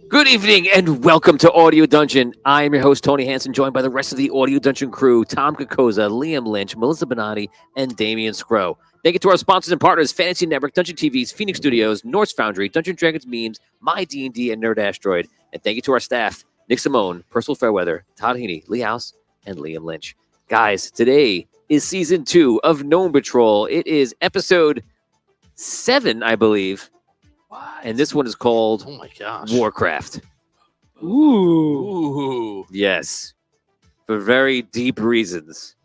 Good evening and welcome to Audio Dungeon. I am your host, Tony Hansen, joined by the rest of the Audio Dungeon crew Tom Kokoza, Liam Lynch, Melissa Bonatti, and Damian Scrow. Thank you to our sponsors and partners Fantasy Network, Dungeon TV's, Phoenix Studios, Norse Foundry, Dungeon Dragons Memes, My D&D, and Nerd Asteroid. And thank you to our staff Nick Simone, Percival Fairweather, Todd Heaney, Lee House, and Liam Lynch. Guys, today is Season 2 of Gnome Patrol. It is Episode 7, I believe. And this one is called Oh my gosh. Warcraft. Ooh. Yes. For very deep reasons.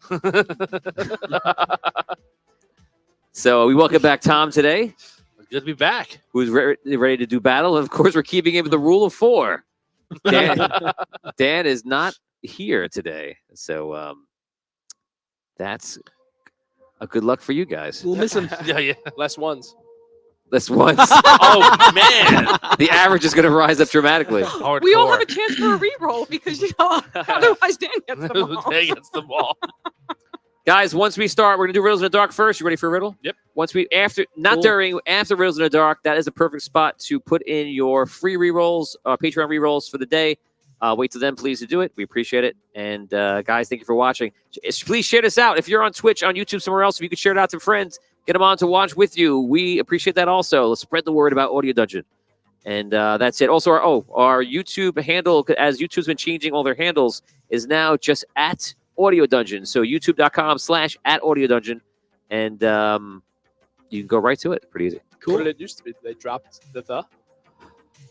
So we welcome back Tom today, Good to be back. who's ready to do battle. And of course, we're keeping him with the rule of 4. Dan is not here today. So that's a good luck for you guys. We'll miss him. Yeah. Less ones. This once. Oh man. The average is going to rise up dramatically. Hardcore. We all have a chance for a reroll because otherwise Dan gets them all. Dan gets the ball. Guys, once we start, we're gonna do Riddles in the Dark first. You ready for a riddle? Yep. After Riddles in the Dark, that is a perfect spot to put in your free rerolls, Patreon rerolls for the day. Wait till then, please, to do it. We appreciate it. And guys, thank you for watching. Please share this out. If you're on Twitch, on YouTube, somewhere else, if you could share it out to friends, get them on to watch with you. We appreciate that also. Let's spread the word about Audio Dungeon. And that's it. Also, our YouTube handle, as YouTube's been changing all their handles, is now just at Audio Dungeon. So youtube.com/@Audio Dungeon. And you can go right to it. Pretty easy. Cool. What did it used to be? They dropped the?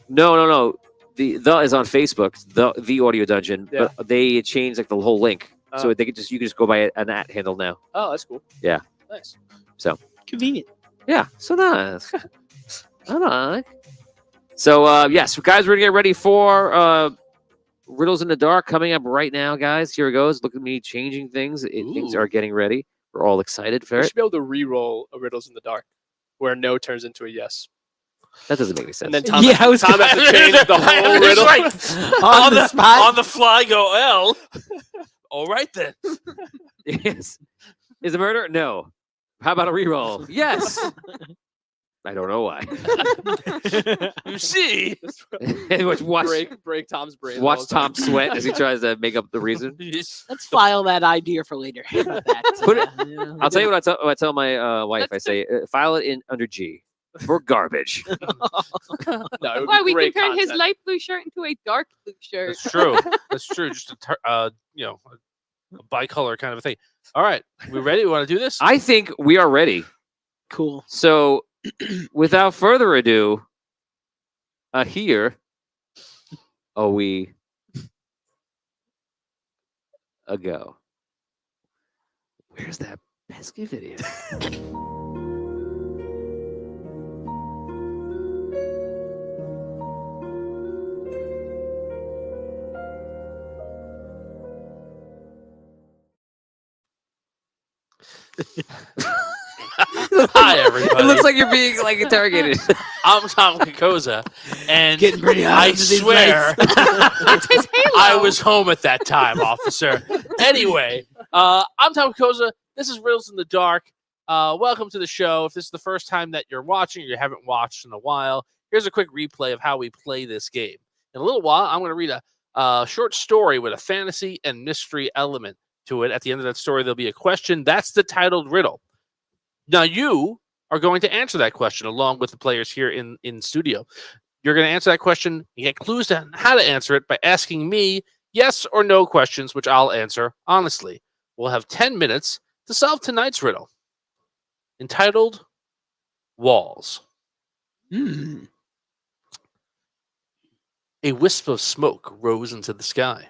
No. The is on Facebook, the Audio Dungeon. Yeah. But they changed like the whole link. So they you can just go by an @@ handle now. Oh, that's cool. Yeah. Nice. Convenient. Yeah, so nice. All right. So, yes, guys, we're going to get ready for Riddles in the Dark coming up right now, guys. Here it goes. Look at me changing things. Things are getting ready. We're all excited for We it. should be able to re-roll a Riddles in the Dark, where no turns into a yes. That doesn't make any sense. And then Tom, Yeah, I was Tom has to change the whole riddle. on the spot. On the fly, go L. All right then. Yes. Is it murder? No. How about a reroll? Yes. I don't know why. You see. watch break Tom's brain. watch Tom sweat as he tries to make up the reason. Let's file that idea for later. How about that? Put it- I'll tell you what I tell my wife. I say, file it in under G for garbage. No, it would Why be we can great turn his content. light blue shirt into a dark blue shirt. That's true. That's true. Just a bicolor kind of a thing. All right. We ready? We want to do this? I think we are ready. Cool. So, without further ado, here we go. Where's that pesky video? Hi, everybody. It looks like you're being like interrogated. I'm Tom Kokoza, and Getting pretty hot I under these swear It's his halo. I was home at that time, officer. Anyway, I'm Tom Kokoza. This is Riddles in the Dark. Welcome to the show. If this is the first time that you're watching or you haven't watched in a while, here's a quick replay of how we play this game. In a little while, I'm going to read a short story with a fantasy and mystery element to it. At the end of that story, there'll be a question. That's the titled riddle. Now, you are going to answer that question along with the players here in studio. You're going to answer that question. You get clues on how to answer it by asking me yes or no questions, which I'll answer honestly. We'll have 10 minutes to solve tonight's riddle, entitled Walls. A wisp of smoke rose into the sky.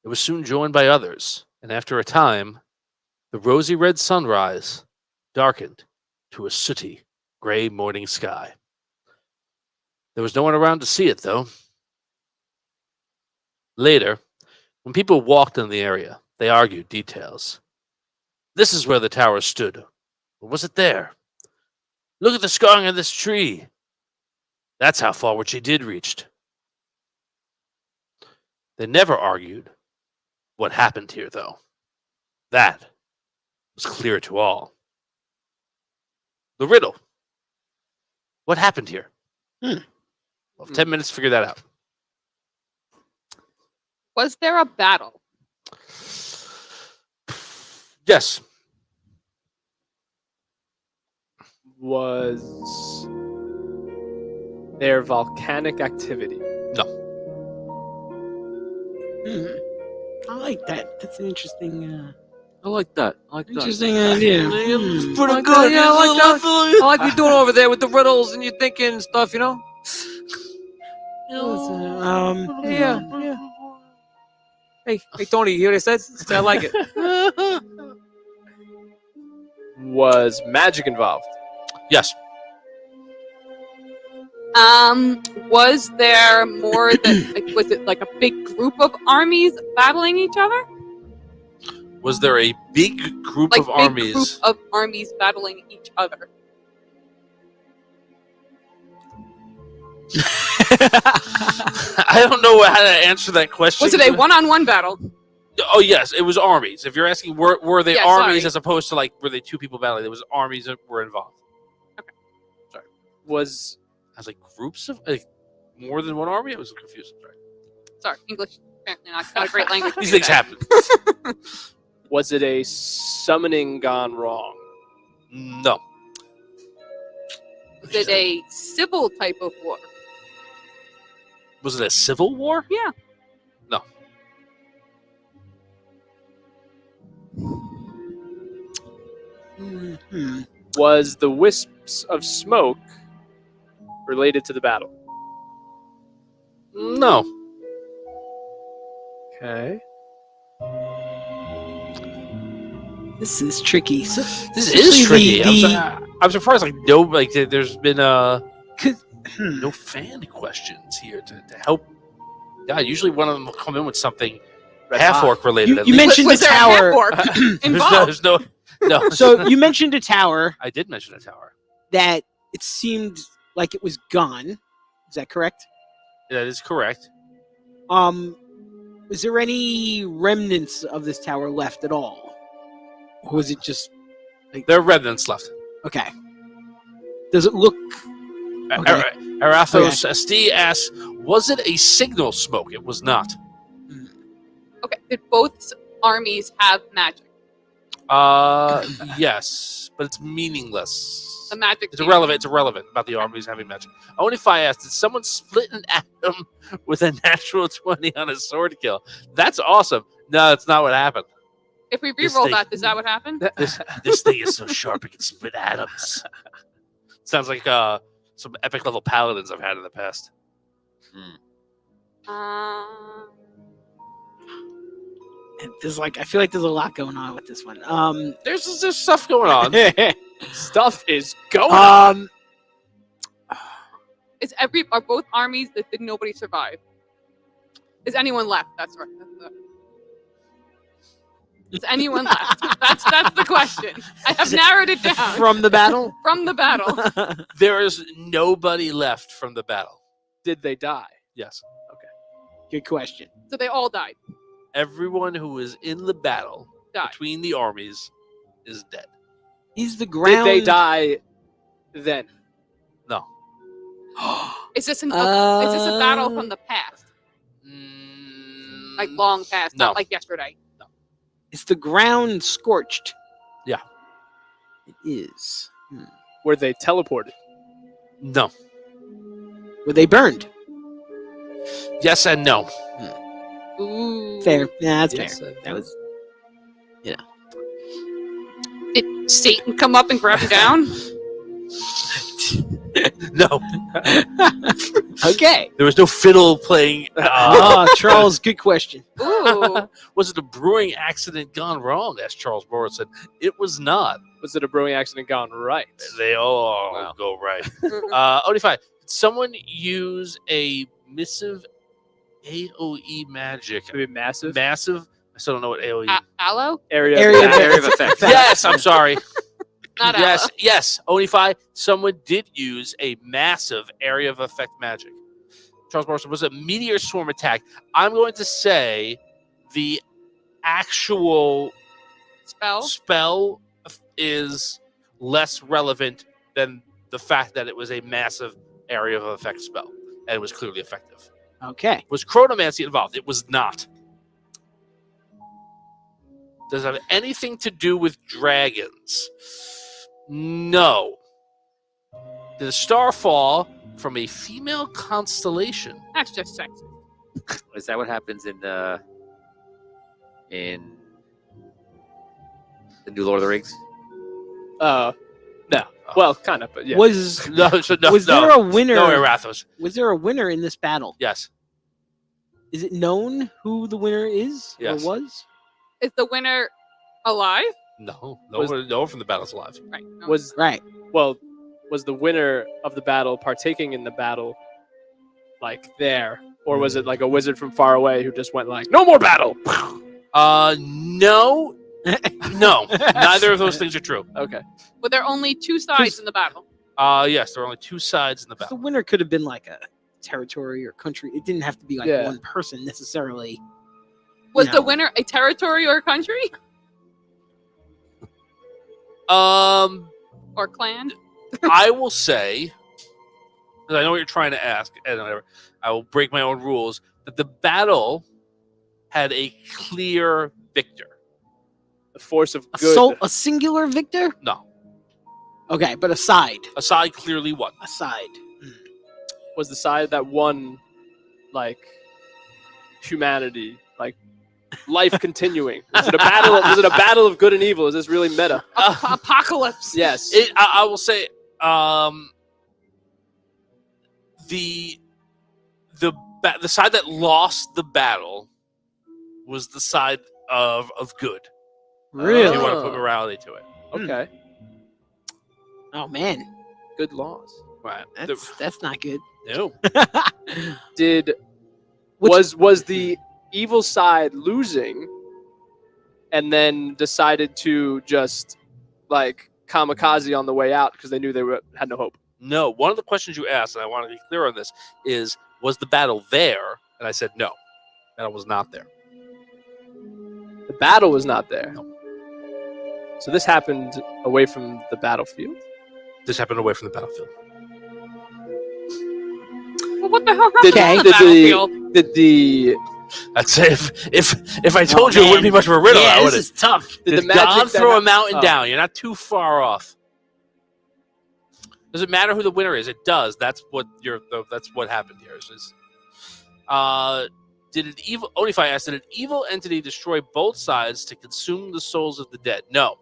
It was soon joined by others, and after a time, the rosy red sunrise darkened to a sooty gray morning sky. There was no one around to see it, though. Later, when people walked in the area, they argued details. This is where the tower stood. Or was it there? Look at the scarring of this tree. That's how forward she did reached. They never argued what happened here, though. That was clear to all. The riddle. What happened here? We'll have 10 minutes to figure that out. Was there a battle? Yes. Was there volcanic activity? I like that. That's an interesting, I like that. I like that. interesting idea. Pretty Hmm. good. Yeah, I like that. I like what you're doing over there with the riddles and you're thinking stuff, you know? Yeah. Hey, Tony, you hear what I said? I like it. Was magic involved? Yes. Was there more than like, was it like a big group of armies battling each other? Was there a big group Like of big armies? group of armies battling each other. I don't know how to answer that question. Was it a one-on-one battle? Oh yes, it was armies. If you're asking, were they Yeah, armies sorry. as opposed to like were they two people battling? It was armies that were involved. Was I was like groups of like more than one army. I was confused. Sorry. Sorry, English apparently not a great language. to These do things that. happen. was it a summoning gone wrong? No. Was it a civil type of war? Was it a civil war? Yeah. No. Hmm. Was the wisps of smoke related to the battle? No. Okay. This is tricky. So, This is especially tricky. I'm surprised. Like no, like there's been 'cause- no fan questions here to help. God, usually one of them will come in with something half orc related. You at least. mentioned Was the there a tower. half-orc involved? There's no. So you mentioned a tower I did mention a tower. that it seemed like it was gone. Is that correct? That is correct. Was there any remnants of this tower left at all? Or was it just There are remnants left. okay? Does it look Okay. Arathos SD asks, was it a signal smoke? It was not. Okay. Did both armies have magic? Yes, but it's meaningless. The magic. It's irrelevant. It's irrelevant about the armies having magic. Only if I asked, did someone split an atom with a natural 20 on a sword kill? That's awesome. No, that's not what happened. If we This re-roll thing- that, is that what happened? This thing is so sharp it can split atoms. Sounds like some epic level paladins I've had in the past. there's I feel like there's a lot going on with this one. There's stuff going on. Stuff is going on. Are both armies that did nobody survive? Is anyone left? That's right. Is anyone left? That's the question. I have narrowed it down From the battle? from the battle. There is nobody left from the battle. Did they die? Yes. Good question. So they all died. Everyone who was in the battle Died. between the armies is dead. Is the ground? Did they die then? No. Is this a battle from the past? Like long past, No. not like yesterday. Is the ground scorched? Yeah. It is. Were they teleported? No. Were they burned? Yes and no. Ooh. Fair. Yeah, that's Yes, fair. That was. Did Satan come up and grab him down? No. Okay. There was no fiddle playing. Oh, Charles, good question. Ooh. Was it a brewing accident gone wrong? Asked Charles Morrison. It was not. Was it a brewing accident gone right? They all go right. Odify, did someone use a missive AOE magic? Maybe massive Massive? I still don't know what AOE. Aloe? area. Area of of Area of effect. Yes, I'm sorry. Not Yes, aloe. yes. Odify, someone did use a massive area of effect magic. Charles Morrison, was a meteor swarm attack. I'm going to say the actual spell is less relevant than the fact that it was a massive area of effect spell. and it was clearly effective. Okay. Was chronomancy involved? It was not. Does it have anything to do with dragons? No. Did the star fall from a female constellation? That's just sexist. Is that what happens in the new Lord of the Rings? No. Well, kind of, but yeah. Was No, was there a winner? No, Erathos. Was there a winner in this battle? Yes. Is it known who the winner is Yes. or was? Is the winner alive? No. Was- No one from the battle's alive. Right. No. Was Right. was the winner of the battle partaking in the battle, like there, or was it like a wizard from far away who just went like, "No more battle"? No. No. Neither of those things are true. Okay. Were there only two sides in the battle? Yes, there are only two sides in the The battle. winner could have been like a territory or country. It didn't have to be like Yeah. one person necessarily. Was No. the winner a territory or a country or clan? I will say, because I know what you're trying to ask, and I will break my own rules, that the battle had a clear victor. The force of good. A singular victor? No. Okay, but a side. A side clearly won. A side. Was the side that won, like, humanity, like life continuing. Was it a battle? Was it a battle of good and evil? Is this really meta? Apocalypse. Yes. I will say, the side that lost the battle was the side of good. If Really? you want to put morality to it. Okay. Oh man, Good laws. Right. that's not good. No. Did Which- was the evil side losing, and then decided to just like kamikaze on the way out because they knew they had no hope? No. One of the questions you asked, and I want to be clear on this, is was the battle there? And I said no. Battle was not there. The battle was not there. So this happened away from the battlefield. This happened away from the battlefield. Well, what the hell happened Did, on the did battlefield? the I'd say if I told you, it wouldn't be much of a riddle. Yeah, I this would have. is tough. did the Did magic God that throw a hap- mountain Oh. down? You're not too far off. Does it matter who the winner is? It does. That's what happened here. Did an evil? Only if I asked, did an evil entity destroy both sides to consume the souls of the dead? No.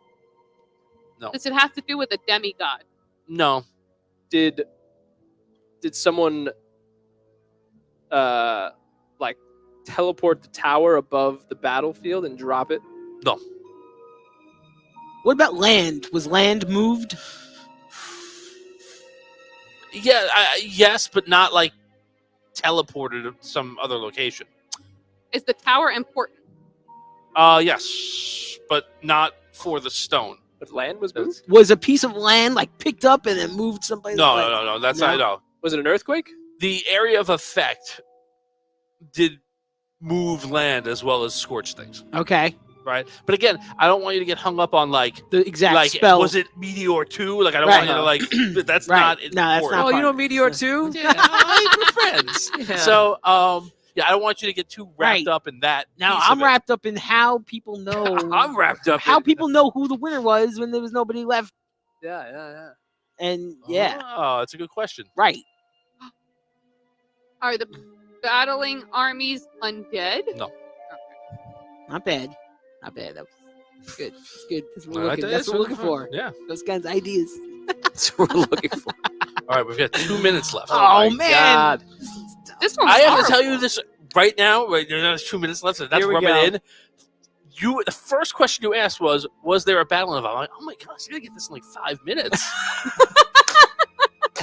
Does it have to do with a demigod? No. Did someone like teleport the tower above the battlefield and drop it? No. What about land? Was land moved? Yeah. Yes, but not like teleported to some other location. Is the tower important? Yes, but not for the stone. But land was moved? Was a piece of land like picked up and then moved someplace? No. That's No? not. No. Was it an earthquake? The area of effect did move land as well as scorch things, Okay. right? But again, I don't want you to get hung up on like The exact like spell. was it Meteor 2? Like I don't Right. want you to like that's Right. not No, that's important. not Oh, you part know of it. Meteor too? Yeah, we're friends. Yeah. So yeah, I don't want you to get too wrapped Right. up in that. Now piece I'm of it. wrapped up in how people know I'm wrapped up. how in... people know who the winner was when there was nobody left. Yeah. And yeah, Oh, it's a good question. right. Are the battling armies undead? Not bad. Not bad. That was good. It's good. That's what we're I looking, tell you, that's it's what we're looking fun. for. Yeah. Those kinds of ideas. That's what we're looking for. All right, we've got 2 minutes left. Oh, my man. God. This one. I have to tell you this right now. Right, there's 2 minutes left, so that's Here we rubbing go. in. The first question you asked was there a battle involved? I'm like, oh my gosh, you gotta get this in like 5 minutes.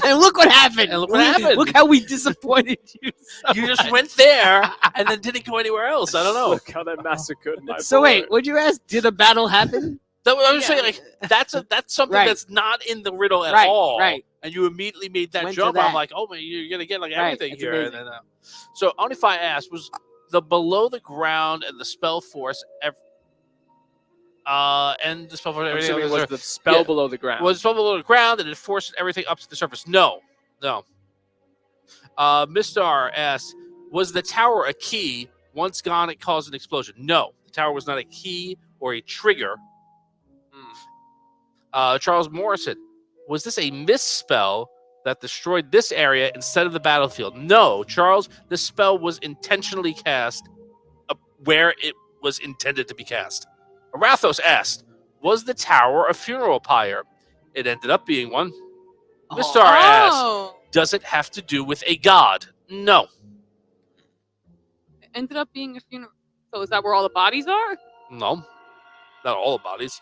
And look what happened. And look what happened. Look how we disappointed you. You just went there and then didn't go anywhere else. I don't know. Look how that massacred my So boy. wait, what'd you ask? Did a battle happen? I'm just Yeah. saying, like that's something Right. that's not in the riddle at Right, all. right. And you immediately made that Went to jump. that. I'm like, oh man, you're gonna get like Right, everything it's here. amazing. And then, so only if I asked was the below the ground and the spell force, and the spell force. I'm Everything assuming it else was the spell Yeah. below the ground. was spell below the ground and it forced everything up to the surface. No. Mistar asks, was the tower a key? Once gone, it caused an explosion. No, the tower was not a key or a trigger. Charles Morrison, was this a misspell that destroyed this area instead of the battlefield? No, Charles, the spell was intentionally cast where it was intended to be cast. Arathos asked, was the tower a funeral pyre? It ended up being one. Mistar asked, does it have to do with a god? No. It ended up being a funeral. So is that where all the bodies are? No. Not all the bodies.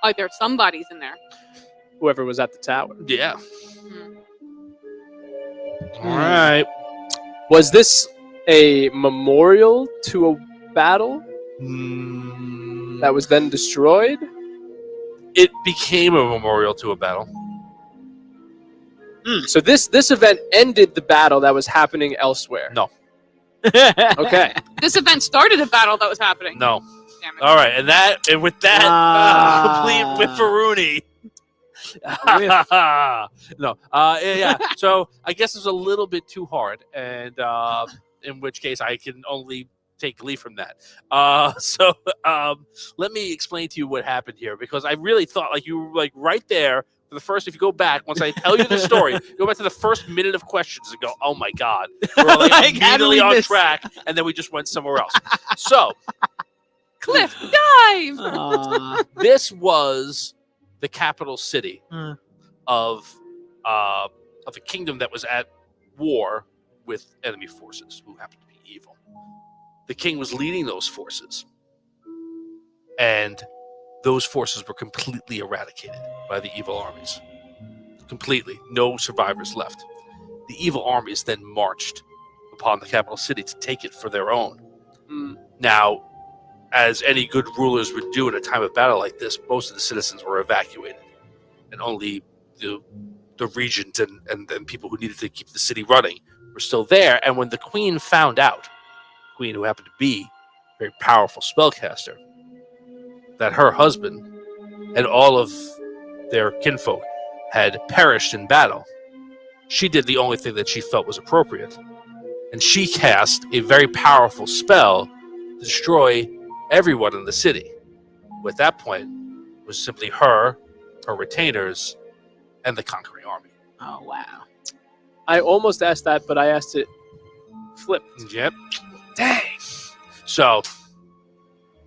Are there some bodies in there? Whoever was at the tower. Yeah. Hmm. All right. Was this a memorial to a battle that was then destroyed? It became a memorial to a battle. So this event ended the battle that was happening elsewhere. No. Okay. This event started a battle that was happening. No. Damn it. All right, and with that, complete with Faruni. No. Yeah. So I guess it's a little bit too hard, and in which case I can only take glee from that. So let me explain to you what happened here, because I really thought like you were like right there for the first. If you go back, once I tell you the story, go back to the first minute of questions and go, "Oh my god, we're like immediately on track," and then we just went somewhere else. So. Cliff dive. This was the capital city of a kingdom that was at war with enemy forces who happened to be evil. The king was leading those forces, and those forces were completely eradicated by the evil armies. Completely. No survivors left. The evil armies then marched upon the capital city to take it for their own. Now, as any good rulers would do in a time of battle like this, most of the citizens were evacuated, and only the regent and people who needed to keep the city running were still there. And when the queen found out, the queen who happened to be a very powerful spellcaster, that her husband and all of their kinfolk had perished in battle, she did the only thing that she felt was appropriate, and she cast a very powerful spell to destroy everyone in the city. At that point, it was simply her retainers, and the conquering army. Oh, wow. I almost asked that, but I asked it flipped. Yep. Dang. So,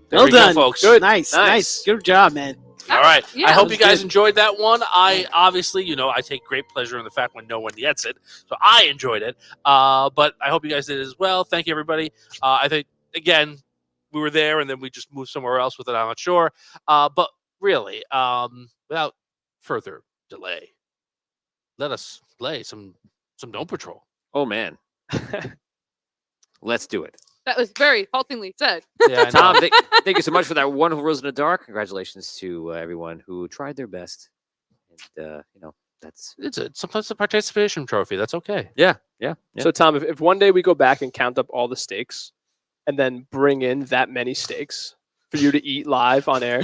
there Well we go, done. folks. Good. Nice. Good job, man. All right. Yeah, I hope that you was guys good. enjoyed that one. I obviously, I take great pleasure in the fact when no one gets it. So I enjoyed it. But I hope you guys did as well. Thank you, everybody. I think, again, we were there and then we just moved somewhere else with it. I'm not sure. But really, without further delay, let us play some Gnome Patrol. Oh man, let's do it. That was very haltingly said. Yeah, I know. Tom, thank you so much for that wonderful Rose in the Dark. Congratulations to everyone who tried their best. And that's Sometimes a participation trophy. That's okay. yeah. So Tom, if one day we go back and count up all the steaks, and then bring in that many steaks for you to eat live on air,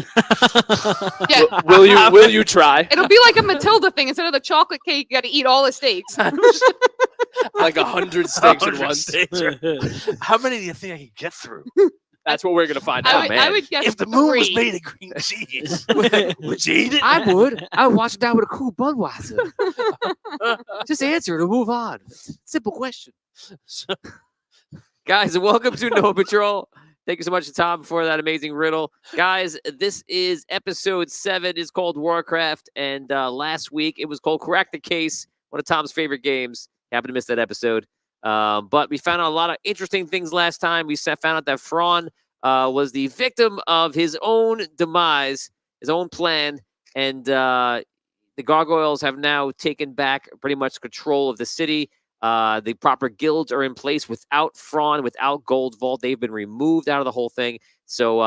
Yeah. will you try? It'll be like a Matilda thing. Instead of the chocolate cake, you got to eat all the steaks. Like 100 steaks at 100 once. steaks. How many do you think I could get through? That's what we're gonna find I out. would, man. I would guess If the moon was 3. made of green cheese, would you eat it? I would. I would wash it down with a cool Budweiser. Just answer it and move on. Simple question. So- Guys, welcome to Gnome Patrol. Thank you so much to Tom for that amazing riddle. Guys, this is episode 7. It's called Warcraft. And last week it was called Crack the Case, one of Tom's favorite games. Happened to miss that episode. But we found out a lot of interesting things last time. We found out that Thrawn was the victim of his own demise, his own plan. And the gargoyles have now taken back pretty much control of the city. The proper guilds are in place without Thrawn, without Gold Vault. They've been removed out of the whole thing. So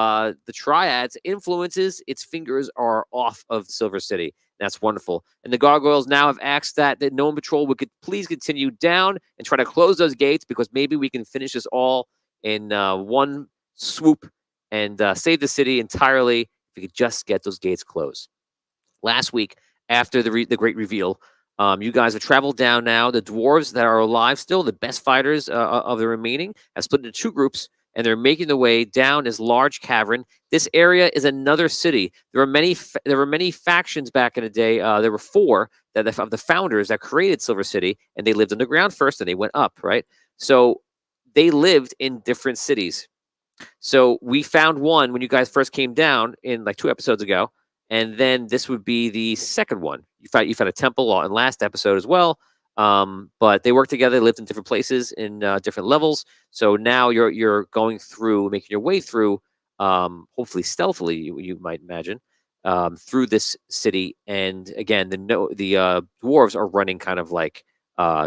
the Triad's influences, its fingers are off of Silver City. That's wonderful. And the gargoyles now have asked that the Gnome Patrol would please continue down and try to close those gates, because maybe we can finish this all in one swoop and save the city entirely if we could just get those gates closed. Last week, after the great reveal, You guys have traveled down now. The dwarves that are alive still, the best fighters of the remaining, have split into 2 groups, and they're making their way down this large cavern. This area is another city. There were many factions back in the day. There were 4 of the founders that created Silver City, and they lived underground first, and they went up, right? So they lived in different cities. So we found one when you guys first came down in like 2 episodes ago, and then this would be the second one. You found a temple in last episode as well, but they worked together. They lived in different places in different levels. So now you're going through, making your way through, hopefully stealthily, you might imagine, through this city. And again, the dwarves are running kind of like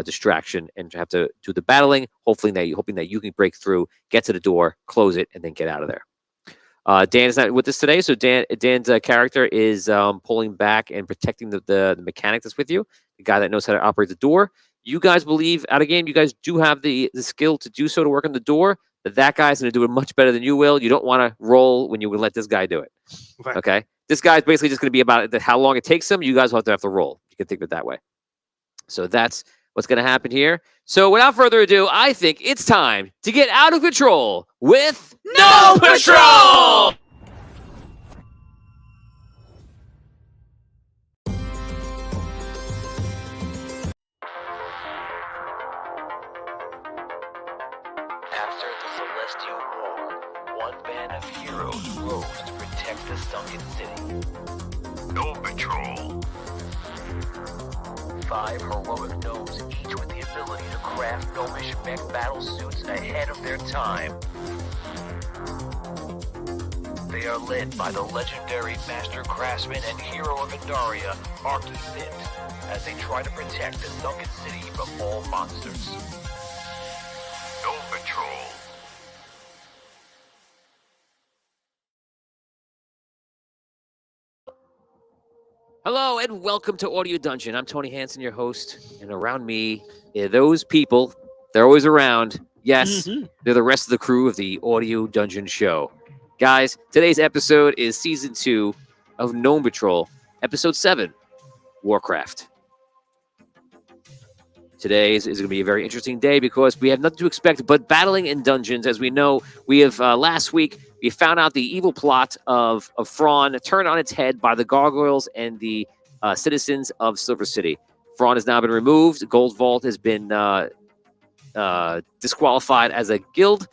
distraction and have to do the battling, hoping that you can break through, get to the door, close it, and then get out of there. Dan is not with us today, so Dan's character is pulling back and protecting the mechanic that's with you, the guy that knows how to operate the door. You guys believe out of game, you guys do have the skill to do so, to work on the door, but that guy's going to do it much better than you will. You don't want to roll when you would let this guy do it. Right. Okay, this guy's basically just going to be about how long it takes him. You guys will have to roll. You can think of it that way. So that's what's going to happen here. So without further ado, I think it's time to get out of control with No Patrol! After the Celestial War, one band of heroes rose to protect the sunken city. No Patrol. 5 heroic gnomes, each with the ability to craft gnomish mech battle suits ahead of their time. They are led by the legendary master craftsman and hero of Andaria, Arky Zint, as they try to protect the sunken city from all monsters. No Patrol. Hello and welcome to Audio Dungeon. I'm Tony Hansen, your host, and around me are those people. They're always around. Yes, they're the rest of the crew of the Audio Dungeon show. Guys, today's episode is Season 2 of Gnome Patrol, Episode 7, Warcraft. Today is going to be a very interesting day because we have nothing to expect but battling in dungeons. As we know, we have last week, we found out the evil plot of Thrawn turned on its head by the gargoyles and the citizens of Silver City. Thrawn has now been removed. Gold Vault has been disqualified as a guild.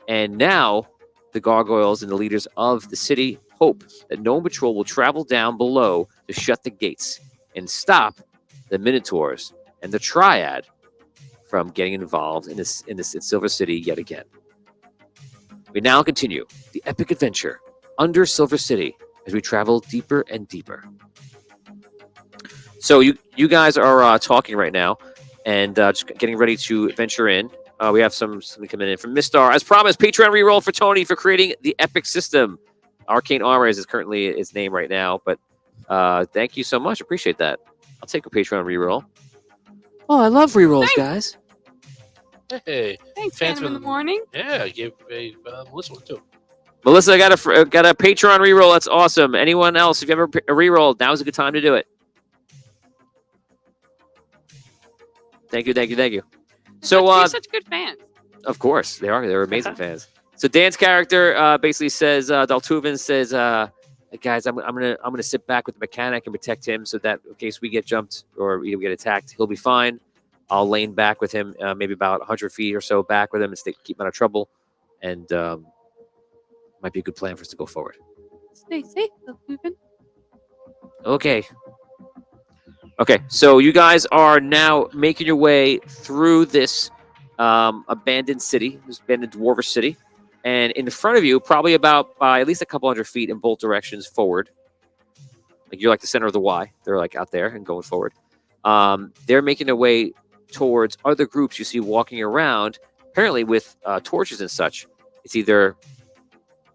And now the gargoyles and the leaders of the city hope that Gnome Patrol will travel down below to shut the gates and stop the Minotaurs and the Triad from getting involved in Silver City yet again. We now continue the epic adventure under Silver City as we travel deeper and deeper. So you guys are talking right now and just getting ready to venture in. We have something coming in from Mistar. As promised, Patreon reroll for Tony for creating the epic system. Arcane Armor is currently its name right now, but thank you so much. Appreciate that. I'll take a Patreon reroll. Oh, I love rerolls, guys. Hey, Thanks, fans Phantom in the with- morning. yeah, give Melissa one too. Melissa, I got a Patreon reroll. That's awesome. Anyone else, if you ever a reroll, now's a good time to do it. Thank you. So, You're such good fans. of course, they are. They're amazing fans. So Dan's character basically says, Daltuvin says, guys, I'm gonna sit back with the mechanic and protect him so that in case we get jumped or we get attacked, he'll be fine. I'll lane back with him, maybe about 100 feet or so back with him and keep him out of trouble. And might be a good plan for us to go forward. Stay safe, Daltuvin. Okay, so you guys are now making your way through this abandoned city, this abandoned dwarvish city. And in front of you, probably about by at least a couple 100 feet in both directions forward, like you're like the center of the Y. They're like out there and going forward. They're making their way towards other groups you see walking around, apparently with torches and such. It's either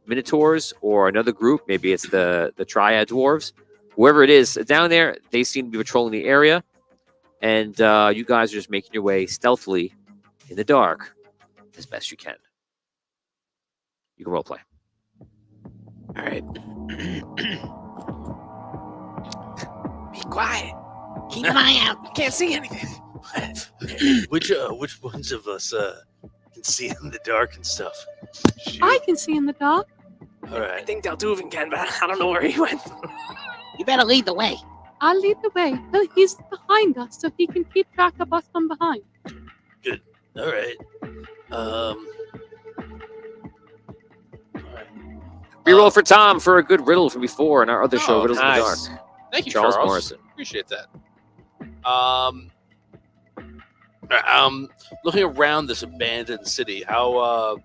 Minotaurs or another group. Maybe it's the Triad Dwarves. Whoever it is down there, they seem to be patrolling the area. And you guys are just making your way stealthily in the dark as best you can. You can roleplay. All right. Be quiet. Keep an eye out. Can't see anything. Which ones of us can see in the dark and stuff? Shoot. I can see in the dark. All I right. think Dalduvan can, but I don't know where he went. You better lead the way. I'll lead the way. Well, he's behind us, so he can keep track of us from behind. All right. All right. Reroll for Tom for a good riddle from before in our other show, Oh, Riddles nice. in the Dark. Thank you, Charles Charles. Morrison. Appreciate that. Looking around this abandoned city, how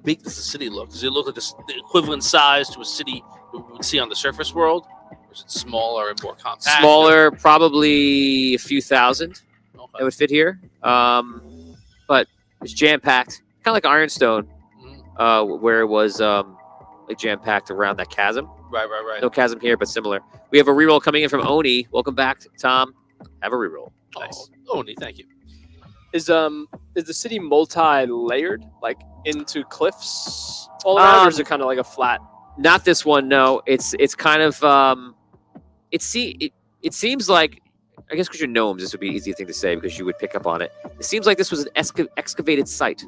big does the city look? Does it look like the equivalent size to a city we would see on the surface world, or is it smaller and more compact? Smaller, probably a few thousand that Okay. would fit here. But it's jam-packed, kind of like Ironstone, where it was like jam-packed around that chasm. Right. No chasm here, but similar. We have a reroll coming in from Oni. Welcome back, Tom. Have a reroll. Nice. Oh, thank you. Is the city multi-layered, like into cliffs all around, or is it kind of like a flat? Not this one, no. It's kind of it seems like, I guess because you're gnomes, this would be an easy thing to say because you would pick up on it. It seems like this was an excavated site.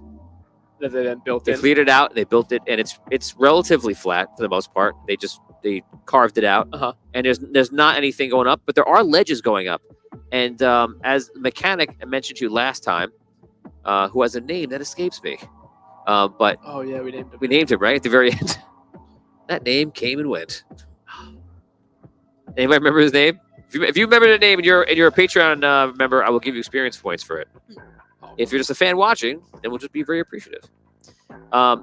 That they then built They in? cleared it out, they built it, and it's relatively flat for the most part. They carved it out, and there's not anything going up, but there are ledges going up. And as the mechanic I mentioned to you last time, who has a name that escapes me, but Oh yeah, we named him. we named him right at the very end. That name came and went. Anybody remember his name? If you remember the name and you're a Patreon member, I will give you experience points for it. If you're just a fan watching, then we'll just be very appreciative.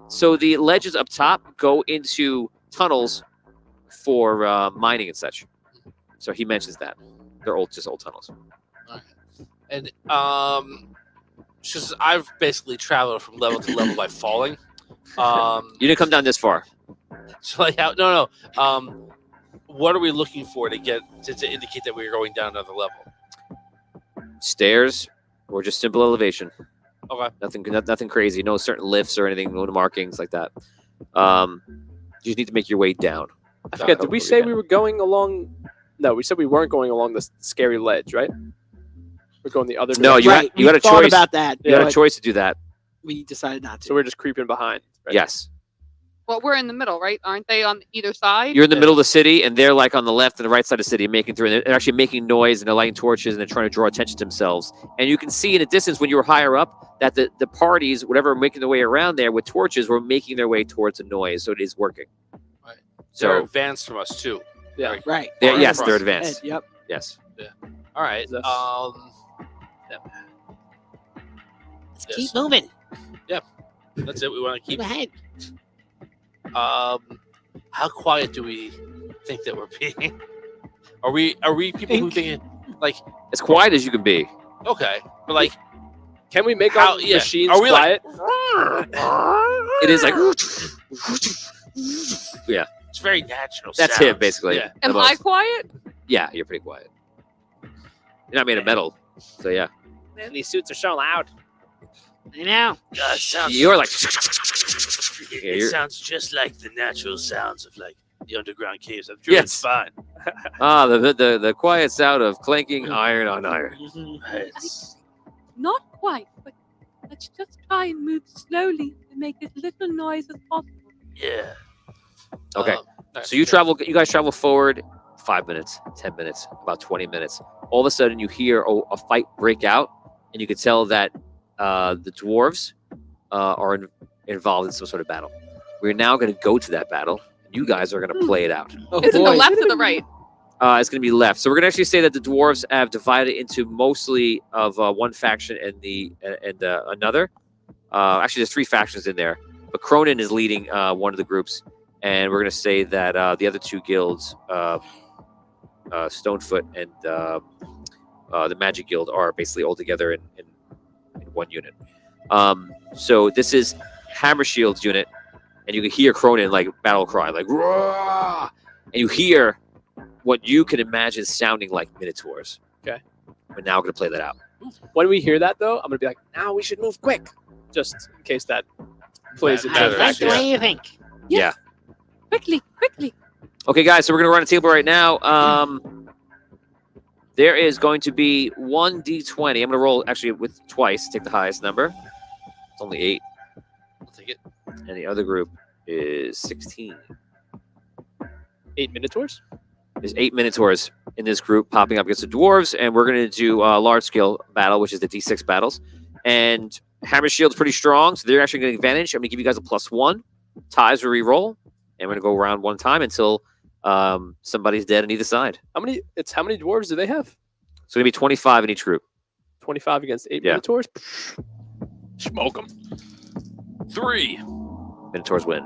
So the ledges up top go into tunnels for mining and such. So he mentions that they're just old tunnels. And just I've basically traveled from level to level by falling. You didn't come down this far. So like how no. What are we looking for to indicate that we're going down another level? Stairs or just simple elevation. Okay. Nothing crazy. No certain lifts or anything. No markings like that. You just need to make your way down. I forget. Did we say we were going along? No, we said we weren't going along the scary ledge, right? We're going the other direction. No, you Right, got a we thought choice. about that. You got a but choice to do that. We decided not to. So we're just creeping behind. Right? Yes. Well, we're in the middle, right? Aren't they on either side? You're in the middle of the city, and they're like on the left and the right side of the city, making through. And they're actually making noise, and they're lighting torches, and they're trying to draw attention to themselves. And you can see in the distance when you were higher up that the parties, whatever, are making their way around there with torches, were making their way towards the noise. So it is working. Right. They're So advanced from us too. Yeah. Very- Right. yes, Right. they're Ed, advanced. yep. Yes. All right. Yes. Let's Yes. keep moving. That's it. We want to keep. Keep ahead. How quiet do we think that we're being? Are we people who think like As quiet as you can be. okay, but like Can we make How- our yeah. machines Are we like- quiet? It is like. Yeah, it's very natural. that's sounds. him basically. Yeah. The Am I most. quiet? Yeah, you're pretty quiet. You're not made of metal, so yeah. Man, these suits are so loud. I know. It sounds. You're like. It Yeah, you're, sounds just like the natural sounds of like the underground caves. I've driven Yes. fine. the quiet sound of clanking iron on iron. It's- Not quite, but let's just try and move slowly and make as little noise as possible. yeah. Okay. Alright, So you guys travel forward 5 minutes, 10 minutes, about 20 minutes. All of a sudden you hear a fight break out, and you can tell that the dwarves are involved in some sort of battle. We're now going to go to that battle. You guys are going to play it out. Oh, Is it the boy. left or the right? It's going to be left. So we're going to actually say that the dwarves have divided into mostly of one faction and another. Actually, there's 3 factions in there, but Cronin is leading one of the groups, and we're going to say that the other 2 guilds, Stonefoot and the Magic Guild, are basically all together in one unit. So this is Hammershield's unit, and you can hear Cronin like battle cry, like "Roar!" And you hear what you can imagine sounding like minotaurs. Okay. We're now going to play that out. When we hear that, though, I'm gonna be like, "Now we should move quick," just in case that plays into Yeah, the I like faction. the way you think. Yeah. Quickly, quickly. Okay, guys. So we're going to run a table right now. there is going to be 1d20. I'm going to roll actually with twice. Take the highest number. It's only 8. I'll take it. And the other group is 16. 8 Minotaurs. There's 8 Minotaurs in this group popping up against the dwarves, and we're going to do a large-scale battle, which is the D6 battles. And Hammer Shield's pretty strong, so they're actually getting advantage. I'm going to give you guys a +1. Ties will re-roll, and we're going to go around one time until somebody's dead on either side. How many dwarves do they have? So it's going to be 25 in each group. 25 against 8 Yeah. Minotaurs. Smoke them. 3. Minotaurs win.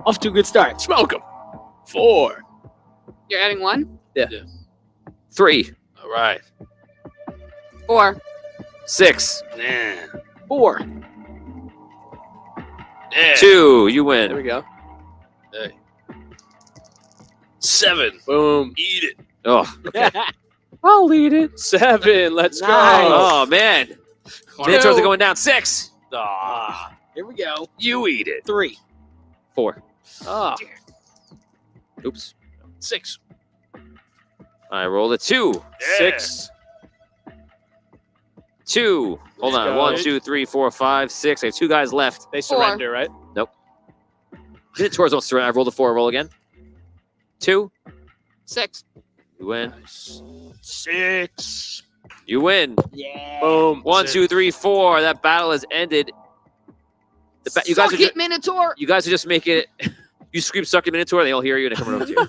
Off to a good start. Smoke them. 4. You're adding 1? 3, All right. 4. 6, Nah. 4. Yeah. 2, you There win. we go. Hey. 7. Boom. Eat it. Oh, I'll eat it. 7. Let's Nice. go. oh man. Minotaurs are going down. 6. Ah. Here we go. You eat it. 3. 4. Ah. Oops. 6. I rolled a 2. Yeah. 6. 2. Hold on. go. 1, 2, 3, 4, 5, 6. I have 2 guys left. They 4. surrender, right? Minotaurs don't surrender. I rolled a 4. Roll again. 2. 6. You win. Nice. 6. You win. Yeah. Boom. 1, 2, 3, 4. That battle has ended. You guys Suck are it, Minotaur! you guys are just making it. You scream "suck it, Minotaur." They all hear you and they're coming over to you.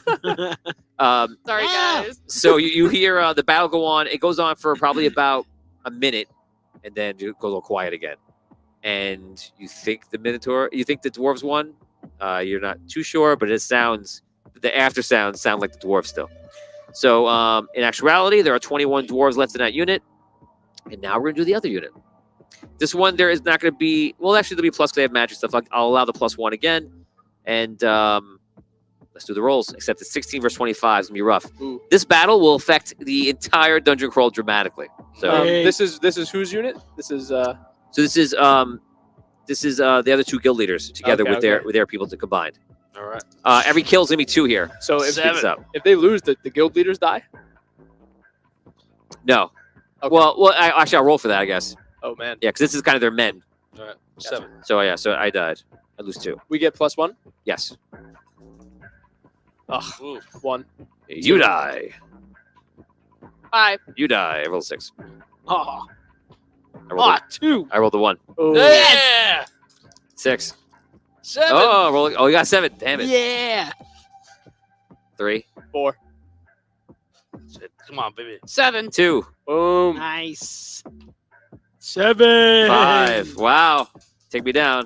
Sorry, Ah. guys. So you hear the battle go on. It goes on for probably about a minute, and then it goes all quiet again. And you think you think the dwarves won. You're not too sure, but it sounds, the after sounds sound like the dwarves still. So in actuality, there are 21 dwarves left in that unit, and now we're gonna do the other unit. This one there is not gonna be. Well, actually, there'll be plus because they have magic stuff. I'll allow the +1 again, and let's do the rolls. Except it's 16 versus 25 is gonna be rough. Ooh. This battle will affect the entire dungeon crawl dramatically. So. Hey. This is whose unit? This is So this is the other 2 guild leaders together Okay, with their people to combine. All right. Every kill's gonna be 2 here. so if, 7. So if they lose, the guild leaders die. no. Okay. Well, actually, I'll roll for that, I guess. Oh man. Yeah, because this is kind of their men. All right. Gotcha. 7. So yeah, so I died. I lose 2. We get +1. Yes. Ugh. Ooh. 1. You die. 5. You die. I rolled 6. Oh. I 2. rolled the 1. Oh. Yeah. 6. 7. Oh, rolling. Oh, you got 7. Damn it. Yeah. 3. 4. Come on, baby. 7. 2. Boom. Nice. 7. 5. Wow. Take me down.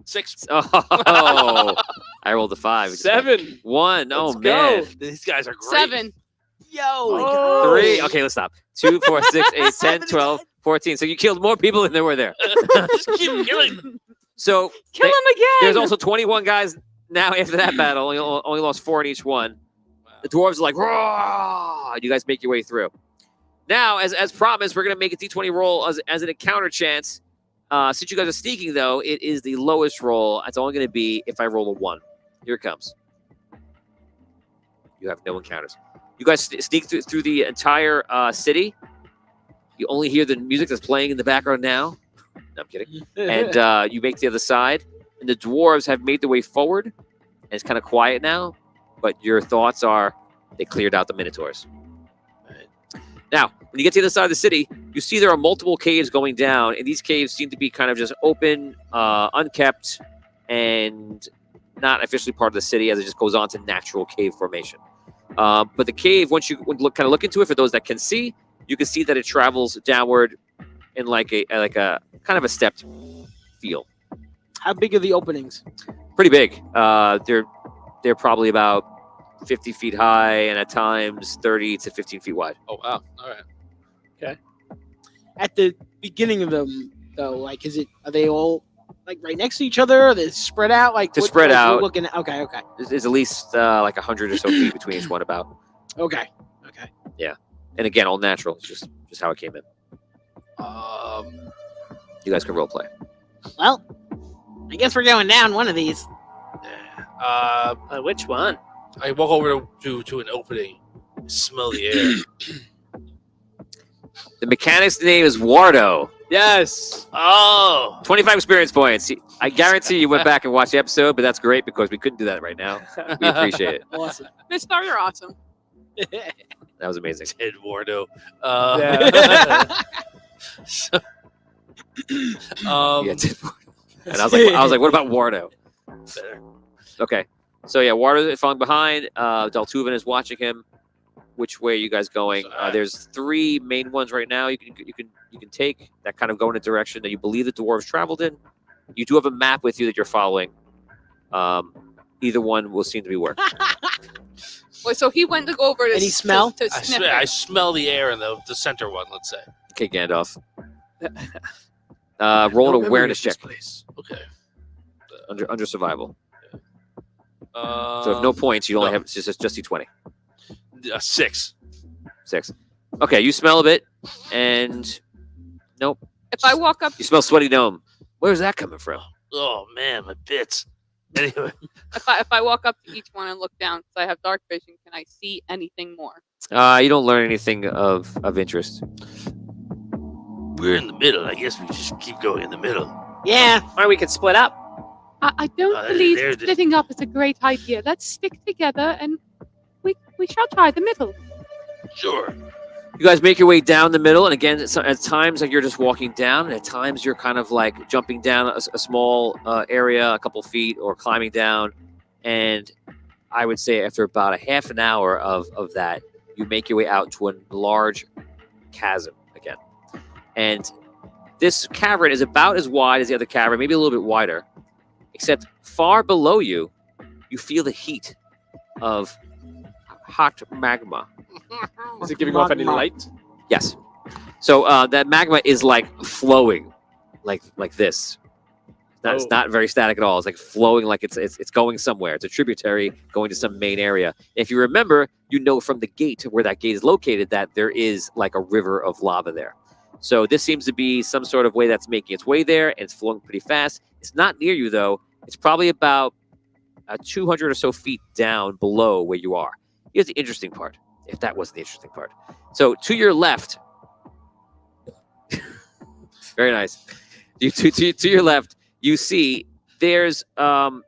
6. Oh. I rolled a 5. Which is like 7. 1. Oh Let's man. go. These guys are great. 7. Yo. Oh. 3. Okay, let's stop. 2, 4, 6, 8, 10, 7 12, 14. So you killed more people than there were there. Just keep killing. So Kill him again! there's also 21 guys now after that battle. Only lost 4 in each one. The dwarves are like, "Raw!" You guys make your way through. Now, as promised, we're going to make a D20 roll as an encounter chance. Since you guys are sneaking, though, it is the lowest roll. It's only going to be if I roll a 1. Here it comes. You have no encounters. You guys sneak through the entire city. You only hear the music that's playing in the background now. No, I'm kidding. And you make the other side. And the dwarves have made their way forward. And it's kind of quiet now. But your thoughts are they cleared out the Minotaurs. Now, when you get to the other side of the city, you see there are multiple caves going down. And these caves seem to be kind of just open, unkept, and not officially part of the city as it just goes on to natural cave formation. But the cave, once you look into it, for those that can see, you can see that it travels downward in like a kind of a stepped feel. How big are the openings? Pretty big. They're probably about 50 feet high and at times 30 to 15 feet wide. Oh, wow. All right. At the beginning of them, though, like, are they all like right next to each other? Are they spread out? Like, They're spread like, out. we're looking at, okay. There's at least like 100 or so feet between each one about. Okay. And again, all natural. It's just how it came in. You guys can role play. Well, I guess we're going down one of these. Yeah. Which one? I walk over to an opening Smell the air. The mechanic's name is Wardo. Yes. Oh. 25 experience points. I guarantee you went back and watched the episode, but that's great because we couldn't do that right now. We appreciate it. Awesome. Miss Star, you're awesome. That was amazing. Ted Wardo. Yeah. So, Yeah, and I was like, what about Wardo? better. Okay, so yeah, Wardo is falling behind. Daltuven is watching him. Which way are you guys going? There's 3 main ones right now. You can take that kind of go in a direction that you believe the dwarves traveled in. You do have a map with you that you're following. Either one will seem to be working. Wait, so he went to go over to Any smell? to I sniff swear, it. I smell the air in the center one. Let's say. Okay, Gandalf. Roll an awareness check Okay. under survival. So So if no points, you only no. have just D20. 6. 6. Okay, you smell a bit, and nope. If I walk up, You smell sweaty gnome. Where's that coming from? Oh man, my bits. Anyway, if I walk up to each one and look down, because I have dark vision, can I see anything more? You don't learn anything of interest. we're in the middle. I guess we just keep going in the middle. Yeah. Or we could split up. I don't Oh, believe there's the- splitting up is a great idea. Let's stick together and we shall try the middle. Sure. You guys make your way down the middle, and again, at times like you're just walking down, and at times you're kind of like jumping down a small area, a couple feet, or climbing down. And I would say after about a half an hour of that, you make your way out to a large chasm again. And this cavern is about as wide as the other cavern, maybe a little bit wider, except far below you, you feel the heat of hot magma. Is it giving off any light? Yes. So that magma is like flowing, like this. It's not very static at all. It's like flowing, like it's going somewhere. It's a tributary going to some main area. If you remember, you know from the gate where that gate is located that there is like a river of lava there. So this seems to be some sort of way that's making its way there, and it's flowing pretty fast. It's not near you though. It's probably about 200 or so feet down below where you are. Here's the interesting part, if that wasn't the interesting part. So to your left, very nice. To your left, you see there's kind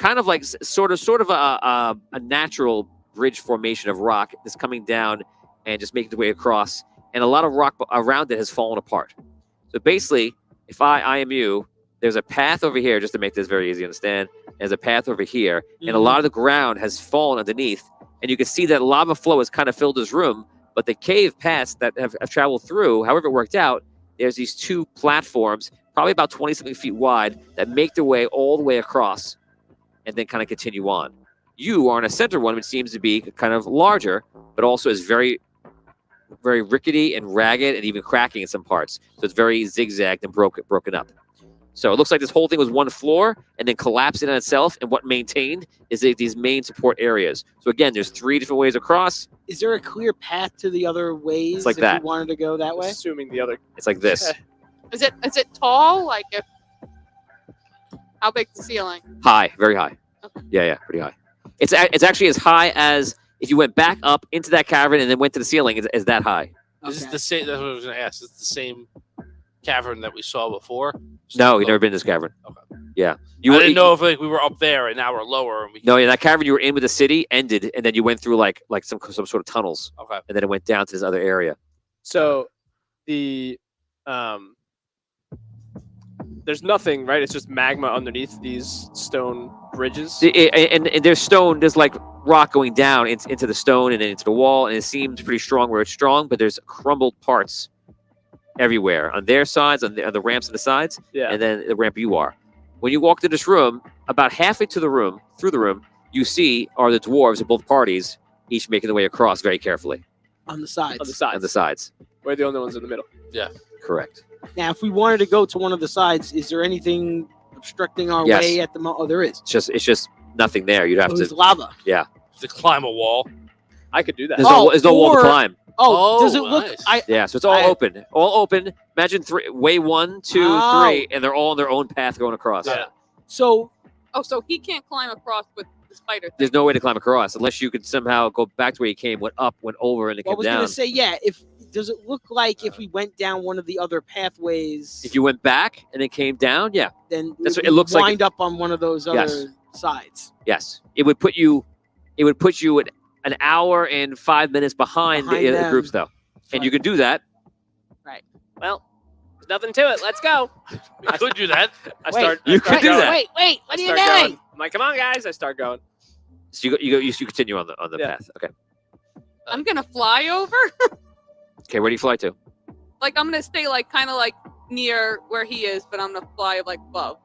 of like sort of a natural bridge formation of rock that's coming down and just making its way across, and a lot of rock around it has fallen apart. So basically, if I am you, there's a path over here, just to make this very easy to understand. There's a path over here, and a lot of the ground has fallen underneath, and you can see that lava flow has kind of filled this room, but the cave paths that have traveled through, however it worked out, there's these 2 platforms, probably about 20-something feet wide, that make their way all the way across and then kind of continue on. You are in a center one, which seems to be kind of larger, but also is very, very rickety and ragged and even cracking in some parts. So it's very zigzagged and broken up. So it looks like this whole thing was one floor and then collapsed in on itself, and what maintained is these main support areas. So again, there's 3 different ways across. Is there a clear path to the other ways It's like if that. you wanted to go that way? Assuming the other. It's like this. Is it tall? Like if how big's the ceiling? High, very high. Okay. Yeah, pretty high. It's actually as high as if you went back up into that cavern and then went to the ceiling. Is that high? This is Okay. the same. That's what I was going to ask. It's the same cavern that we saw before. No, you've never been in this cavern. Okay. Yeah, I didn't know if like we were up there and now we're lower. And we No, yeah, that cavern you were in with the city ended, and then you went through like some sort of tunnels, Okay. and then it went down to this other area. So the there's nothing, right? It's just magma underneath these stone bridges. And there's stone, there's like rock going down into the stone and then into the wall, and it seems pretty strong where it's strong, but there's crumbled parts everywhere on their sides, on the ramps on the sides, Yeah. and then the ramp you are. When you walk to this room, about halfway through the room, you see are the dwarves of both parties, each making their way across very carefully On the sides. On the sides. on the sides. We're the only ones in the middle. Correct. Now, if we wanted to go to one of the sides, is there anything obstructing our Yes. way at the moment? Oh, there is. It's just nothing there. You'd have Oh, to. there's lava. To climb a wall. I could do that. There's no wall to or- climb. Oh, Oh, does it look? nice. Yeah, so it's all open. All open. Imagine way 1, 2, Oh. 3, and they're all on their own path going across. Yeah. So Oh, so he can't climb across with the spider thing. There's no way to climb across unless you could somehow go back to where you came, went up, went over, and it Well, I came was down. gonna say, yeah. Does it look like if we went down one of the other pathways, If you went back and it came down, yeah, then That's what we it looks like. wind up on one of those Yes. other sides? yes, it would put you at an hour and 5 minutes behind Behind the them. groups, though, and you could do that. Well, there's nothing to it. Let's go. We could do that. I Wait, start. you I start could do going. that. Wait, what I are you start doing? going. I'm like, come on, guys. I start going. So you continue on the Yeah. path. Okay. I'm gonna fly over. Okay. Where do you fly to? Like I'm gonna stay like kind of like near where he is, but I'm gonna fly like above.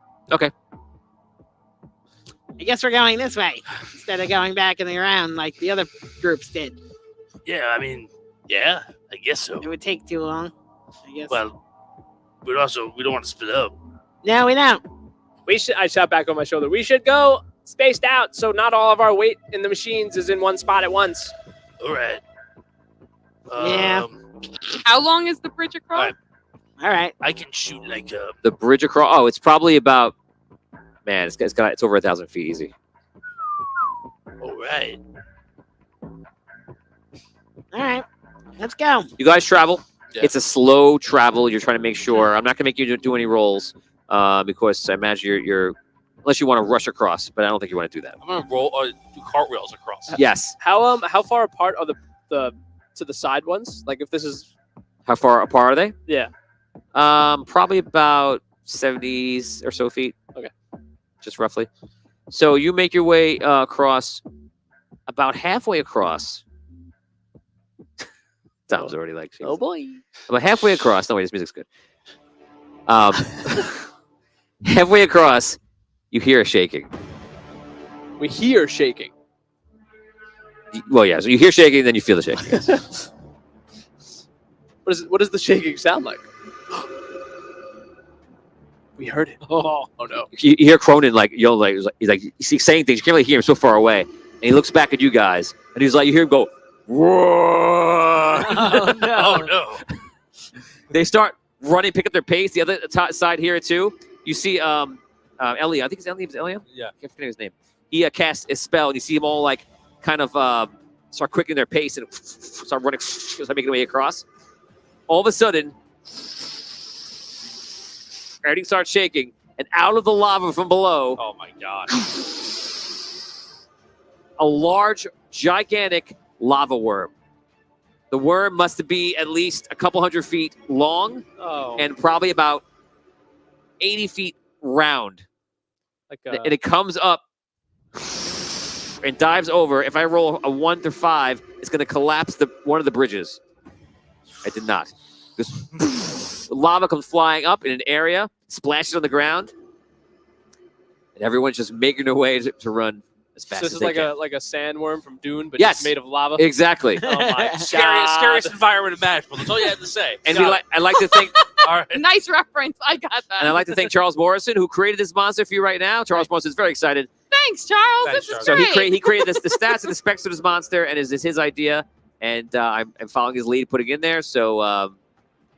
I guess we're going this way instead of going back and around like the other groups did. Yeah, I mean, yeah, I guess so. It would take too long. I guess. Well, we don't want to split up. No, we don't. I shout back on my shoulder. We should go spaced out so not all of our weight in the machines is in one spot at once. All right. Yeah. How long is the bridge across? Alright. All right. I can shoot like The bridge across. Oh, it's probably about. Man, it's over 1,000 feet easy. all right. All right. Let's go. You guys travel. Yeah. It's a slow travel. You're trying to make sure. I'm not going to make you do any rolls because I imagine you're unless you want to rush across, but I don't think you want to do that. I'm gonna roll or do cartwheels across. Yes. How far apart are the to the side ones? Like if this is How far apart are they? Yeah. Probably about 70 or so feet. Okay. Just roughly. So you make your way across, about halfway across. Tom's already like, oh boy. about halfway across. No, wait, this music's good. Halfway across, you hear a shaking. We hear shaking. Well, yeah. So you hear shaking, then you feel the shaking. What does the shaking sound like? We heard it. Oh no. You hear Cronin like he's saying things. You can't really hear him so far away, and he looks back at you guys, and he's like, you hear him go, roar. Oh no. They start running, pick up their pace. The other side here too. You see, Elliot. I think his name is Elliot. Yeah. I can't forget his name. He casts a spell, and you see them all like kind of start quickening their pace and start running, start making their way across. All of a sudden, everything starts shaking, and out of the lava from below, Oh my god. a large, gigantic lava worm. The worm must be at least a couple hundred feet long Oh. and probably about 80 feet round. Like And it comes up and dives over. If I roll a 1 through 5, it's going to collapse one of the bridges. I did not. This lava comes flying up in an area, splashes on the ground, and everyone's just making their way to run as fast this as is they like can. a sandworm from Dune, but Yes. just made of lava. Exactly. Oh my Scariest god. environment imaginable. That's all you had to say. And Got I like to think, All right. Nice reference. I got that. and I like to thank Charles Morrison, who created this monster for you right now. Charles Morrison is very excited. Thanks, Charles. Thanks, This is Charles. So great. he created the stats and the specs of this monster, and it's his idea. And I'm following his lead, putting in there. So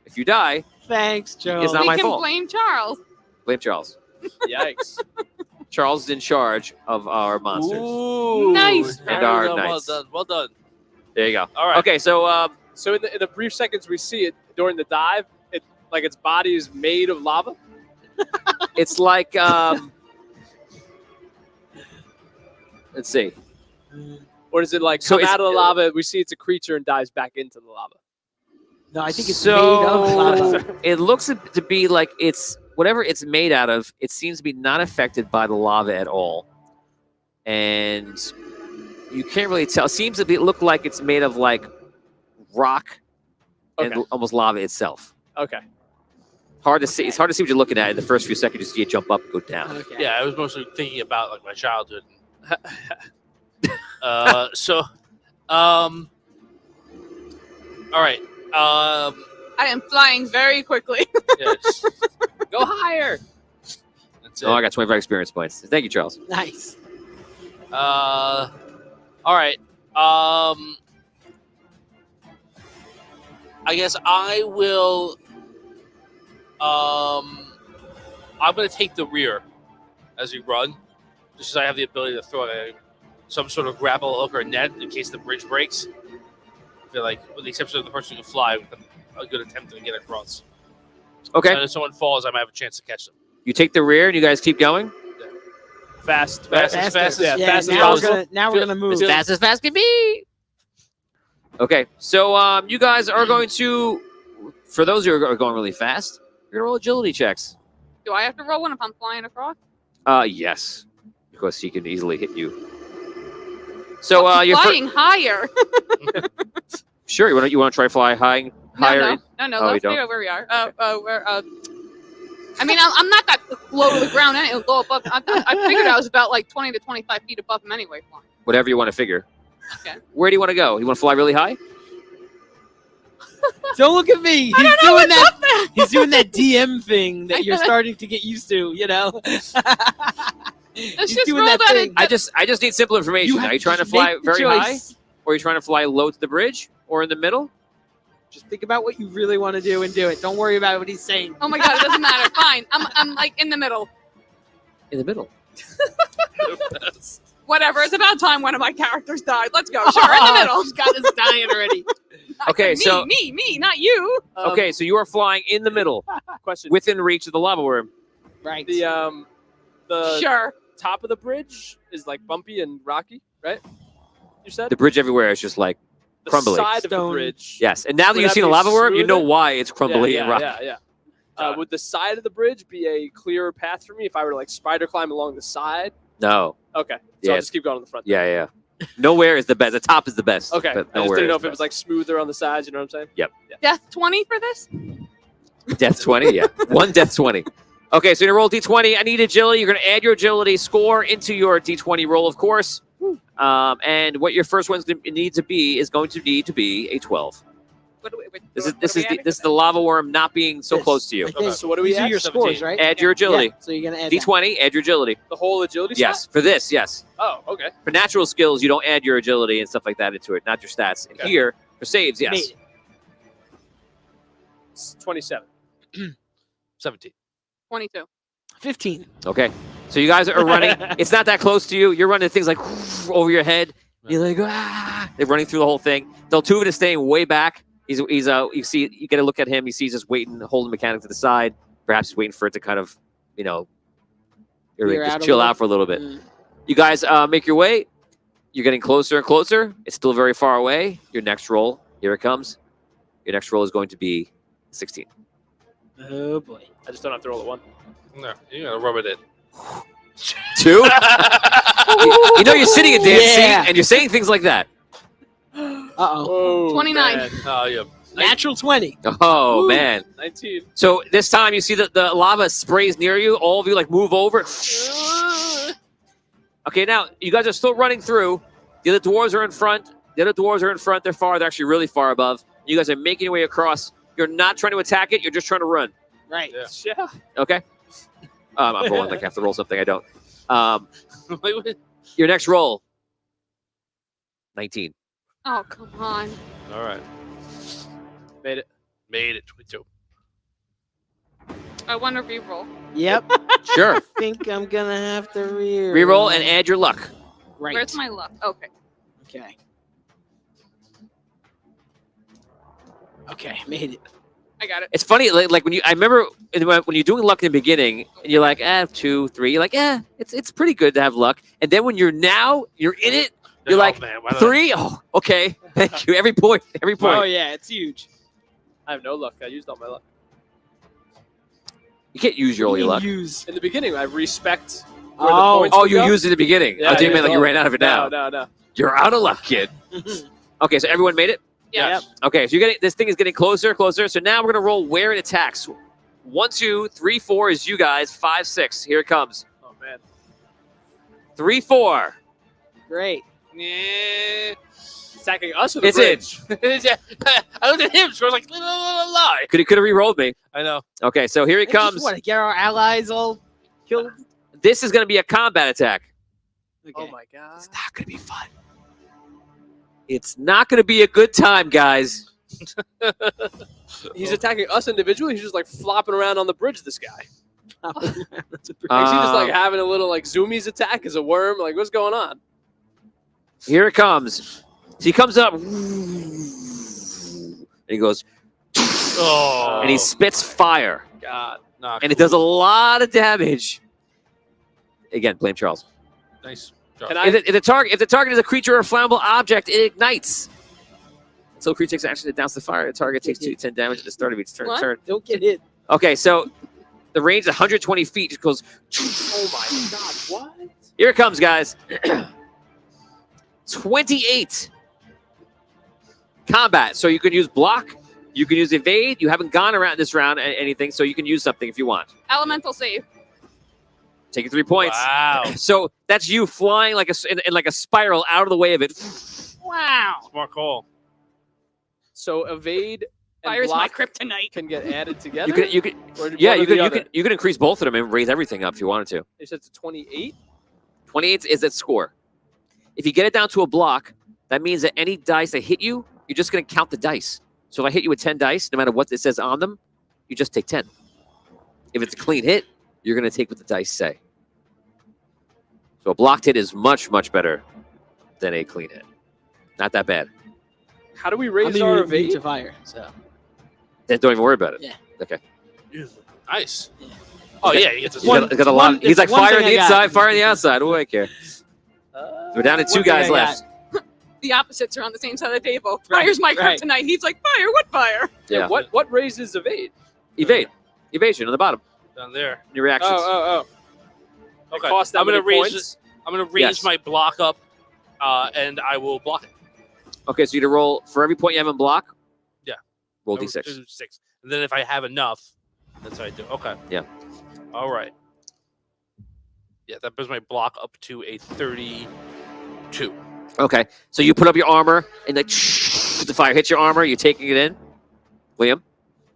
if you die, Thanks, Joe. It's not we my can fault. blame Charles. blame Charles. Yikes. Charles is in charge of our monsters. Ooh, Nice. very And our well knights. done. Well done. There you go. All right. Okay, so So in the brief seconds we see it during the dive, its body is made of lava. it's like let's see. Or is it like So come it's- out of the lava, we see it's a creature and dives back into the lava? No, I think it's So- made of lava. It looks to be like it's whatever it's made out of. It seems to be not affected by the lava at all, and you can't really tell. It seems to look like it's made of like rock and Okay. almost lava itself. Okay. Hard to see. It's hard to see what you're looking at in the first few seconds. You see it jump up and go down. Okay. Yeah, I was mostly thinking about like my childhood. All right. I am flying very quickly. Yes. Go higher. That's it. Oh, I got 25 experience points. Thank you, Charles. Nice. All right. I guess I will. I'm going to take the rear as we run, just because I have the ability to throw it. some sort of grapple hook or net in case the bridge breaks. I feel like, with the exception of the person who can fly, with a good attempt to get across. Okay. And if someone falls, I might have a chance to catch them. You take the rear and you guys keep going? Fast Fast as as now possible. we're gonna move. As fast as fast can be. Okay, so you guys are going to, for those who are going really fast, you're going to roll agility checks. Do I have to roll one if I'm flying across? Yes, because he can easily hit you. So you're flying higher. sure. You want to try fly higher? No. Oh, you Let's don't? figure out where we are. I mean, I'm not that low to the ground. It'll go above. I figured I was about like 20 to 25 feet above him anyway. Flying. Whatever you want to figure. Okay. Where do you want to go? You want to fly really high? Don't look at me. I don't know what's up there. He's doing that DM thing that you're starting to get used to. You know. Let's He's just doing roll that that thing. in. I just need simple information. have Are you to trying to just fly make the very high, choice. or are you trying to fly low to the bridge, or in the middle? Just think about what you really want to do and do it. Don't worry about what he's saying. Oh my god, it doesn't matter. Fine. I'm like in the middle. In the middle. Whatever. It's about time one of my characters died. Let's go. Sure, in the middle. He's got us dying already. Okay, me, so me, not you. okay, so you are flying in the middle, Question. within reach of the lava worm. Right. The Sure. top of the bridge is like bumpy and rocky, right? You said The bridge everywhere is just like the crumbly. side of the Stone. bridge. yes. And now that Would you've that seen a be lava worm, you know smoother? why it's crumbly and rocky. Yeah. Would the side of the bridge be a clearer path for me if I were to like spider climb along the side? No. Okay, so Yeah. I'll just keep going on the front. Yeah. Nowhere is the best. The top is the best. Okay, But I just nowhere didn't know is if it was like smoother on the sides. You know what I'm saying? Death 20 for this? Death 20, yeah. One death 20. Okay, so you're going to roll D20. I need agility. You're going to add your agility score into your D20 roll, of course. And what your first one's going to need to be is going to need to be a 12. This is the lava worm not being so This, close to you. like Okay, this. so what do we These are add? your 17. scores, right? Add your agility. Yeah, so you're gonna add that. D20, add your agility. The whole agility Yes, stat? for this, yes. Oh, okay. For natural skills, you don't add your agility and stuff like that into it, not your stats. And Okay. here, for saves, yes. Made it. It's 27. 17. 22. 15. Okay. So you guys are running. It's not that close to you. You're running things like over your head. You're like, ah. They're running through the whole thing. Deltuven is staying way back. You get a look at him. You see he's just waiting, holding the mechanic to the side. Perhaps he's waiting for it to kind of, or Clear just out a chill little. out for a little bit. Mm. You guys make your way. You're getting closer and closer. It's still very far away. Your next roll, here it comes. Your next roll is going to be 16. Oh boy. I just don't have to roll a 1. No, you gotta rub it in. 2? You're sitting in Dan's Yeah. seat and you're saying things like that. Uh-oh. Whoa, 29. man. Oh, yeah. Natural 20. Oh, Ooh. man. 19. So this time you see that the lava sprays near you. All of you like move over. Okay, now you guys are still running through. The other dwarves are in front. They're far. They're actually really far above. You guys are making your way across. You're not trying to attack it. You're just trying to run. Right. Yeah. Yeah. Okay? I'm rolling like I have to roll something. I don't. Wait. Your next roll. 19. Oh, come on. All right. Made it. Made it. 22. I want to reroll. Yep. Sure. Think I'm gonna have to Reroll and add your luck. Right. Where's my luck? Okay. Okay. Okay, made it. I got it. It's funny, like when I remember when you're doing luck in the beginning, and you're like, 2, 3, you're like, it's pretty good to have luck. And then when you're in it, you're like, oh, man, why don't 3? Oh, okay. Thank you. Every point. Oh yeah, it's huge. I have no luck. I used all my luck. You can't use all your luck. Use. In the beginning, I respect where Oh. the points Oh, would you go. used it at the beginning. Yeah, I didn't I mean like used you all- ran out of it now. No. You're out of luck, kid. Okay, so everyone made it? Yeah. Yep. Okay, so this thing is getting closer. So now we're gonna roll where it attacks. 1, 2, 3, 4 is you guys. 5, 6. Here it comes. Oh, man. 3, 4. Great. Yeah. Attacking us with a It's bridge. I looked at him, so I was like, lie. Could have re-rolled me. I know. Okay, so here it It's just comes. what, get our allies all killed? This is gonna be a combat attack. Okay. Oh, my God. It's not gonna be fun. It's not gonna be a good time, guys. He's attacking us individually. He's just like flopping around on the bridge, this guy. That's a pretty- Is he just like Um, having a little like zoomies attack as a worm? Like, what's going on? Here it comes. So he comes up, and he goes, Oh. and he spits fire, God. Not and it does a lot of damage. Again, blame Charles. Nice. Can If the target is a creature or a flammable object, it ignites. So creature takes action to douse the fire. The target takes 2d10 damage at the start of each turn. What? Don't get hit. Okay, so the range is 120 feet. It goes. Oh my God! What? Here it comes, guys. 28 combat. So you can use block. You can use evade. You haven't gone around this round anything, so you can use something if you want. Elemental save. Take it 3 points. Wow. So that's you flying like in like a spiral out of the way of it. Wow. Smart call. So evade and Fire's my block kryptonite. can get added together. You can Or yeah, one or you the could other? you could increase both of them and raise everything up if you wanted to. You said it's 28. 28 is its score. If you get it down to a block, that means that any dice that hit you, you're just going to count the dice. So if I hit you with 10 dice, no matter what it says on them, you just take 10. If it's a clean hit, you're going to take what the dice say. So a blocked hit is much, much better than a clean hit. Not that bad. How do we I'm raise our immune evade? to fire. So Then don't even worry about it. Yeah. Okay. Nice. Yeah. Oh yeah, you get to He's got, he's got a lot. one- He's like it's one fire on thing the I got. inside, fire on the outside. What do I care? We're down to two one thing guys I left. The opposites are on the same side of the table. Right, Fire's my right. kryptonite. He's like, fire? What fire? Yeah. What raises evade? Evade. Evasion on the bottom. down there. Your reactions. Oh. It Okay. costs that I'm gonna many raise. points? I'm gonna raise Yes. my block up, and I will block it. Okay, so you to roll for every point you have in block. Yeah. Roll I will d6. do 6, and then if I have enough, that's how I do. Okay. Yeah. All right. Yeah, that brings my block up to a 32. Okay, so you put up your armor, and the fire hits your armor. You're taking it in. Liam.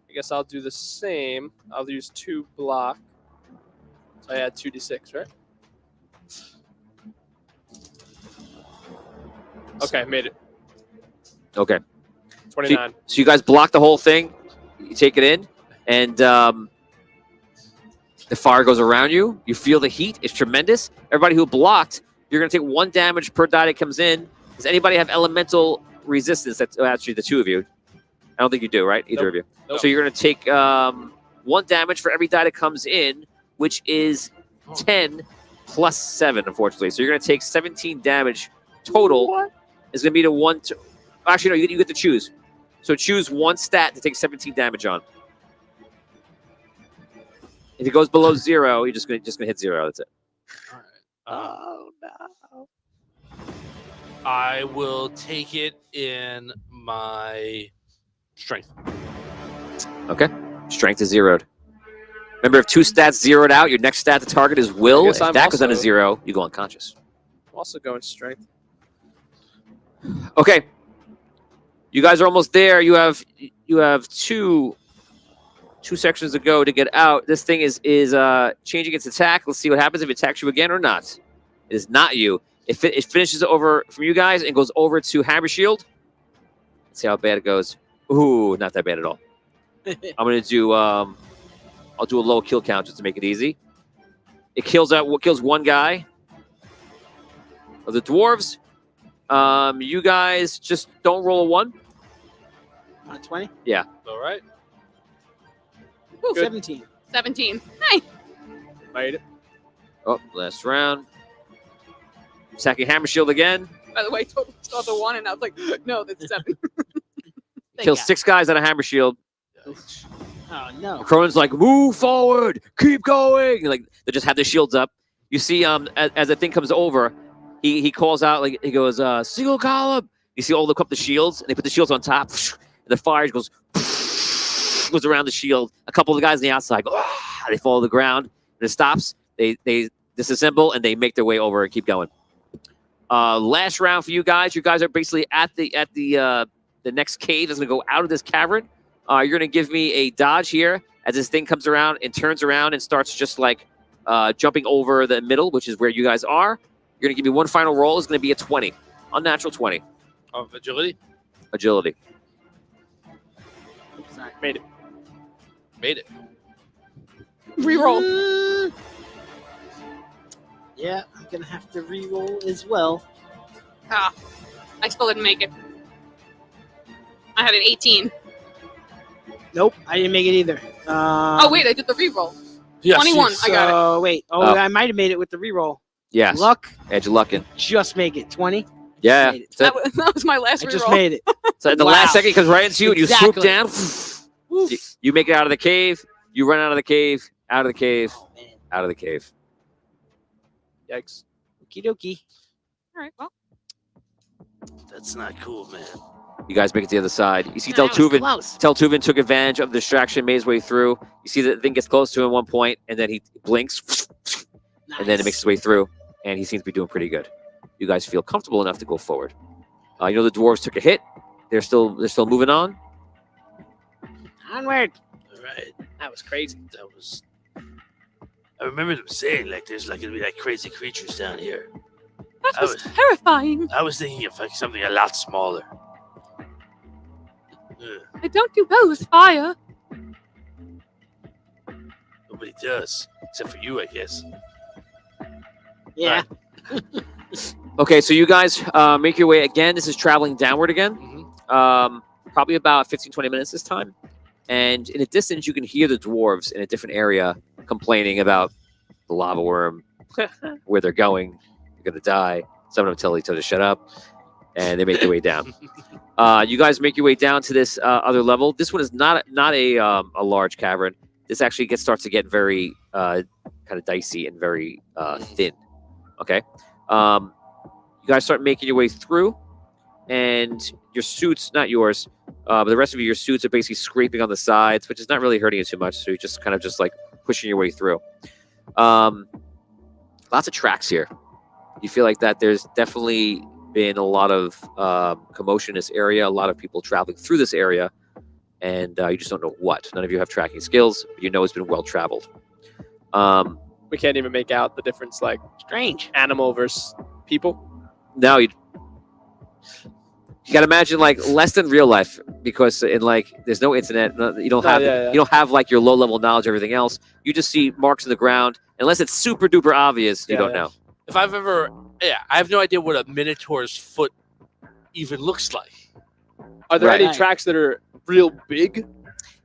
I guess I'll do the same. I'll use 2 block. So I add 2d6, right? Okay, made it. Okay. 29. So you guys block the whole thing. You take it in, and the fire goes around you. You feel the heat. It's tremendous. Everybody who blocked, you're going to take 1 damage per die that comes in. Does anybody have elemental resistance? That's actually the two of you. I don't think you do, right? Either Nope. of you. Nope. So you're going to take 1 damage for every die that comes in, which is 10 plus 7, unfortunately. So you're going to take 17 damage total. What? It's going to be the one. Actually, no, you get to choose. So choose 1 stat to take 17 damage on. If it goes below 0, you're just gonna hit 0. That's it. All right. Oh, no. I will take it in my strength. Okay. Strength is zeroed. Remember, if 2 stats zeroed out, your next stat to target is will. I If guess I'm that goes down to also- 0, you go unconscious. I'm also going strength. Okay. You guys are almost there. You have two sections to go to get out. This thing is changing its attack. Let's see what happens if it attacks you again or not. It is not you. It finishes over from you guys and goes over to Hammer Shield. Let's see how bad it goes. Ooh, not that bad at all. I'm gonna do I'll do a low kill count just to make it easy. It kills 1 guy of the dwarves. You guys just don't roll a 1. 20? All right. Ooh, Good. 17. 17. Hey. Made it. Oh, last round. Attacking Hammer Shield again. By the way, totally saw the 1, and I was like, no, that's 7. Kills 6 guys on a Hammer Shield. Oh, no. Cronin's like, move forward, keep going. And, like, they just have their shields up. You see, as the thing comes over, he calls out, like, he goes, single column. You see all the shields, and they put the shields on top. And the fire goes around the shield. A couple of the guys on the outside go, they fall to the ground. And it stops. They disassemble, and they make their way over and keep going. Last round for you guys. You guys are basically at the next cave that's going to go out of this cavern. You're going to give me a dodge here as this thing comes around and turns around and starts just like jumping over the middle, which is where you guys are. You're going to give me 1 final roll. It's going to be a 20. Unnatural 20. Of agility. Agility. Sorry. Made it. Made it. Reroll. Yeah, I'm going to have to re-roll as well. Ah, I still didn't make it. I had an 18. Nope, I didn't make it either. Oh wait, I did the reroll. Yes, 21. yes. I got it. Oh wait. Oh. I might have made it with the reroll. Yes. Luck. Edge luckin'. Just make it 20. Yeah. Made it. So, That was my last I reroll. just made it. so at the Wow. last second, he comes right into you, and you swoop Exactly. down. You make it out of the cave. You run out of the cave. Out of the cave. Oh man. Out of the cave. Yikes. Okie dokie. All right. Well, That's not cool, man. You guys make it to the other side. You see That was Teltuven. close. Teltuven took advantage of the distraction, made his way through. You see the thing gets close to him at one point, and then he blinks, and then it makes his way through, and he seems to be doing pretty good. You guys feel comfortable enough to go forward. You know the dwarves took a hit. They're still moving on. Onward. All right. That was crazy. That was. I remember them saying like there's like gonna be like crazy creatures down here. that I was was- terrifying. I was thinking of like something a lot smaller. I don't do well with fire. Nobody does, except for you, I guess. Yeah. Okay, so you guys make your way again. This is traveling downward again. Mm-hmm. Probably about 15, 20 minutes this time. And in the distance, you can hear the dwarves in a different area complaining about the lava worm, where they're going. They're going to die. Some of them tell each other to shut up, and they make their way down. You guys make your way down to this other level. This one is not a large cavern. This actually starts to get very kind of dicey and very thin. Okay. You guys start making your way through, and your suits, not yours, but the rest of your suits are basically scraping on the sides, which is not really hurting you too much. So you're just kind of just like pushing your way through. Lots of tracks here. You feel like that there's definitely been a lot of commotion in this area, a lot of people traveling through this area, and you just don't know what. None of you have tracking skills, but you know it's been well traveled. We can't even make out the difference, like Strange. animal versus people. Now you got to imagine like less than real life, because in like there's no internet, you don't have you don't have like your low level knowledge of everything else. You just see marks in the ground, unless it's super duper obvious. You Yeah, don't yeah. know. If I've ever, I have no idea what a minotaur's foot even looks like. Are there Right. any tracks that are real big?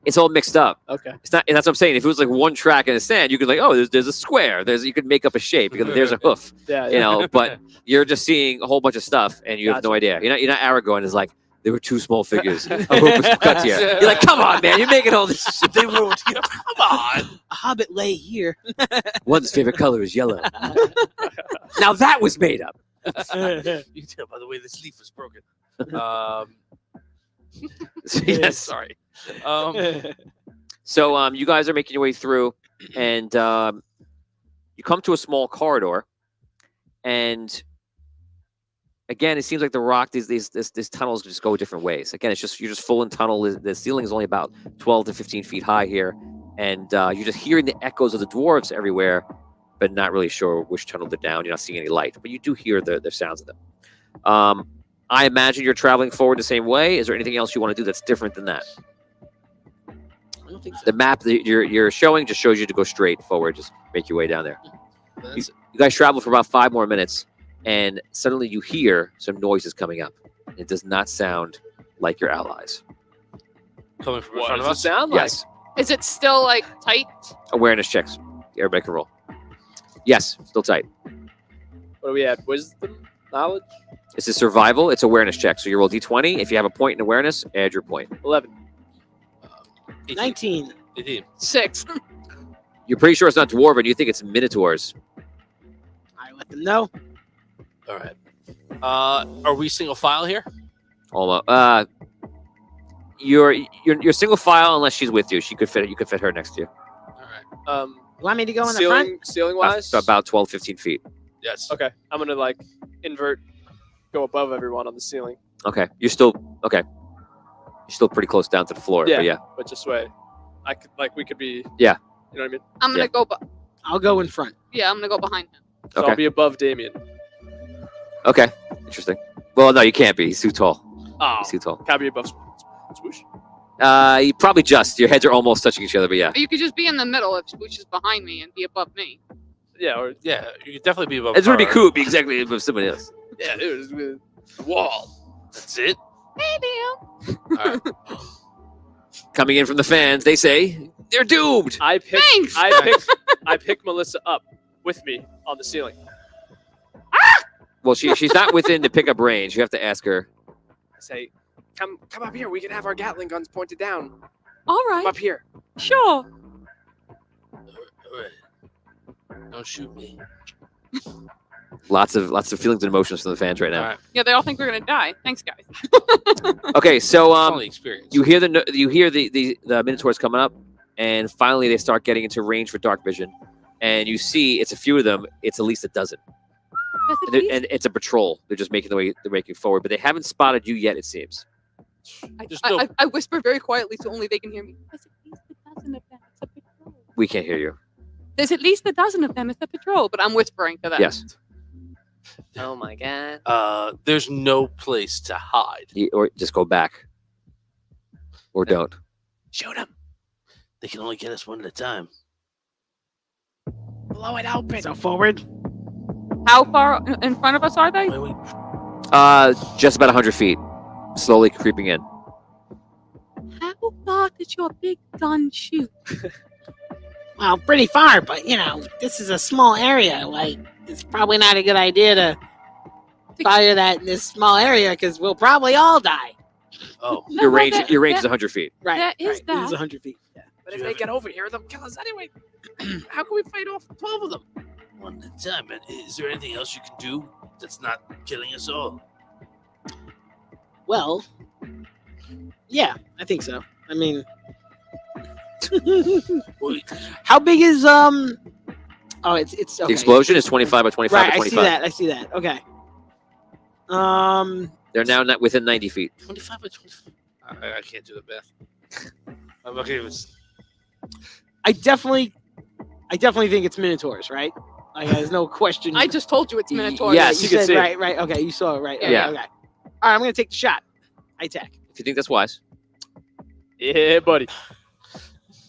It's all mixed up. Okay. It's not. That's what I'm saying. If it was like one track in the sand, you could like, oh, there's a square. You could make up a shape because there's a hoof. Yeah. You know, but you're just seeing a whole bunch of stuff and you have no Gotcha. idea. You're not Aragorn is like, there were two small figures. A hoof was cut here. You're like, come on, man, you're making all this shit. They were together. Come on. A hobbit lay here. One's favorite color is yellow. Now that was made up. You can tell by the way this leaf was broken. Yes. Sorry. So you guys are making your way through, and you come to a small corridor, and again, it seems like the rock, these tunnels just go different ways. Again, you're just full in tunnel. The ceiling is only about 12 to 15 feet high here, and you're just hearing the echoes of the dwarves everywhere, but not really sure which tunnel they're down. You're not seeing any light, but you do hear the sounds of them. I imagine you're traveling forward the same way. Is there anything else you want to do that's different than that? I don't think so. The map that you're showing just shows you to go straight forward. Just make your way down there. That's You guys travel for about 5 more minutes, and suddenly you hear some noises coming up. It does not sound like your allies. coming from in What front does of it us. sound like? Yes. Is it still like tight? Awareness checks. Everybody can roll. Yes, still tight. What are we at? Wisdom? Knowledge? This is survival. It's awareness check. So you roll d20. If you have a point in awareness, add your point. 11. 19. 18. 6. You're pretty sure it's not dwarven. You think it's minotaurs. I let them know. All right. Are we single file here? Almost. You're single file unless she's with you. She could fit. You could fit her next to you. All right. You want me to go in the front? Ceiling wise? About 12, 15 feet. Yes. Okay. I'm gonna like invert, go above everyone on the ceiling. Okay. You're still okay. You're still pretty close down to the floor. Yeah. But yeah. But just wait. I could like we could be. Yeah. You know what I mean? I'm gonna Yeah. go. I'll go in front. Yeah, I'm gonna go behind him. So Okay. I'll be above Damien. Okay. Interesting. Well, no, you can't be. He's too tall. Oh. He's too tall. Can I be above Swoosh? You probably just. Your heads are almost touching each other, but yeah. Or you could just be in the middle if Spooch is behind me and be above me. Yeah. Or Yeah, you could definitely be above. It's gonna be Kara. cool. Be exactly above somebody else. yeah, dude. Wall. That's it. Maybe. All right. Coming in from the fans, they say they're doomed. I pick. Thanks. I pick Melissa up with me on the ceiling. Well, she's not within the pickup range. You have to ask her. I say, "Come up here. We can have our Gatling guns pointed down. All Come right. up here." Sure. All right. Don't shoot me. Lots of feelings and emotions from the fans right All now. right. Yeah, they all think we're gonna die. Thanks, guys. Okay, so It's only experience. you hear the Minotaurs coming up, and finally they start getting into range for dark vision, and you see it's a few of them. It's at least a dozen, and it's a patrol. They're just making they're making forward, but they haven't spotted you yet. It seems. I whisper very quietly so only they can hear me. There's at least a dozen of them. It's a patrol. We can't hear you. There's at least a dozen of them. It's a patrol, but I'm whispering to them. Yes. Oh my god. There's no place to hide. Or just go back. Or don't. Shoot him. They can only get us one at a time. Blow it open. So forward. How far in front of us are they? Wait. Just about 100 feet. Slowly creeping in. How far does your big gun shoot? Well, pretty far, but this is a small area. Like, it's probably not a good idea to fire that in this small area because we'll probably all die. Oh, Your range is 100 feet. Right. That is This that. is 100 feet. Yeah. But if they get over here, they'll kill us anyway. How can we fight off 12 of them? one at a time. Is there anything else you can do that's not killing us all? Well, yeah, I think so. I mean, Wait, how big is Oh, it's okay. The explosion is 25 by 25 Right, by I 25. see that. Okay. They're now not within 90 feet. 25 by 25. I can't do the math. I'm okay with. I definitely think it's Minotaurs, right? Like, there's no question. I just told you it's Minotaur. Yes, you you can said see it. right. Okay, you saw it right. Okay, Yeah. Okay. All right, I'm gonna take the shot. I attack. If you think that's wise. Yeah, buddy.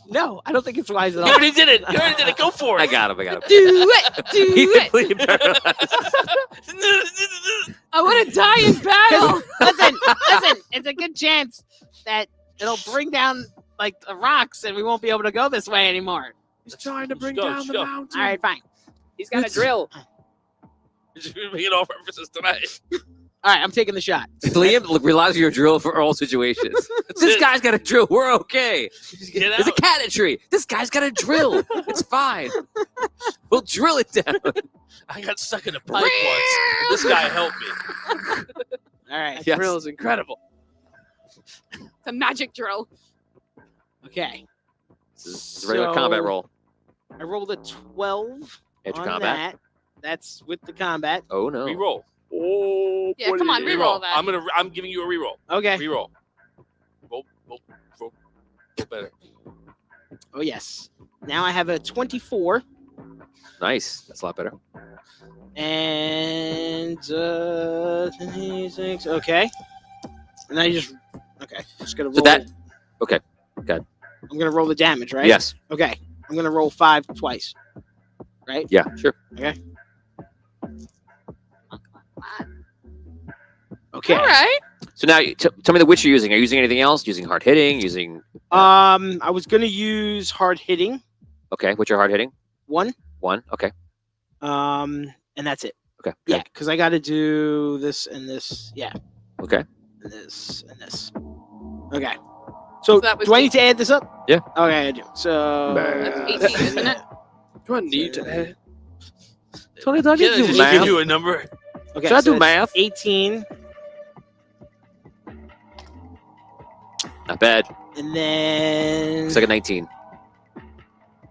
No, I don't think it's wise at You all. already did it. You already did it. Go for it. I got him. Do it. Do it. He paralyzed. I want to die in battle. listen, it's a good chance that it'll bring down like the rocks, and we won't be able to go this way anymore. He's trying to bring Let's go, down let's the go. mountain. All right, fine. He's got a drill. You're making all references tonight. All right, I'm taking the shot. Liam, look, relies on your drill for all situations. This it. guy's got a drill. We're okay. Get There's a out. cat in a tree. This guy's got a drill. It's fine. We'll drill it down. I got stuck in a pipe once. This guy helped me. All right. That Yes. drill is incredible. It's a magic drill. Okay. It's a regular combat roll. I rolled a 12 Enter on combat. that. That's with the combat. Oh no. Reroll. Oh, Yeah, come on, buddy. reroll that. I'm giving you a reroll. Okay. Reroll. Roll better. Oh yes. Now I have a 24 Nice. That's a lot better. and 26. Okay. And I just gonna roll. So that. Okay. Good. I'm gonna roll the damage, right? Yes. Okay. I'm gonna roll 5 twice. Right? Yeah. Sure. Okay. All right. So now, tell me the which you're using. Are you using anything else? Using hard hitting? Using. I was gonna use hard hitting Okay. What's your hard hitting? 1. One. Okay. And that's it. Okay. Yeah, Good. because I got to do this and this. Yeah. Okay. And this and this. Okay. So that was do I need to add this up? Yeah. Okay, I do. So That's 18, isn't it? Do I need to add? Tony, don't Yeah, you do just math? give you a number. Okay, Should I do that's math? 18, Not bad. and then It's like a 19.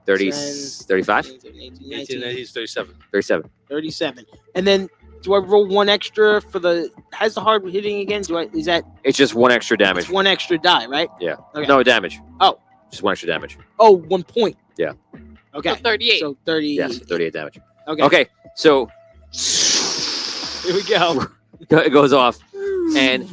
30, 35? 18, 18, 19, 37. 37. 37. And then do I roll one extra for the has the hard hitting again? Is that It's just one extra damage. it's one extra die, right? Okay. No damage. Oh. Just one extra damage. Oh, 1 point. Yeah. Okay. So 38. So 30. Yes, 38 damage. Okay. Okay, so Here we go. it goes off, and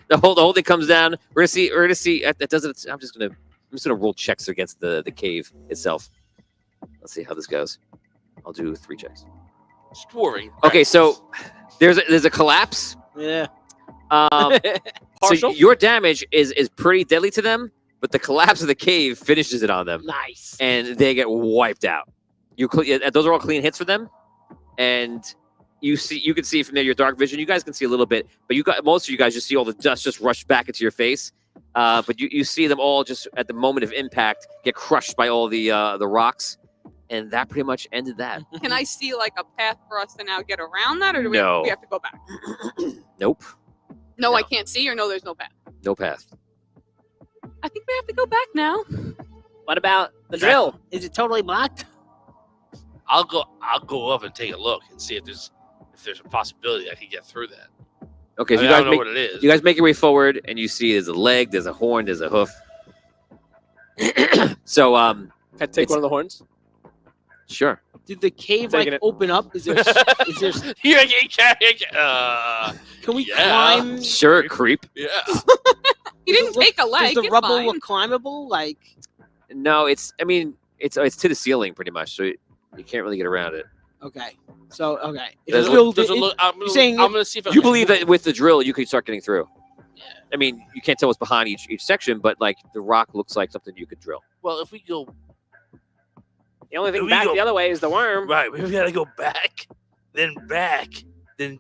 the whole thing comes down. We're gonna see. That doesn't. I'm just gonna roll checks against the cave itself. Let's see how this goes. I'll do 3 checks. Dwarven. Okay, so there's a collapse. Yeah. So Partial? your damage is pretty deadly to them, but the collapse of the cave finishes it on them, Nice. and they get wiped out. Those are all clean hits for them, and you can see from there your dark vision. You guys can see a little bit, but most of you guys just see all the dust just rush back into your face. But you see them all just at the moment of impact get crushed by all the rocks, and that pretty much ended that. Can I see like a path for us to now get around that, or do No. we have to go back? Nope, No, No. I can't see, or no, there's no path. no path. I think we have to go back now. What about the drill? Is it totally blocked? I'll go up and take a look and see if there's a possibility I can get through that. Okay, so I you don't guys know make what it is. you guys make your way forward, and you see there's a leg, there's a horn, there's a hoof. So Can I take It's- one of the horns? sure. Did the cave Taking like it. open up? Is there? Yeah. Can we Yeah. climb? Sure, creep. You Does didn't it look- take a leg. Does the it's rubble fine. look climbable? Like, No, it's to the ceiling pretty much, so you can't really get around it. okay, so okay. If Does it it build Does it- it look? I'm you're saying gonna see if You believe that with the drill you could start getting through. I mean, you can't tell what's behind each section, but like the rock looks like something you could drill. Well, if we go The only thing We back go- the other way is the worm. right, we gotta go back, then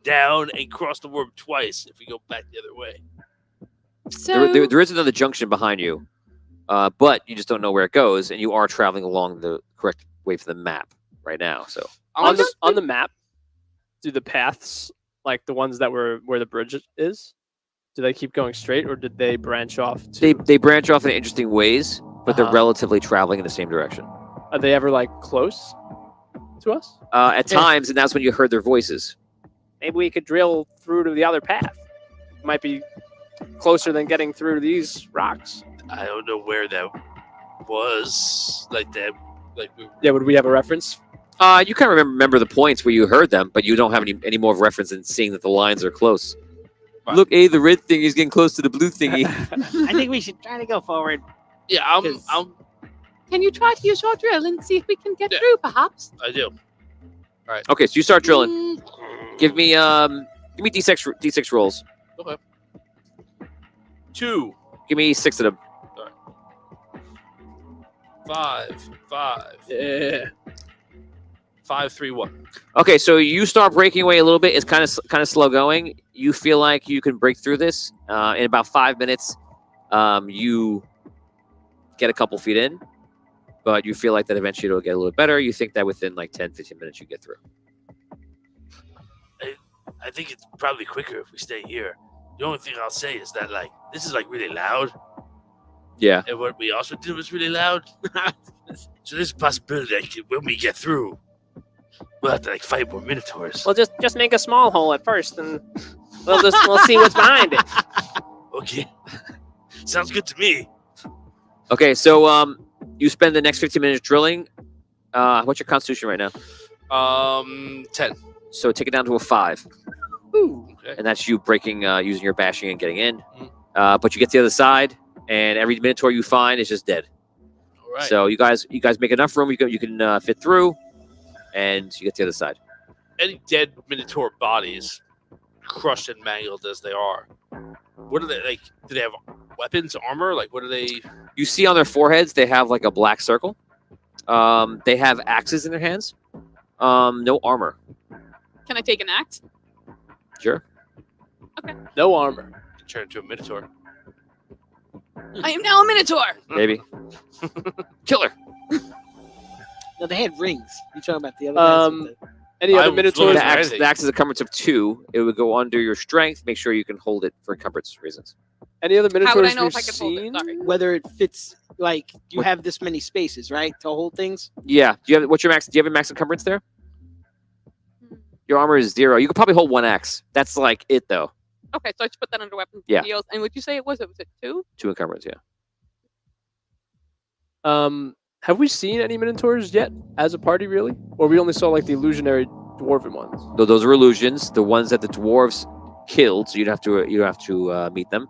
down, and cross the worm twice. If we go back the other way. So There is another junction behind you, but you just don't know where it goes, and you are traveling along the correct way for the map right now. So On the map, do the paths, like the ones that were where the bridge is, do they keep going straight, or did they branch off to? they branch off in interesting ways, but they're Uh-huh. relatively traveling in the same direction. Are they ever like close to us? At times, and that's when you heard their voices. Maybe we could drill through to the other path. Might be closer than getting through these rocks. I don't know where that was. Like that. Like we. Yeah, would we have a reference? You kind of remember the points where you heard them, but you don't have any more of a reference in seeing that the lines are close. Right. Look, the red thing is getting close to the blue thingy. I think we should try to go forward. Yeah, I'm. can you try to use your drill and see if we can get Yeah. through, perhaps? I do. Okay, so you start drilling. Mm, Give me d6 rolls. 2, Give me 6 of them. 5, 5, Yeah. 5, 3, 1. Okay, so you start breaking away a little bit. It's kind of slow going. You feel like you can break through this in about 5 minutes. You get a couple feet in, but you feel like that eventually it'll get a little better. You think that within like 10, 15 minutes you get through. I think it's probably quicker if we stay here. The only thing I'll say is that like this is like really loud, Yeah. and what we also did was really loud. So there's a possibility that when we get through, we'll have to like fight more minotaurs. Well, just make a small hole at first, and we'll see what's behind it. Okay, sounds good to me. Okay, so you spend the next 15 minutes drilling. What's your constitution right now? 10. So take it down to a 5. Ooh. Okay. And that's you breaking, using your bashing and getting in. Mhm. But you get to the other side, and every minotaur you find is just dead. All right. So you guys make enough room. You can fit through, and you get to the other side. Any dead minotaur bodies, crushed and mangled as they are, what are they like? Do they have weapons, armor? Like what are they? You see on their foreheads they have like a black circle. They have axes in their hands. No armor. Can I take an axe? Sure. No armor. Turn into a minotaur. I am now a minotaur. Maybe. Killer. No, they had rings. You talking about the other guys? with the- Any I other was minotaurs? looking The at axe, anything. the axe is a encumbrance of 2. It would go under your strength. Make sure you can hold it for encumbrance reasons. Any other minotaurs How would I know we've if I could hold it? seen? Sorry. Whether it fits, like you What- have this many spaces, right, to hold things. Yeah. What's your max? Do you have a max encumbrance there? Hmm. Your armor is 0. You could probably hold 1 axe. That's like it though. Okay, so I just put that under weapons Yeah. and deals. And would you say it was? Was it 2? 2 encumbrance. Yeah. Have we seen any minotaurs yet as a party, really? Or we only saw like the illusionary dwarven ones? Though those are illusions. The ones that the dwarves killed, so you'd have to meet them.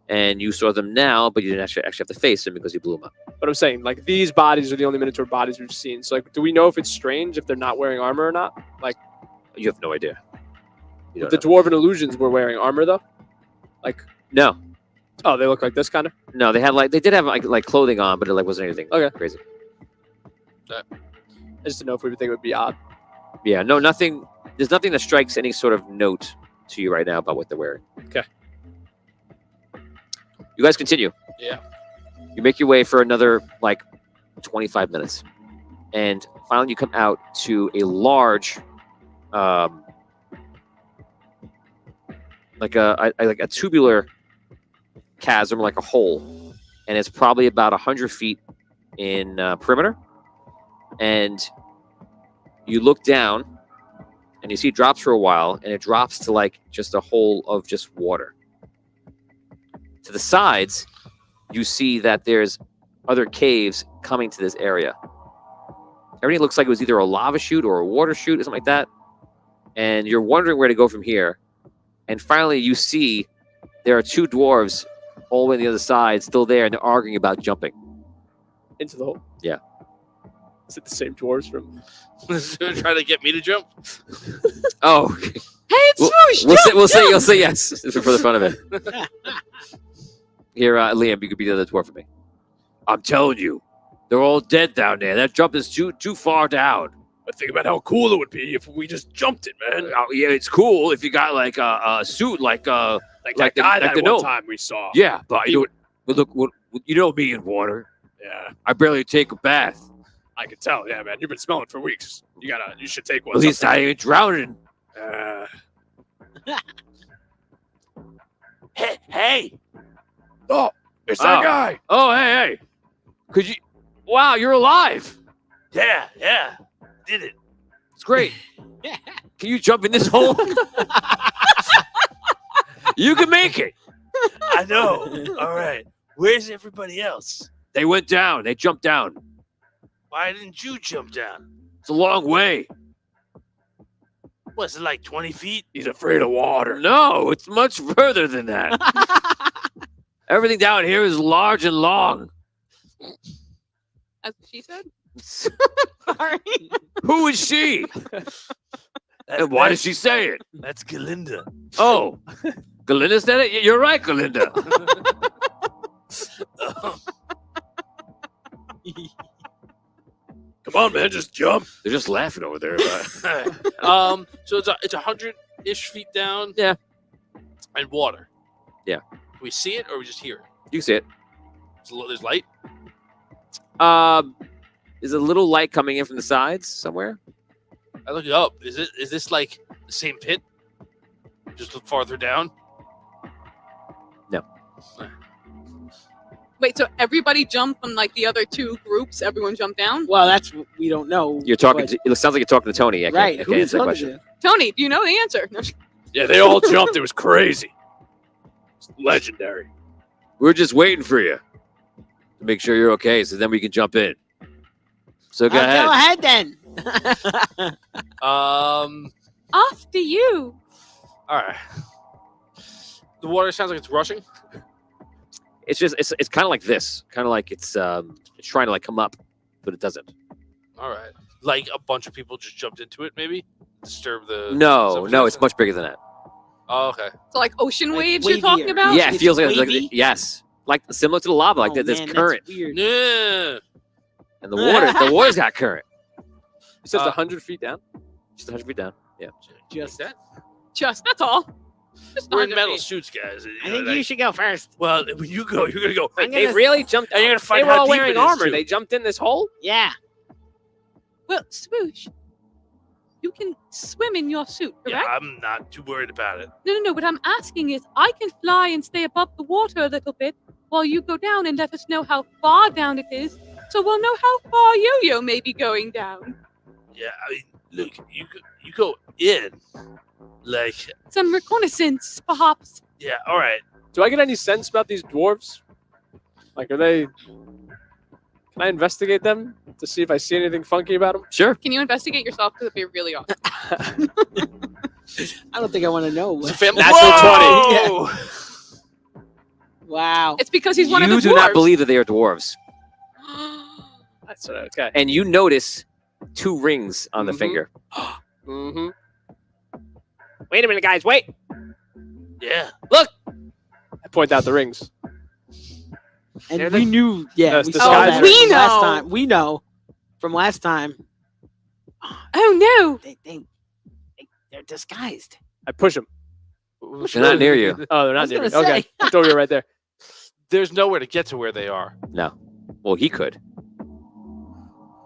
And you saw them now, but you didn't actually have to face them because you blew them up. But I'm saying, like, these bodies are the only minotaur bodies we've seen. So, like, do we know if it's strange if they're not wearing armor or not? Like, You have no idea. You don't The know. dwarven illusions were wearing armor though. Like, No, oh, they look like this kind of. no, they did have like clothing on, but it like wasn't anything Okay. crazy. I just didn't know if we would think it would be odd. Yeah, no, nothing. There's nothing that strikes any sort of note to you right now about what they're wearing. Okay. You guys continue. Yeah. You make your way for another like 25 minutes, and finally you come out to a large, like a tubular chasm, like a hole, and it's probably about 100 feet in perimeter. And you look down, and you see it drops for a while, and it drops to like just a hole of just water. To the sides, you see that there's other caves coming to this area. Everything looks like it was either a lava chute or a water chute or something like that. And you're wondering where to go from here. And finally, you see there are two dwarves all the way on the other side, still there, and they're arguing about jumping. Into the hole. Yeah. Is it the same dwarves from? Trying to get me to jump. Oh, Hey, it's Swoosh! we'll say yes for the fun of it. Here, Liam, you could be the other dwarf for me. I'm telling you, they're all dead down there. That jump is too far down. But think about how cool it would be if we just jumped it, man. Oh, yeah, it's cool if you got like a suit, like Like like that the- guy like that the one gnome. time we saw. Yeah, but He look, you know me in water. Yeah, I barely take a bath. I can tell. Yeah, man, you've been smelling for weeks. You should take one. At least I ain't drowning. Hey! Oh, it's Oh. that guy. Oh, hey, could you? Wow, you're alive. Yeah, did it. It's great. Can you jump in this hole? You can make it. I know. All right. Where's everybody else? They went down. They jumped down. Why didn't you jump down? It's a long way. Was it like 20 feet? He's afraid of water. No, it's much further than that. Everything down here is large and long. That's what she said. Sorry. Who is she? And why did she say it? That's Galinda. Oh, Galinda said it? You're right, Galinda. Come on, man, just jump. They're just laughing over there. But... So it's 100-ish feet down. Yeah. And water. Yeah. Do we see it or we just hear it? You see it. There's light. Is a little light coming in from the sides somewhere? I look it up. Is this like the same pit? Just look farther down. No. Wait, so everybody jumped from like the other two groups? Everyone jumped down? Well, that's we don't know. You're talking. but- To, it sounds like you're talking to Tony. I can't, right? I can't Who's answer that on question. it? Tony, do you know the answer? No. Yeah, they all jumped. It was crazy. It's legendary. We're just waiting for you to make sure you're okay, so then we can jump in. So go ahead. Go ahead then. After you. All right. The water sounds like it's rushing. It's just it's kind of like this, kind of like it's trying to like come up, but it doesn't. All right. Like a bunch of people just jumped into it, maybe disturb the. No, subsurface? it's much bigger than that. Oh, okay. So like ocean Like waves you're talking wavier. about? Yeah, it It's feels like wavy? yes, like similar to the lava, like Oh, there's man, that's current, weird. Yeah. and the water's got current. It says 100 100 feet down. Just 100 feet down. Yeah. Just that. Just, that's all. Just We're in 100 metal feet. suits, guys. I think you should go first. Well, when you go, you're gonna go. I'm They gonna- really jumped. And you're gonna find They were how all deep wearing it is, armor. too. They jumped in this hole. Yeah. Well, Swoosh, you can swim in your suit, Yeah, correct? I'm not too worried about it. No. What I'm asking is, I can fly and stay above the water a little bit while you go down and let us know how far down it is, so we'll know how far Yo-Yo may be going down. Yeah, I mean, look, you go in, like, Some reconnaissance, perhaps. yeah, all right. Do I get any sense about these dwarves? Like, are they? Can I investigate them to see if I see anything funky about them? Sure. Can you investigate yourself? Because it'd be really awesome. I don't think I want to know. It's a family. Natural Whoa! Wow. It's because he's one of the You dwarves. do not believe that they are dwarves, That's okay. and you notice 2 rings on the Mhm. finger. Mm-hmm. Wait a minute, guys. Wait. Yeah. Look. I point out the rings. And They're we knew, yeah, Yes, we the saw skies that are- We from last know. time. We know from last time. Oh no! They're disguised. I push them. They're not near you. Oh, they're I not was near me. gonna Okay. say. I thought we were right there. There's nowhere to get to where they are. No. Well, he could.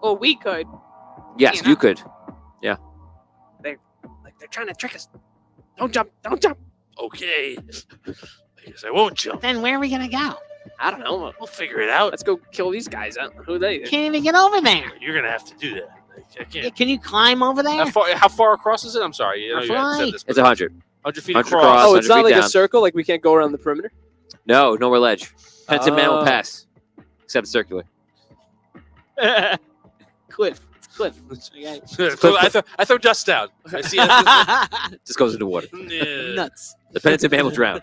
Well, we could. Yes, You know. you could. Like they're trying to trick us. Don't jump. Don't jump. Okay. I guess I won't jump. Then where are we gonna go? I don't know. We'll figure it out. Let's go kill these guys. Who are they? Can't even get over there. You're gonna have to do that. I Yeah, can't. can you climb over there? How far across is it? I'm sorry. You know, you Fly. said this, It's 100. 100 feet 100 across. across. Oh, it's 100 not feet like a down. circle. Like we can't go around the perimeter. No, nowhere ledge. Penitent man will Oh. pass. Except circular. Cliff. It's cliff. Okay. I throw dust down. I see it. Just goes into water. Yeah. Nuts. The penitent man will drown.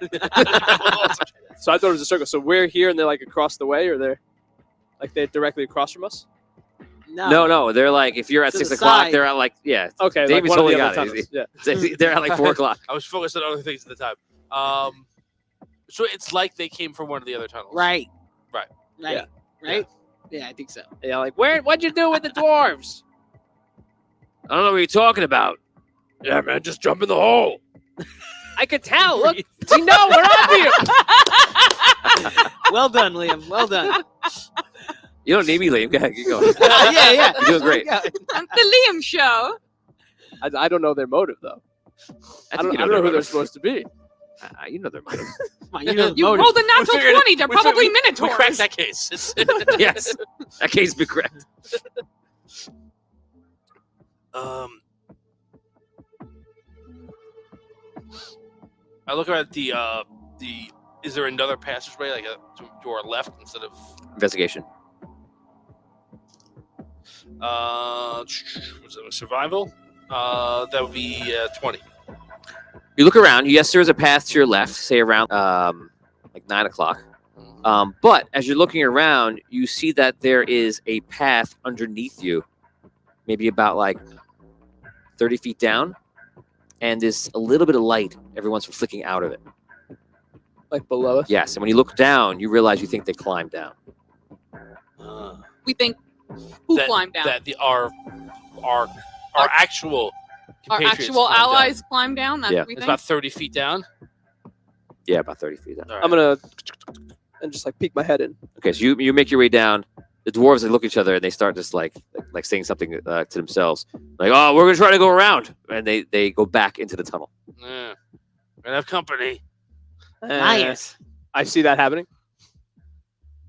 So I thought it was a circle. So we're here and they're like across the way, or they're directly across from us. No. They're like, if you're at To 6 the o'clock, side. they're at like, yeah. Okay, David's like one totally of the other got it. tunnels. Yeah. They're at like 4 o'clock. I was focused on other things at the time. So it's like they came from one of the other tunnels. Right. Right. Right. Yeah. Right. Yeah, I think so. Yeah, like what'd you do with the dwarves? I don't know what you're talking about. Yeah, man, just jump in the hole. I could tell. Look, we know we're on you. Well done, Liam. Well done. You don't need me, Liam. Go ahead, keep going. Yeah. You're doing great. The Liam show. I don't know their motive though. I think don't you know who they're motive. supposed to be. You know their motive. Come on, you know the You motive. rolled a natural figured it- 20. They're probably We minotaurs. cracked that case. It's Yes. That case be correct. I look at the. Is there another passageway like to our left instead of? Investigation. Was it a survival? That would be 20. You look around. Yes, there is a path to your left, say around like 9 o'clock. But as you're looking around, you see that there is a path underneath you, maybe about like 30 feet down, and there's a little bit of light every once in a while flicking out of it. Like below us. Yes, and when you look down, you realize you think they climbed down. We think who that, climbed down? That our actual Our compatriots actual climbed down. allies climbed down. That's Yeah. what we It's think. about 30 feet down. Yeah, about 30 feet down. All right. I'm gonna and just like peek my head in. Okay, so you make your way down. The dwarves, they look at each other and they start just like saying something to themselves, like, "Oh, we're gonna try to go around," and they go back into the tunnel. Yeah. We're gonna have company. Liars. I see that happening.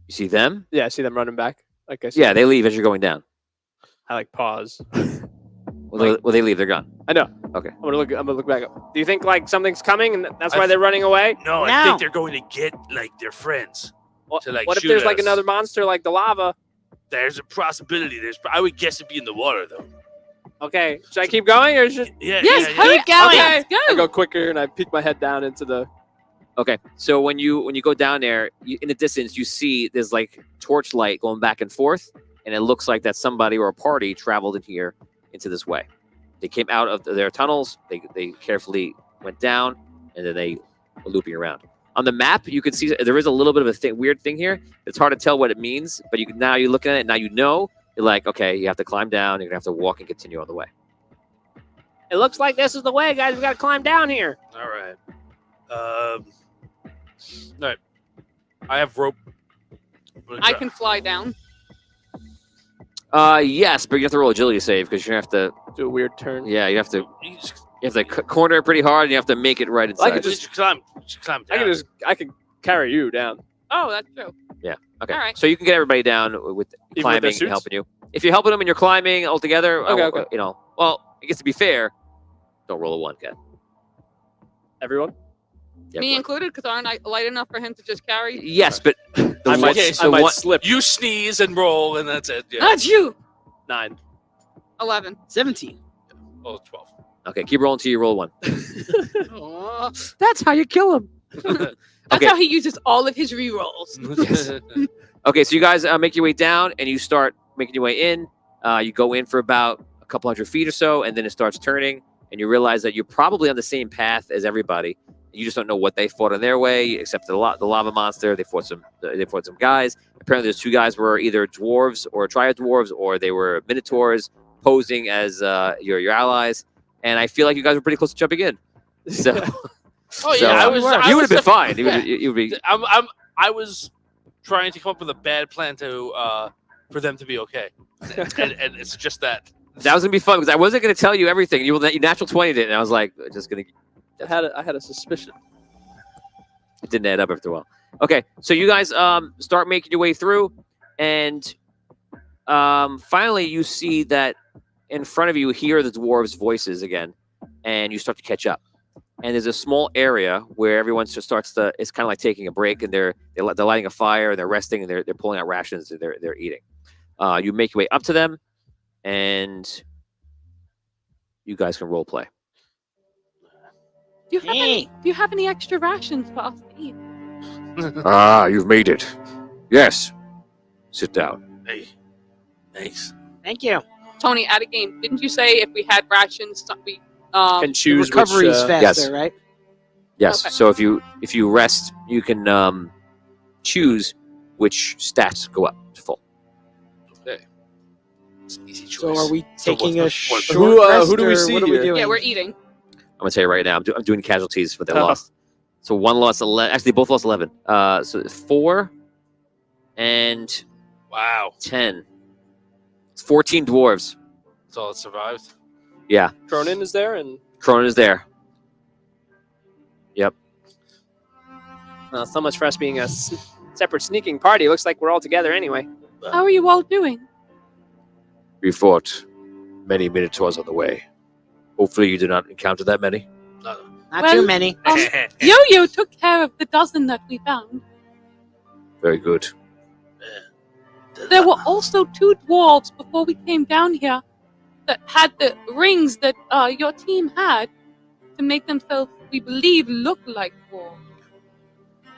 You see them? Yeah, I see them running back. Like I see, Yeah, they leave as you're going down. I like pause. Well, they leave. They're gone. I know. Okay. I'm gonna look back up. Do you think like something's coming and that's I why th- they're running away? No, I No. think they're going to get like their friends. What, To, like, what if shoot there's like us. another monster like the lava? There's a possibility. I would guess it'd be in the water though. Okay, should I keep going or should Yeah. Yes, yeah, hurry, yeah. Keep going. Okay. Let's go. I go quicker and I peek my head down into the? Okay. So when you go down there, in the distance, you see there's like torchlight going back and forth, and it looks like that somebody or a party traveled in here into this way. They came out of their tunnels. They carefully went down, and then they were looping around. On the map, you can see there is a little bit of a weird thing here. It's hard to tell what it means, but now you look at it, now you know. You're like, okay, you have to climb down. You're gonna have to walk and continue on the way. It looks like this is the way, guys. We gotta climb down here. All right. All right. I have rope. I can fly down. Yes, but you have to roll agility save because you have to. Do a weird turn. Yeah, you have to You just, corner it pretty hard, and you have to make it right inside. I could just climb. Just climb down. I could carry you down. Oh, that's true. Okay, All right. so you can get everybody down with Even with their climbing and suits? helping you. If you're helping them and you're climbing all together, Okay. you know, well, I guess to be fair, don't roll a 1, Ken. Everyone. Yeah, Me but- included, because aren't I light enough for him to just carry? Yes, but the I might, one- I might one- slip. You sneeze and roll, and that's it. Yeah. Not you. 9. 11. 17. Oh, 12. Okay, keep rolling till you roll 1. Aw. That's how you kill him. That's Okay. how he uses all of his rerolls. Okay, so you guys make your way down, and you start making your way in. You go in for about a couple hundred feet or so, and then it starts turning, and you realize that you're probably on the same path as everybody. You just don't know what they fought on their way, except the lava monster. They fought some guys. Apparently, those 2 guys were either dwarves or triad dwarves, or they were minotaurs posing as your allies. And I feel like you guys were pretty close to jumping in. So, Oh yeah, So, I was. you would have been fine. yeah. You'd be. I was trying to come up with a bad plan to for them to be okay, and it's just that. That was gonna be fun because I wasn't gonna tell you everything. You natural 20'd it, and I was like, just gonna. I had a suspicion. It didn't add up after a while. Okay, so you guys start making your way through, and finally you see that in front of you hear the dwarves' voices again, and you start to catch up. And there's a small area where everyone just starts to. It's kind of like taking a break, and they're lighting a fire, and they're resting, and they're pulling out rations, and they're eating. You make your way up to them, and you guys can role play. Do you have any extra rations for us to eat? You've made it. Yes. Sit down. Hey, thanks. Thank you. Tony, at a game, didn't you say if we had rations, we Can choose Recovery's which, faster, yes. right? Yes. Okay. So if you rest, you can choose which stats go up to full. Okay. It's an easy choice. So are we taking a short Who rest, do we or see what are we here? doing? Yeah, we're eating. I'm gonna tell you right now. I'm doing casualties for their Oh. loss. So one lost 11. Actually, both lost 11. So 4 and Wow, 10. It's 14 dwarves. that's all that survived. Yeah. Cronin is there, and Cronin is there. well, so much for us being a separate sneaking party. Looks like we're all together anyway. How are you all doing? We fought many minotaurs on the way. Hopefully, you did not encounter that many. No. Not Well, too many. Yo-Yo took care of the dozen that we found. Very good. There were also 2 dwarves before we came down here that had the rings that your team had to make themselves, we believe, look like dwarves.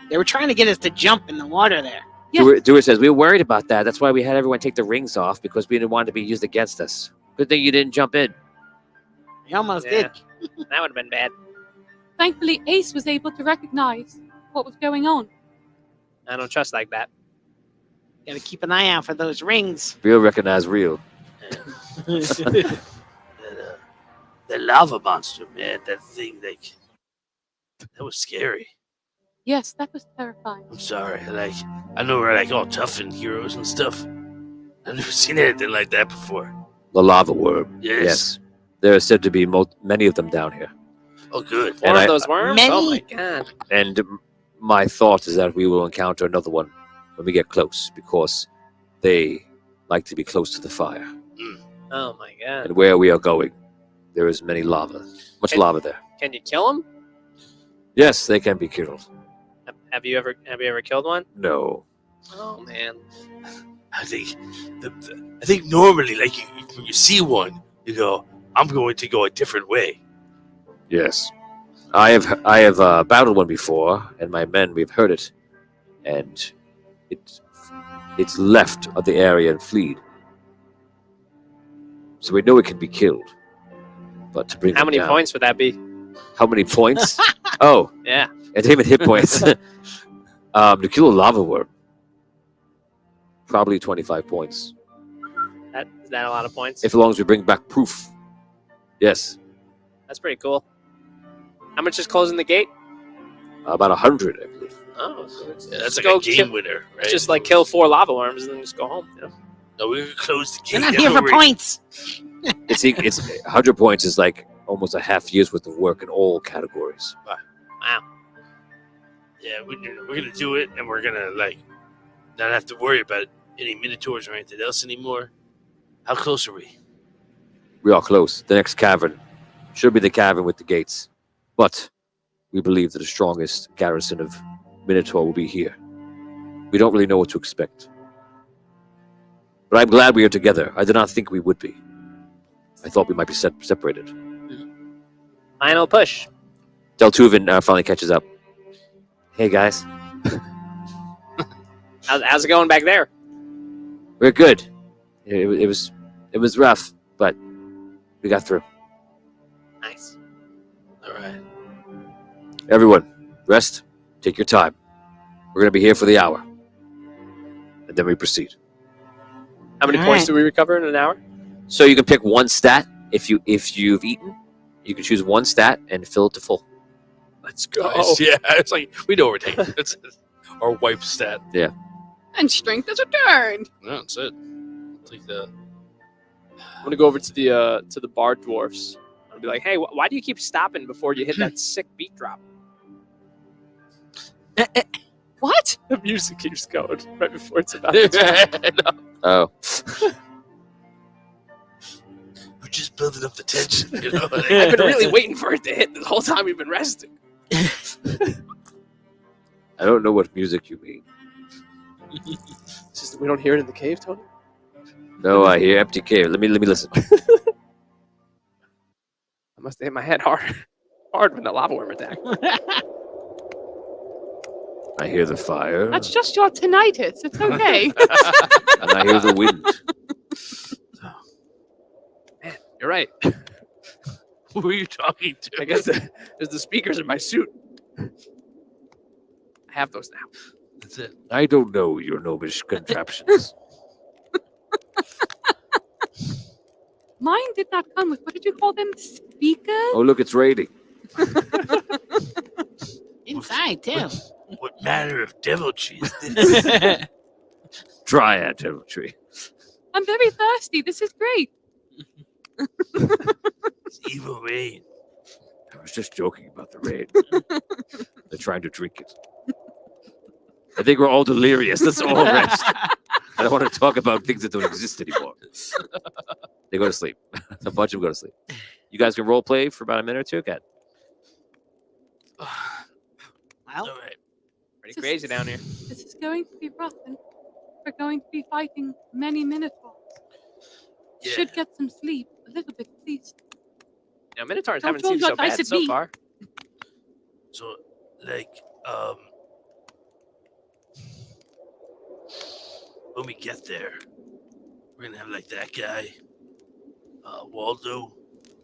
They were trying to get us to jump in the water there. Yes. Dewar says, we were worried about that. That's why we had everyone take the rings off, because we didn't want it to be used against us. Good thing you didn't jump in. We almost Yeah. did. That would have been bad. Thankfully, Ace was able to recognize what was going on. I don't trust like that. Gotta keep an eye out for those rings. Real recognize real. The lava monster, man, that thing, like, that was scary. Yes, that was terrifying. I'm sorry. Like, I know we're like all tough and heroes and stuff. I've never seen anything like that before. The lava worm. Yes. There are said to be many of them down here. Oh, good. One And of I- those worms? Many- Oh my god. And my thought is that we will encounter another one when we get close, because they like to be close to the fire. Oh my god. And where we are going, there is much lava there. Can you kill him? Yes, they can be killed. Have you ever killed one? No. Oh man. I think, I think normally, like, when you see one, you go, I'm going to go a different way. Yes. I have battled one before, and my men, we've heard it, and it's left of the area and fled. So we know it can be killed. But to bring How them many down- points would that be? How many points? Oh, Yeah. I didn't even hit points. To kill a lava worm, probably 25 points. Is that a lot of points? If as long as we bring back proof. Yes, That's pretty cool. How much is closing the gate? about 100, I believe. Oh, so Yeah, just that's like go a game kill, winner, right? just like kill 4 lava worms and then just go home. You know? No, we're gonna close the gate. We're not That's here what for we're- points. It's 100 points is like almost a half year's worth of work in all categories. Yeah, we're gonna do it, and we're gonna, like, not have to worry about any minotaurs or anything else anymore. How close are we? We are close. The next cavern should be the cavern with the gates, but we believe that the strongest garrison of Minotaur will be here. We don't really know what to expect. But I'm glad we are together. I did not think we would be. I thought we might be separated. Final push. Deltuvin finally catches up. Hey guys, How's it going back there? we're good. It was rough, but we got through. Nice. All right. Everyone, rest. Take your time. We're going to be here for the hour. And then we proceed. How many All points right. do we recover in an hour? So you can pick one stat if you've eaten. You can choose one stat and fill it to full. Let's go. Nice. Yeah, it's like we know we're taking. It's our wipe stat. And strength is returned. No, that's it. I'll take the. I'm gonna go over to the bar dwarfs. I'll be like, hey, why do you keep stopping before you hit that sick beat drop? What? The music keeps going right before it's about to start. Oh. We're just building up the tension, you know. I've been really waiting for it to hit the whole time we've been resting. I don't know what music you mean. It's just that we don't hear it in the cave, Tony. No, I hear empty cave. Let me listen. I must have hit my head hard when the lava worm attacked. I hear the fire. That's just your tinnitus. It's okay. And I hear the wind. Man, you're right. Who are you talking to? I guess there's the speakers in my suit. I have those now. That's it. I don't know your gnomish contraptions. Mine did not come with, what did you call them? Speakers? Oh, look, it's raining. Inside too. What manner of deviltry is this? Dryad tree. I'm very thirsty. This is great. It's evil rain. I was just joking about the rain. They're trying to drink it. I think we're all delirious. Let's all rest. I don't want to talk about things that don't exist anymore. They go to sleep. A bunch of them go to sleep. You guys can role play for about a minute or two. Okay. Well, All right. Pretty crazy down here. This is going to be rough, and we're going to be fighting many minotaurs. Yeah. Should get some sleep, a little bit at least. Now, Minotaurs Don't haven't seemed you so advise bad it so be? far. So, like, when we get there, we're gonna have like that guy, Waldo.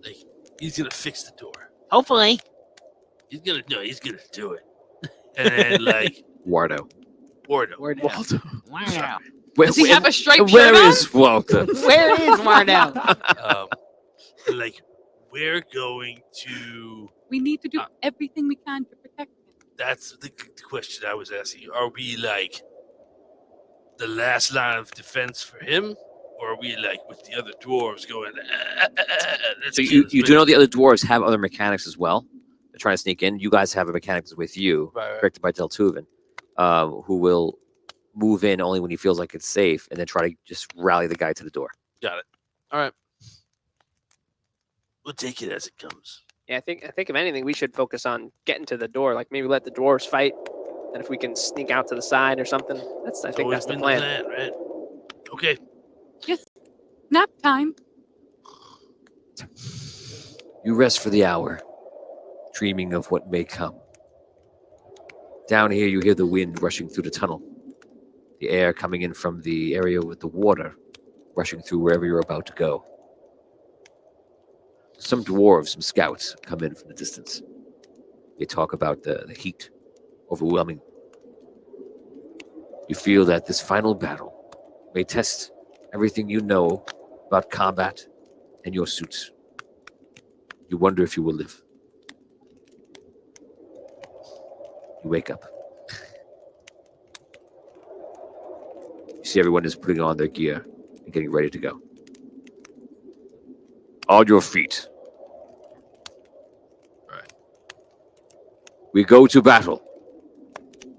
Like, he's gonna fix the door. hopefully. He's gonna do it. And then like Wardo. Wardo. Waldo. Wow. Does he have a striped Where shirt on? is Waldo? Where is Wardo? And like we're going to. We need to do everything we can to protect him. That's the question I was asking. Are we like the last line of defense for him, or are we like with the other dwarves going? Let's So kill you as do many-" know the other dwarves have other mechanics as well. They're trying to sneak in. You guys have a mechanics with you, Right. directed by Deltuven, who will move in only when he feels like it's safe, and then try to just rally the guy to the door. Got it. All right. We'll take it as it comes. Yeah, I think if anything, we should focus on getting to the door. Like maybe let the dwarves fight, and if we can sneak out to the side or something, I think Always that's the been plan. right? Okay. Nap time. You rest for the hour, dreaming of what may come. Down here, you hear the wind rushing through the tunnel, the air coming in from the area with the water rushing through wherever you're about to go. Some dwarves, some scouts come in from the distance. They talk about the heat overwhelming. You feel that this final battle may test everything you know about combat and your suits. You wonder if you will live. You wake up. You see everyone is putting on their gear and getting ready to go. On your feet. Right. We go to battle.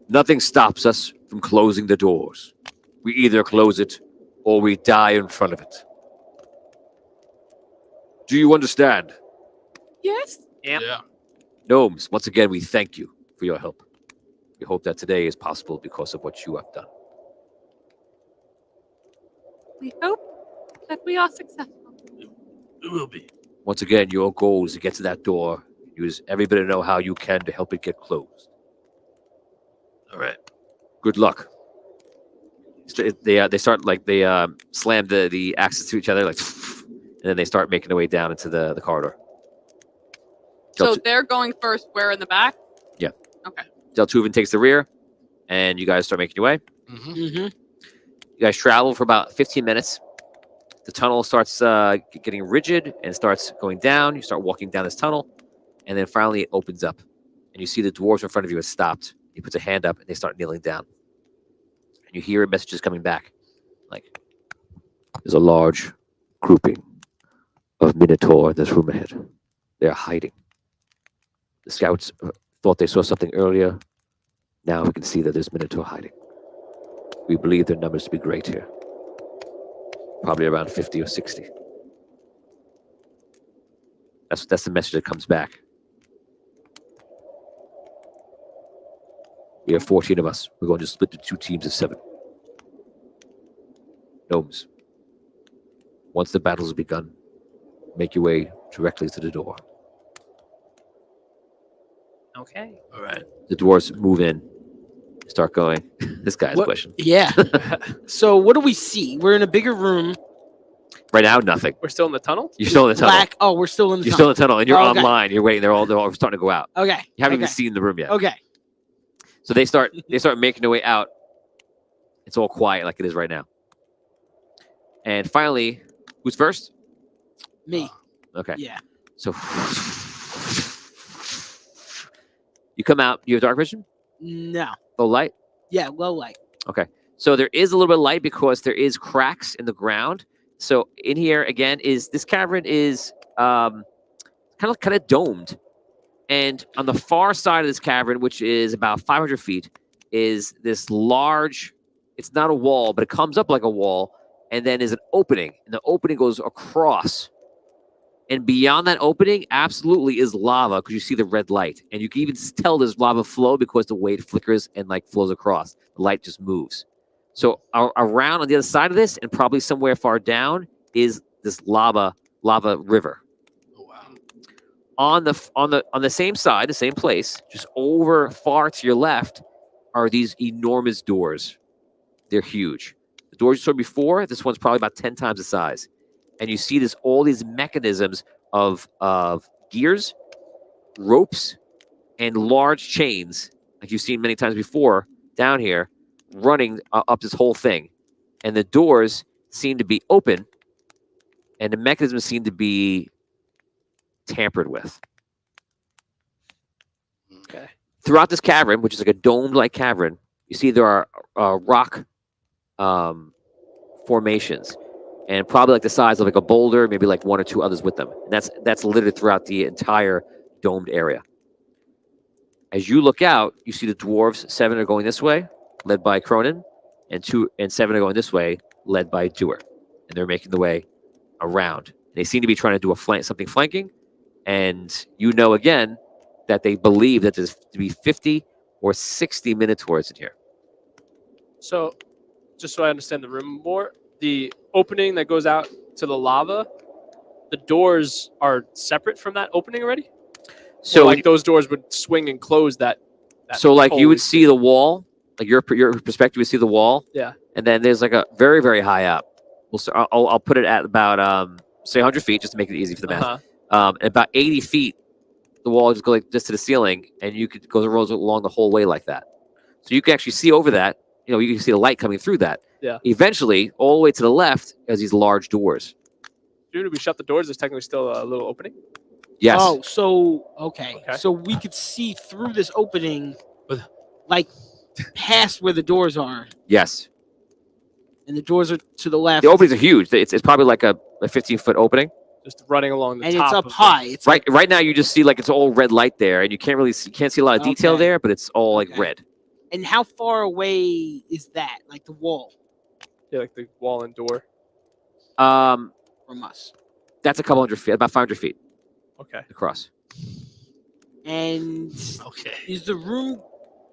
Nothing stops us from closing the doors. We either close it or we die in front of it. Do you understand? Yes? Yep. Yeah. Gnomes, once again, we thank you for your help. We hope that today is possible because of what you have done. We hope that we are successful. It will be. Once again, your goal is to get to that door. Use every bit of know-how you can to help it get closed. All right. Good luck. They start like they slam the axes to each other like, and then they start making their way down into the corridor. So they're going first. We're in the back. Deltuven takes the rear, and you guys start making your way. Mhm. Mm-hmm. You guys travel for about 15 minutes. The tunnel starts getting rigid and starts going down. You start walking down this tunnel, and then finally it opens up, and you see the dwarves in front of you has stopped. He puts a hand up, and they start kneeling down. And you hear messages coming back, like, "There's a large grouping of Minotaur in this room ahead. They're hiding. The scouts thought they saw something earlier. Now we can see that there's Minotaur hiding. We believe their numbers to be great here. Probably around 50 or 60. That's the message that comes back. We have 14 of us. We're going to split into 2 teams of 7. Gnomes. Once the battle has begun, make your way directly to the door." Okay. All right. The dwarves move in, start going. This guy has a What- question. Yeah. So what do we see? We're in a bigger room. Right now, nothing. We're still in the tunnel. You're still in the tunnel. Black. Oh, we're still in the You're still tunnel. in the tunnel, and you're Oh, okay. online. You're waiting. They're all starting to go out. Okay. You haven't okay. even seen the room yet. Okay. So they start making their way out. It's all quiet like it is right now. And finally, who's first? Me. Okay. Yeah. So you come out. You have dark vision? No. Low light? Yeah. Low light. So there is a little bit of light because there is cracks in the ground. So in here again this cavern is kind of domed, and on the far side of this cavern, which is about 500 feet, is this large. It's not a wall, but it comes up like a wall, and then is an opening, and the opening goes across. And beyond that opening, absolutely is lava because you see the red light, and you can even tell there's lava flow because the way it flickers and like flows across. The light just moves. So around on the other side of this, and probably somewhere far down, is this lava river. Oh, wow. On the same side, the same place, just over far to your left, are these enormous doors. They're huge. The doors you saw before, this one's probably about 10 times the size. And you see all these mechanisms of gears, ropes, and large chains, like you've seen many times before down here, running up this whole thing. And the doors seem to be open, and the mechanisms seem to be tampered with. Okay. Throughout this cavern, which is like a domed-like cavern, you see there are rock formations, and probably like the size of like a boulder, maybe like 1 or 2 others with them. And that's littered throughout the entire domed area. As you look out, you see the dwarves. 7 are going this way, led by Cronin, and 7 are going this way, led by Dewar. And they're making the way around. They seem to be trying to do something flanking, and you know again that they believe that there's to be 50 or 60 Minotaurs in here. So, just so I understand the room more, the opening that goes out to the lava, the doors are separate from that opening already? So Or like those doors would swing and close that so like you would hole. see the wall, like your perspective would see the wall. Yeah. And then there's like a very, very high up. I'll put it at about say 100 feet just to make it easy for the math. Uh-huh. About 80 feet, the wall just goes like just to the ceiling, and you could go along the whole way like that. So you can actually see over that. You know, you can see the light coming through that. Yeah. Eventually, all the way to the left is these large doors. Dude, if we shut the doors, there's technically still a little opening. Yes. Oh, so okay. Okay. So we could see through this opening, But- like past where the doors are, Yes. and the doors are to the left. The openings are huge. It's probably like a 15-foot opening. Just running along the and top. it's up of high. It's Right now, you just see like it's all red light there, and you can't see a lot of detail Okay. there, but it's all like Okay. red. And how far away is that? Like the wall Yeah, like the wall and door. Um, from us? that's a couple hundred feet, about 500 feet Okay. across. And Okay. is the room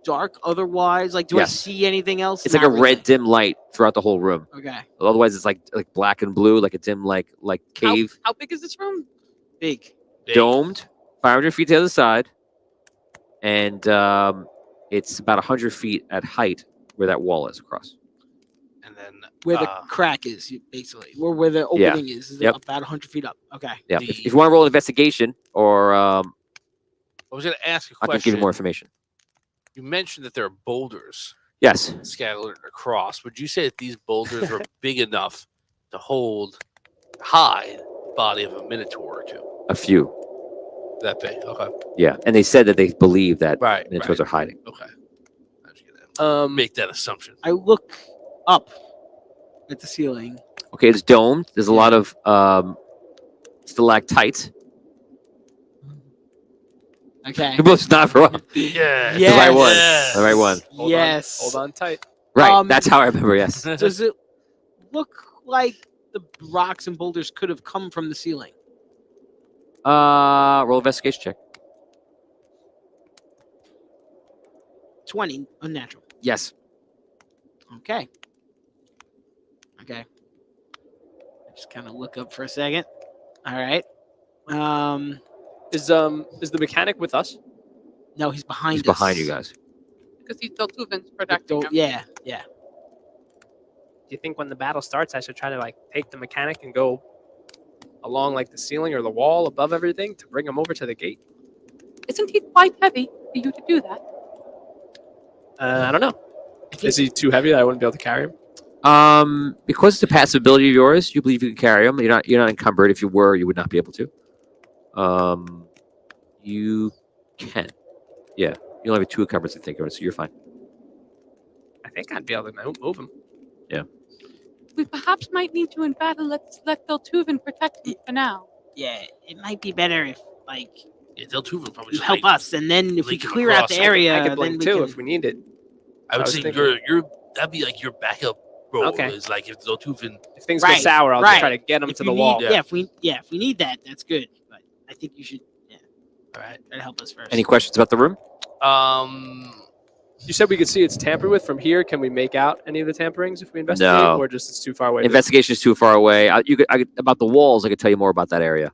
dark otherwise? Like, do I Yes. see anything else? It's like Not a really. red dim light throughout the whole room. Okay. Otherwise, it's like black and blue, like a dim like cave, How big is this room? Big. domed, 500 feet to the other side, and it's about 100 feet at height where that wall is across. And then Where the crack is, basically, or where the Yeah. opening is Yep. about 100 feet up. Okay. Yeah. The- If you want to roll an investigation or I was going to ask a I question. can give you more information. You mentioned that there are boulders Yes. scattered across. Would you say that these boulders were big enough to hold high the body of a minotaur or two? A few. That big. Okay. Yeah. And they said that they believe that Right. minotaurs are hiding. Okay. I was going to make that assumption. I look up at the ceiling. Okay, it's domed. There's a lot of stalactites. Okay. You're both not wrong. Yeah. The right one. Yes. The right one. Yes. Hold on tight. Right. That's how I remember. Yes. Does it look like the rocks and boulders could have come from the ceiling? Roll investigation check. 20 unnatural. Yes. Okay. I just kind of look up for a second. All right. Is the mechanic with us? No, he's behind He's us. behind you guys. Because he's Deltuvin's protecting him. Yeah. Do you think when the battle starts, I should try to like take the mechanic and go along like the ceiling or the wall above everything to bring him over to the gate? Isn't he quite heavy for you to do that? I don't know. Is he too heavy that I wouldn't be able to carry him? Because it's a passive ability of yours, you believe you can carry them. You're not encumbered. If you were, you would not be able to. You can. Yeah. You only have 2 encumbrances to think of it, so you're fine. I think I'd be able to move him. We perhaps might need you in battle. Let's let Deltuvin protect him for now. Yeah. It might be better if Yeah, Deltuven probably you just help us, and then if we link him clear out across. the area, I could then blink we too can. if we need it. I would was say thinking- that'd be like your backup role. Okay. Is like if Deltuven. If things go Right, sour, I'll right. just try to get him If to you the need- wall. Yeah. if we need that, that's good. But I think you should. Yeah. All right. Try to help us first. Any questions about the room? You said we could see it's tampered with from here. Can we make out any of the tamperings if we investigate, No. or just it's too far away? Investigation is too far away. About the walls, I could tell you more about that area.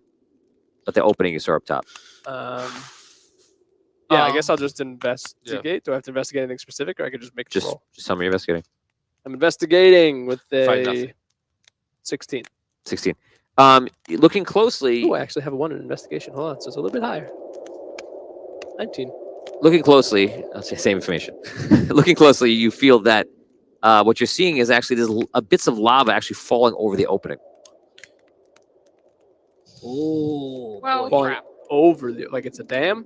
But the opening you saw up top. Yeah, I guess I'll just investigate. Yeah. Do I have to investigate anything specific, or I could just make a Just roll? tell me you're investigating. I'm investigating with Find a nothing. 16. 16. Looking closely. Oh, I actually have a 1 in investigation. Hold on, so it's a little bit higher. 19. Looking closely, I'll say same information. Looking closely, you feel that what you're seeing is actually there's bits of lava actually falling over the opening. Oh. Well, Falling crap. over the like it's a dam.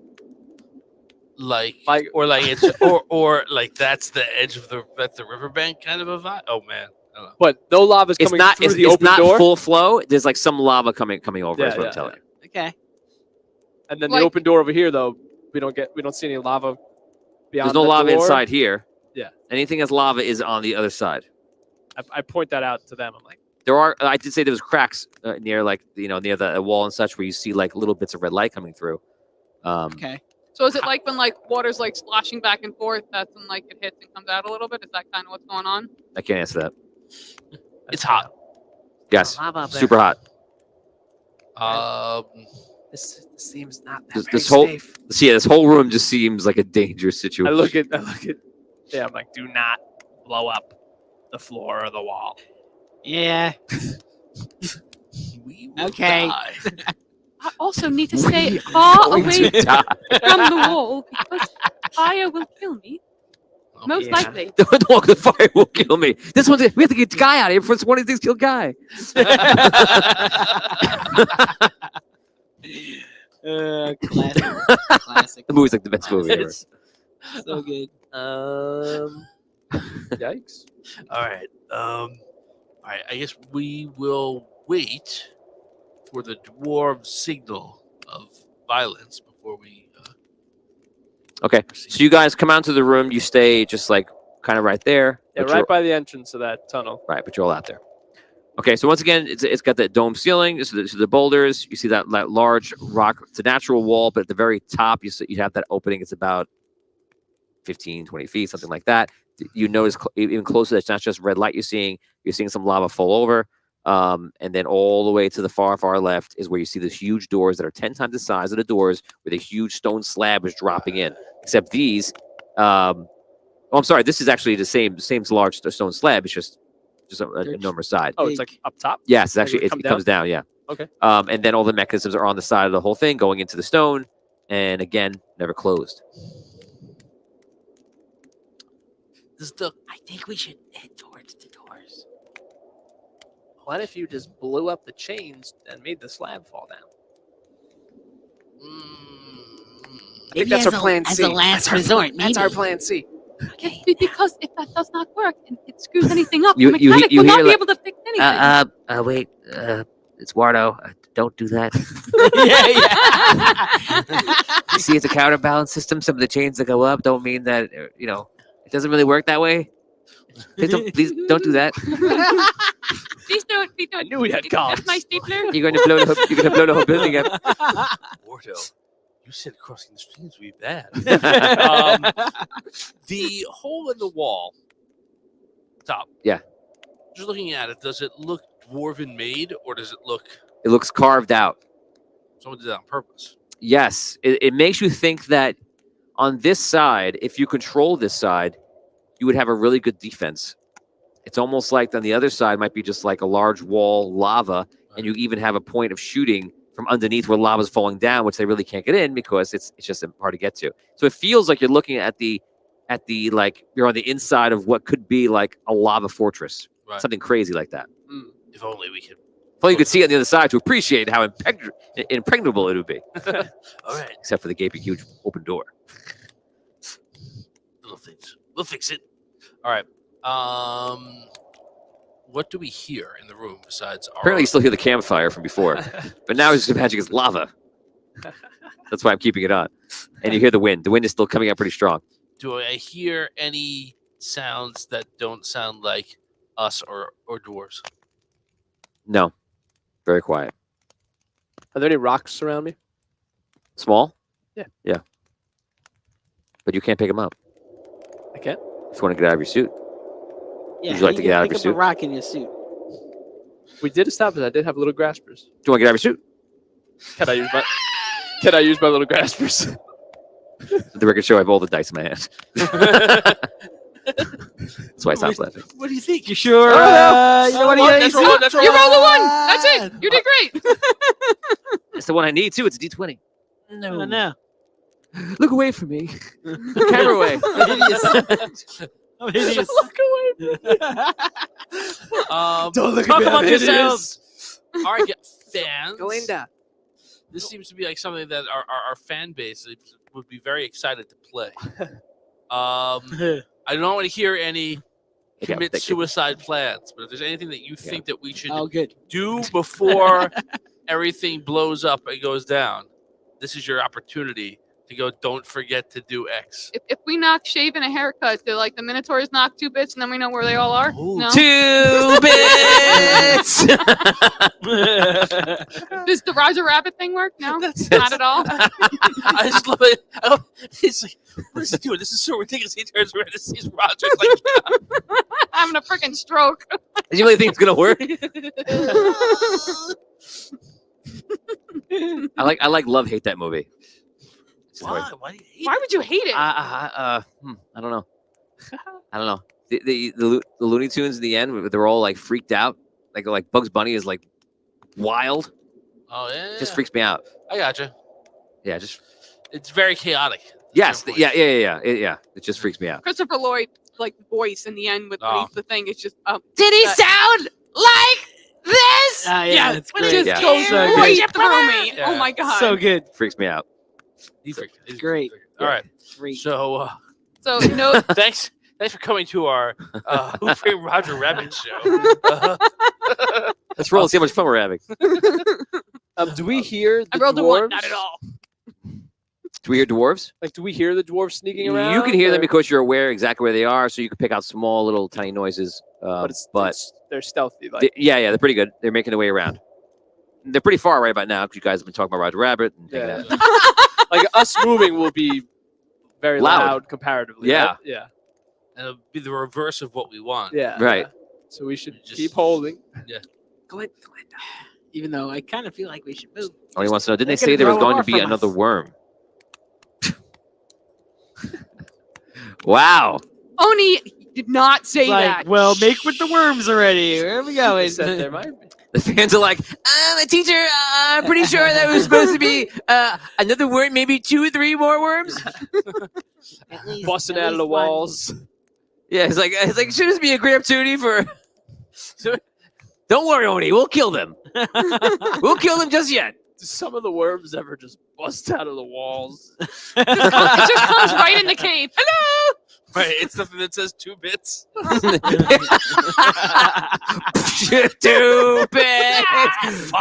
Like Like- or like it's or like that's the edge of the riverbank kind of a vibe. Oh man. I don't know. But no lava's It's coming not. through It's, the it's open not door. full flow. There's like some lava coming over. Yeah, is what yeah, I'm telling you. Okay. And then Like- the open door over here, though, we don't see any lava beyond. There's no the lava door. inside here. Yeah. Anything that's lava is on the other side. I point that out to them. I'm like, There are. I did say there was cracks near near the wall and such where you see like little bits of red light coming through. Okay. So is it like when like water's like sloshing back and forth? That's when like it hits and comes out a little bit. Is that kind of what's going on? I can't answer that. It's hot. Yes. lava up there. Super hot. This seems not that This very whole- safe. So yeah, this whole room just seems like a dangerous situation. I look at. Yeah, I'm like, do not blow up the floor or the wall. Yeah. We will Okay. die. I also need to stay far Going away to die. from the wall because fire will kill me. Most Yeah. likely. Don't walk the fire will kill me. This one's we have to get the guy out of here before one of these things kill Guy. Classic. Classic. The movie's like the best movie ever. It's- So good. Yikes. All right. All right. I guess we will wait for the dwarf signal of violence before we. Okay. proceed. So you guys come out to the room. You stay just like kind of right there. Yeah, but right you're- by the entrance of that tunnel. Right, but you're all out there. Okay, so once again, it's got that dome ceiling. So the boulders. You see that large rock. It's a natural wall, but at the very top, you have that opening. It's about 15, 20 feet, something like that. You notice even closer, it's not just red light you're seeing. You're seeing some lava fall over. And then all the way to the far, far left is where you see these huge doors that are 10 times the size of the doors with a huge stone slab is dropping in. Except these, I'm sorry, this is actually the same large stone slab. It's just a enormous side. Oh, it's like up top. Yes, Like actually, it it come comes down. Yeah. Okay. And then all the mechanisms are on the side of the whole thing, going into the stone. and again, never closed. I think we should head towards the doors. What if you just blew up the chains and made the slab fall down? I think that's our plan as C. a last resort. Maybe. That's our plan C. Okay. Because if that does not work and it screws anything up, You- the you mechanic he- you will not hear be like- able to fix anything. Wait. It's Wardo. Don't do that. You see, it's a counterbalance system. Some of the chains that go up don't mean that it doesn't really work that way. Please don't do that. Please don't. Please don't. I knew we had That's cogs. my stapler. You're going to blow the whole building up. Wardo, you said crossing the streams would be bad. The hole in the wall, top. Yeah. Just looking at it, does it look dwarven made, or does it look It looks carved out. someone did that on purpose? Yes, it makes you think that on this side, if you control this side, you would have a really good defense. It's almost like on the other side might be just like a large wall, lava, and you even have a point of shooting from underneath where lava's falling down, which they really can't get in because it's just hard to get to. So it feels like you're looking at the like you're on the inside of what could be like a lava fortress, Right. something crazy like that. If only we could. If only you could see it on the other side to appreciate how impregnable it would be, All right, except for the gaping huge open door. little things. We'll fix it. All right. What do we hear in the room besides our? Apparently, you still hear the campfire from before, but now it's just imagining it's lava. That's why I'm keeping it on. And you hear the wind. The wind is still coming out pretty strong. Do I hear any sounds that don't sound like us or dwarves? No, very quiet. Are there any rocks around me? Small? Yeah. Yeah. But you can't pick them up. I can't. If you want to get out of your suit. Yeah, Would you like to can get out of pick your up suit? a rock in your suit. We did establish I did have little graspers. Do you want to get out of your suit? Can I use my little graspers? The record show I have all the dice in my hand. That's why I stopped laughing. What do you think? You sure? Oh, you know what That's roll, that's roll. You rolled a 1. That's it. You did great. It's the one I need too. It's a D20. No, no. Look away from me. Camera away. I'm hideous. Don't look Talk at me, I'm among hideous. yourselves. All right, fans. Glinda. This seems to be like something that our fan base would be very excited to play. I don't want to hear any commit suicide plans, but if there's anything that you think that we should Oh, good. do before everything blows up and goes down, this is your opportunity to go. Don't forget to do X. If we knock shaving a haircut, do like the Minotaurs knock 2 bits and then we know where they all are? Ooh, No? 2 bits. Does the Roger Rabbit thing work? No? That's- Not at all? I just love it. He's like, what is he doing? This is so ridiculous. He turns around and sees Roger like, Having a freaking stroke. Do you really think it's gonna work? I like love hate that movie. why? Why do you hate Why would you hate it? I don't know. I don't know. The Looney Tunes in the end, they're all like freaked out. Like Bugs Bunny is like wild. Oh yeah, Just freaks me out. I gotcha. Yeah, just It's very chaotic. yes, Fair point. yeah. It just freaks me out. Christopher Lloyd, like voice in the end with Oh. the thing, it's just Did he That- sound like this? yeah, that's it great. just Yeah. goes So good. right through me. Yeah. Oh my god. So good. Freaks me out. He's he's Great. All right. Great. So So no, thanks for coming to our Who Framed Roger Rabbit show. Let's roll and see how much fun we're having. Do we hear the I rolled a dwarves? 1. Not at all. Do we hear dwarves? Like, do we hear the dwarves sneaking around? You can hear them or- because you're aware exactly where they are, so you can pick out small little tiny noises. but they're stealthy. Like, Yeah, they're pretty good. They're making their way around. They're pretty far right about now because you guys have been talking about Roger Rabbit. And hanging yeah. out. like us moving will be very Loud. loud comparatively. Yeah. right? Yeah. And it'll be the reverse of what we want. Yeah. Right. yeah. So we should Just- keep holding. Glinda. Even though I kind of feel like we should move. Oh, he wants to know, didn't They're they say gonna there was grow going more to be from another us. worm? Wow. Oni did not say Like, that. well, make with the worms already. Where are we going? Said there might be. The fans are like, teacher, I'm pretty sure that was supposed to be another worm, maybe 2 or 3 more worms. Busting out of the one. walls. Yeah, it's like should this be a great opportunity for? Don't worry, Oni, we'll kill them. We'll kill them just yet. Do some of the worms ever just bust out of the walls? It just comes right in the cave. Hello. Right, it's something that says 2 bits. 2 bits.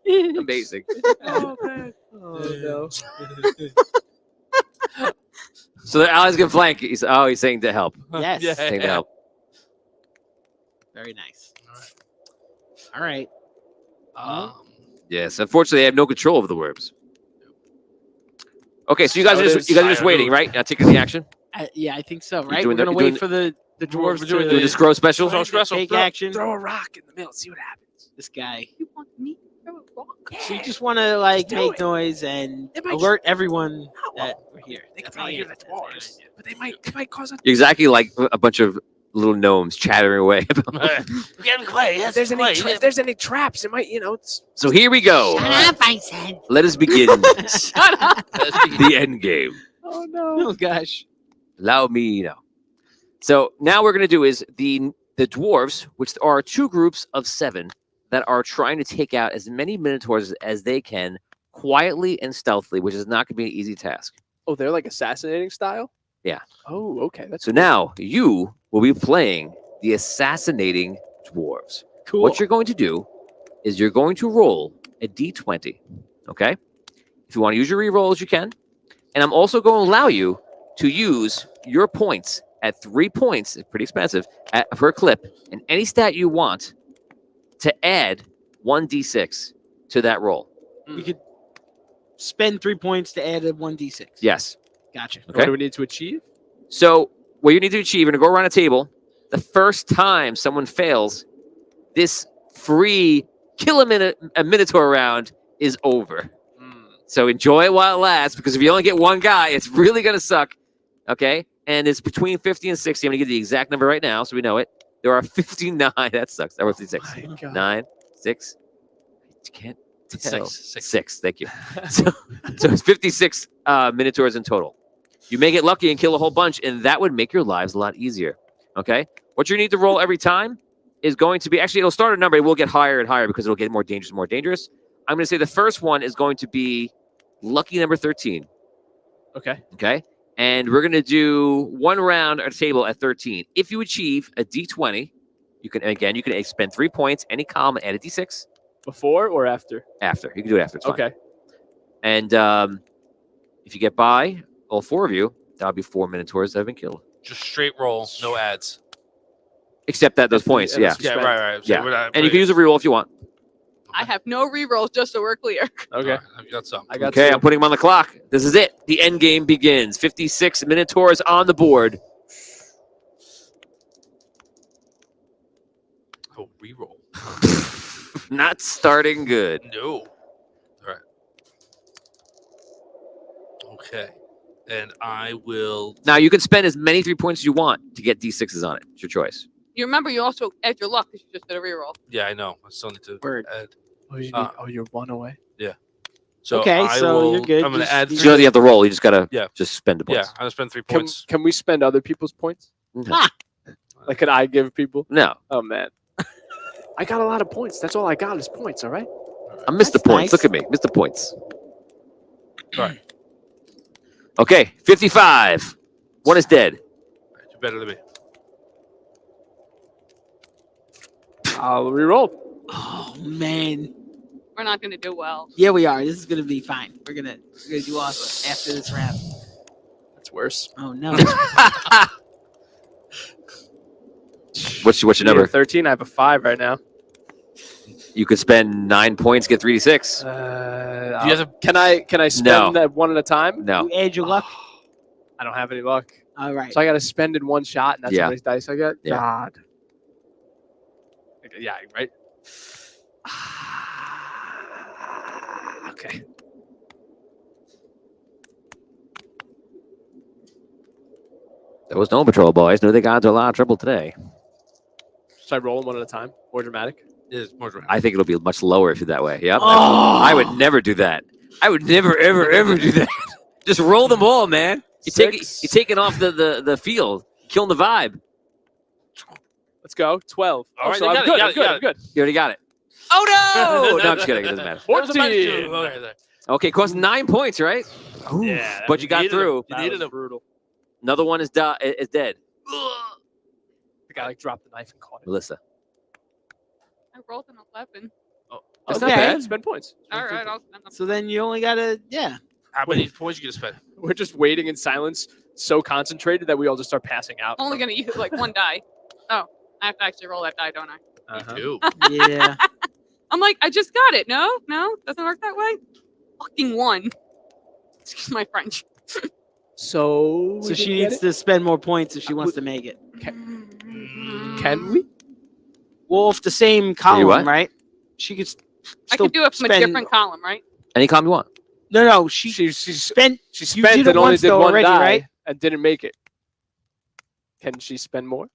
Amazing. Oh man. Oh no. So the allies can flank. He's saying to help. Yes. Yeah. Saying to help. Very nice. All right. Yes. Unfortunately, they have no control over the worms. Okay, so you guys So are it just is. waiting, right? Now taking the action. Yeah, I think so. Right. doing We're the- gonna you're wait doing for the dwarves we're doing to Doing the scroll special. Scroll special. take Throw- action. Throw a rock in the middle. See what happens. This guy. You want me to throw a rock? So you just want to like do make it. noise and It might- alert everyone that we're here. They can That's probably all hear you- the that's all you dwarves, do. but they might cause a. You're exactly like a bunch of little gnomes chattering away. We gotta be quiet. If there's any traps, it might it's So here we go. Shut up, I said. Let us begin Shut up. the end game. oh no. Oh gosh. Allow me now. So now we're going to do is the dwarves, which are 2 groups of 7 that are trying to take out as many minotaurs as they can quietly and stealthily, which is not going to be an easy task. Oh, they're like assassinating style. Yeah. Oh, okay. That's So cool. now you will be playing the assassinating dwarves. Cool. What you're going to do is you're going to roll a d20. Okay? If you want to use your rerolls, you can. And I'm also going to allow you to use your points at 3 points. It's pretty expensive per clip. And any stat you want to add 1d6 to that roll. You could spend 3 points to add a 1d6. Yes. Gotcha. What Okay. do we need to achieve? So what you need to achieve, you're going to go around a table. The first time someone fails, this free kill a minotaur round is over. So enjoy it while it lasts, because if you only get one guy, it's really going to suck. Okay? And it's between 50 and 60. I'm going to give the exact number right now so we know it. There are 59. That sucks. That was 56. My God. 9, 6. I can't tell. 6. 6. Thank you. So it's 56 minotaurs in total. You may get lucky and kill a whole bunch, and that would make your lives a lot easier. Okay? What you need to roll every time is going to be, actually, it'll start a number. It will get higher and higher because it'll get more dangerous and more dangerous. I'm going to say the first one is going to be lucky number 13. Okay. Okay? And we're going to do 1 round at a table at 13. If you achieve a d20, you can spend 3 points, any column, add a d6 Before or after? after. You can do it after. It's fine. Okay. And if you get by, all 4 of you, that'll be 4 minotaurs that have been killed. Just straight roll, no ads. Except that those points, and yeah. it's- Yeah, Spend. right. So Yeah. we're not- And you can use a reroll if you want. I have no rerolls, just so we're clear. Okay. I've got some. I got Okay, 2. I'm putting them on the clock. This is it. The end game begins. 56 minotaurs on the board. Oh, reroll. Not starting good. No. All right. Okay. And I will. Now, you can spend as many 3 points as you want to get D6s on it. It's your choice. You remember you also add your luck because you just did a reroll. Yeah, I know. I still need to Word. add. You're 1 away. So Okay, I so will, you're good. I'm going Just- to add you So 3. you don't have to roll. You just got to Yeah. just spend the Yeah, points. I'm going to spend 3 Can, points. can we spend other people's points? No. Like, could I give people? No. Oh man. I got a lot of points. That's all I got is points. All right. I missed the That's points. nice. Look at me. Missed the points. Right. Okay, 55. One is dead. You're better than me. I'll re-roll. Oh man. We're not going to do well. Yeah, we are. This is gonna be fine. We're gonna do awesome after this round. That's worse. Oh no. What's your Yeah, number? 13. I have a 5 right now. You could spend 9 points, get 3d6. Do you have Can I spend No. that one at a time? No. You add your luck. I don't have any luck. All right. So I got to spend in one shot, and that's Yeah. how many dice I get. Yeah. God. Okay, yeah. Right. Okay. That was Gnome Patrol, boys. Know the gods are a lot of trouble today. Should I roll them one at a time? More dramatic. It is more dramatic. I think it'll be much lower if you're that way. Yep. Oh. I would never do that. I would never, ever, ever do that. Just roll them all, man. You're taking off the field, killing the vibe. Let's go. 12. All right, So you I'm got it, good. you got I'm it, good. you got I'm good. You already got it. Oh no! No, I'm just kidding. It doesn't matter. There's a minus 14. two. Okay, there. Okay, cost 9 points, right? Ooh, Yeah, but you got needed through. You That needed was them. brutal. Another one is dead. The guy like dropped the knife and caught it. Melissa. I rolled an 11. That's Okay. not bad. Spend points. All right, I'll spend them. So then you only gotta, yeah. How many points you gonna spend? We're just waiting in silence, so concentrated that we all just start passing out. I'm only gonna use like one die. Oh, I have to actually roll that die, don't I? Uh-huh. Two. Yeah. I'm like, I just got it. No, doesn't work that way. Fucking one. Excuse my French. So So she needs to spend more points if she wants to make it. Can we? Well, off the same what? column, right? She could I could do it from a spend- different column, right? Any column you want. No, she She spent. she You spent did it and only once did though one already, die right? and didn't make it. Can she spend more?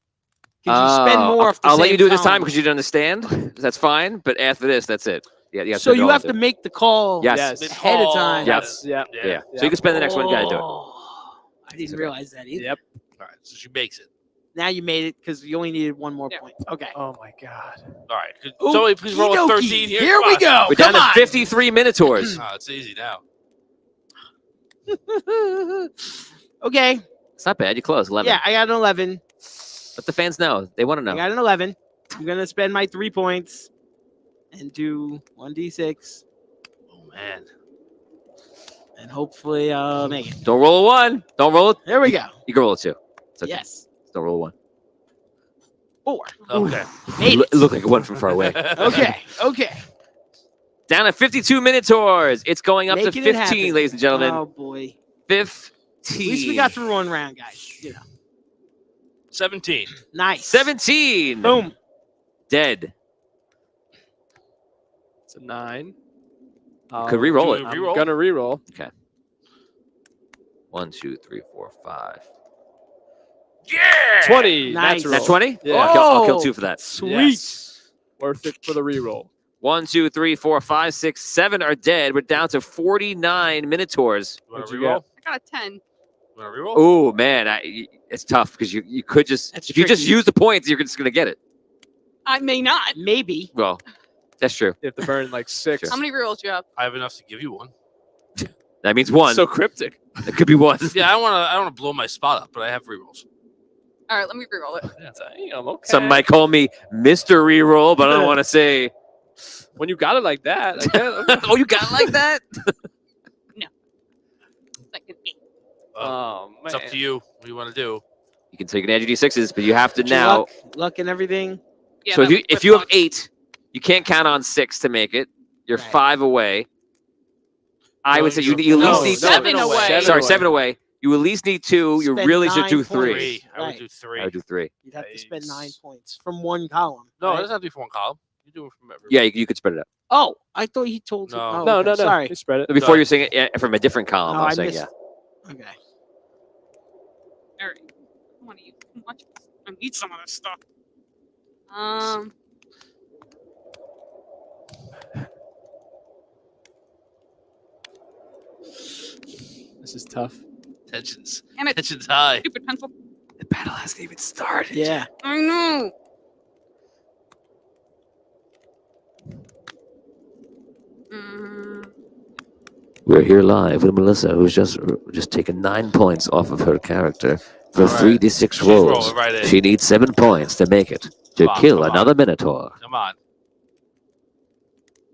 Could you spend more off the I'll let same you do it this time column? because you didn't understand. That's fine. But after this, that's it. Yeah, you have So to you have to make the call Yes. ahead of time. Yes. Yeah. Yeah. So you can spend the next one. You gotta do it. Oh, I didn't realize that either. Yep. All right, so she makes it. Now you made it because you only needed one more Yeah. point. Okay. Oh my god. All right. Could somebody please roll a Okey-dokey. 13 here? Here Come we on. go. We're down Come to on. 53 Minotaurs. Oh, it's easy now. Okay. It's not bad. You're close. 11. Yeah, I got an 11. Let the fans know. They want to I know. got an 11. I'm gonna spend my 3 points and do 1d6, Oh man. and hopefully make it. Don't roll a 1. Don't roll it. There we go. You can roll a 2. It's okay. Yes. Don't roll a 1. 4. Okay. Made It it. looked like it went from far away. Okay. Okay. Down to 52 Minotaurs. It's going up to Making it 15, happen. ladies and gentlemen. Oh boy. 15. At least we got through one round, guys. You know. 17. Nice. 17. Boom. Dead. It's a 9. Could re-roll do it. a I'm reroll? gonna re-roll. 1, 2, 3, 4, 5. Yeah. 20. Nice. Natural. That's 20? Yeah. I'll kill 2 for that. Sweet. Yes. Worth it for the re-roll. 1, 2, 3, 4, 5, 6, 7 are dead. We're down to 49 Minotaurs. You want What'd to you reroll? I got a 10. You want to reroll? Oh man, it's tough because you could just That's if you just tricky. use the points, you're just gonna get it. I may not. Maybe. Well, that's true. You have to burn like 6. How many rerolls do you have? I have enough to give you one. That means 1. So cryptic. It could be 1. Yeah, I don't want to blow my spot up, but I have rerolls. All right, let me reroll it. Damn, okay. Some might call me Mr. Reroll, but I don't want to say. When you got it like that, I can't. Oh, you got it like that? Second 8. Oh man. It's up to you. What do you want to do? You can take an edge of d6s, but you have to Your now. luck and everything. Yeah, So that was if you have luck. 8, you can't count on 6 to make it. You're Right. 5 away. I No, would say you you're- at No, least need no, 7 away. Sorry, 7 away. You at least need 2. You Spend really should 9 do points. 3. 3. I would Right. do 3. I would do 3. You'd have to spend 9 Nice. points from one column. No, it right? doesn't have to be for one column. You do it from every. Yeah, you could spread it out. Oh, I thought he told you. No. Oh, No, okay. no. Sorry. You spread it. Before Sorry. you're saying it from a different column, Oh, I I was saying, missed. yeah. Okay. All right. I don't want to use too much. I need some of this stuff. This is tough. Tensions. Damn it. Tensions high. Stupid pencil. The battle hasn't even started. Yeah. I know. Mm, We're here live with Melissa, who's just taken 9 points off of her character for All right. 3d6 She's rolls. rolling right in. She needs 7 points to make it to Come on, kill come on. another Minotaur, Come on.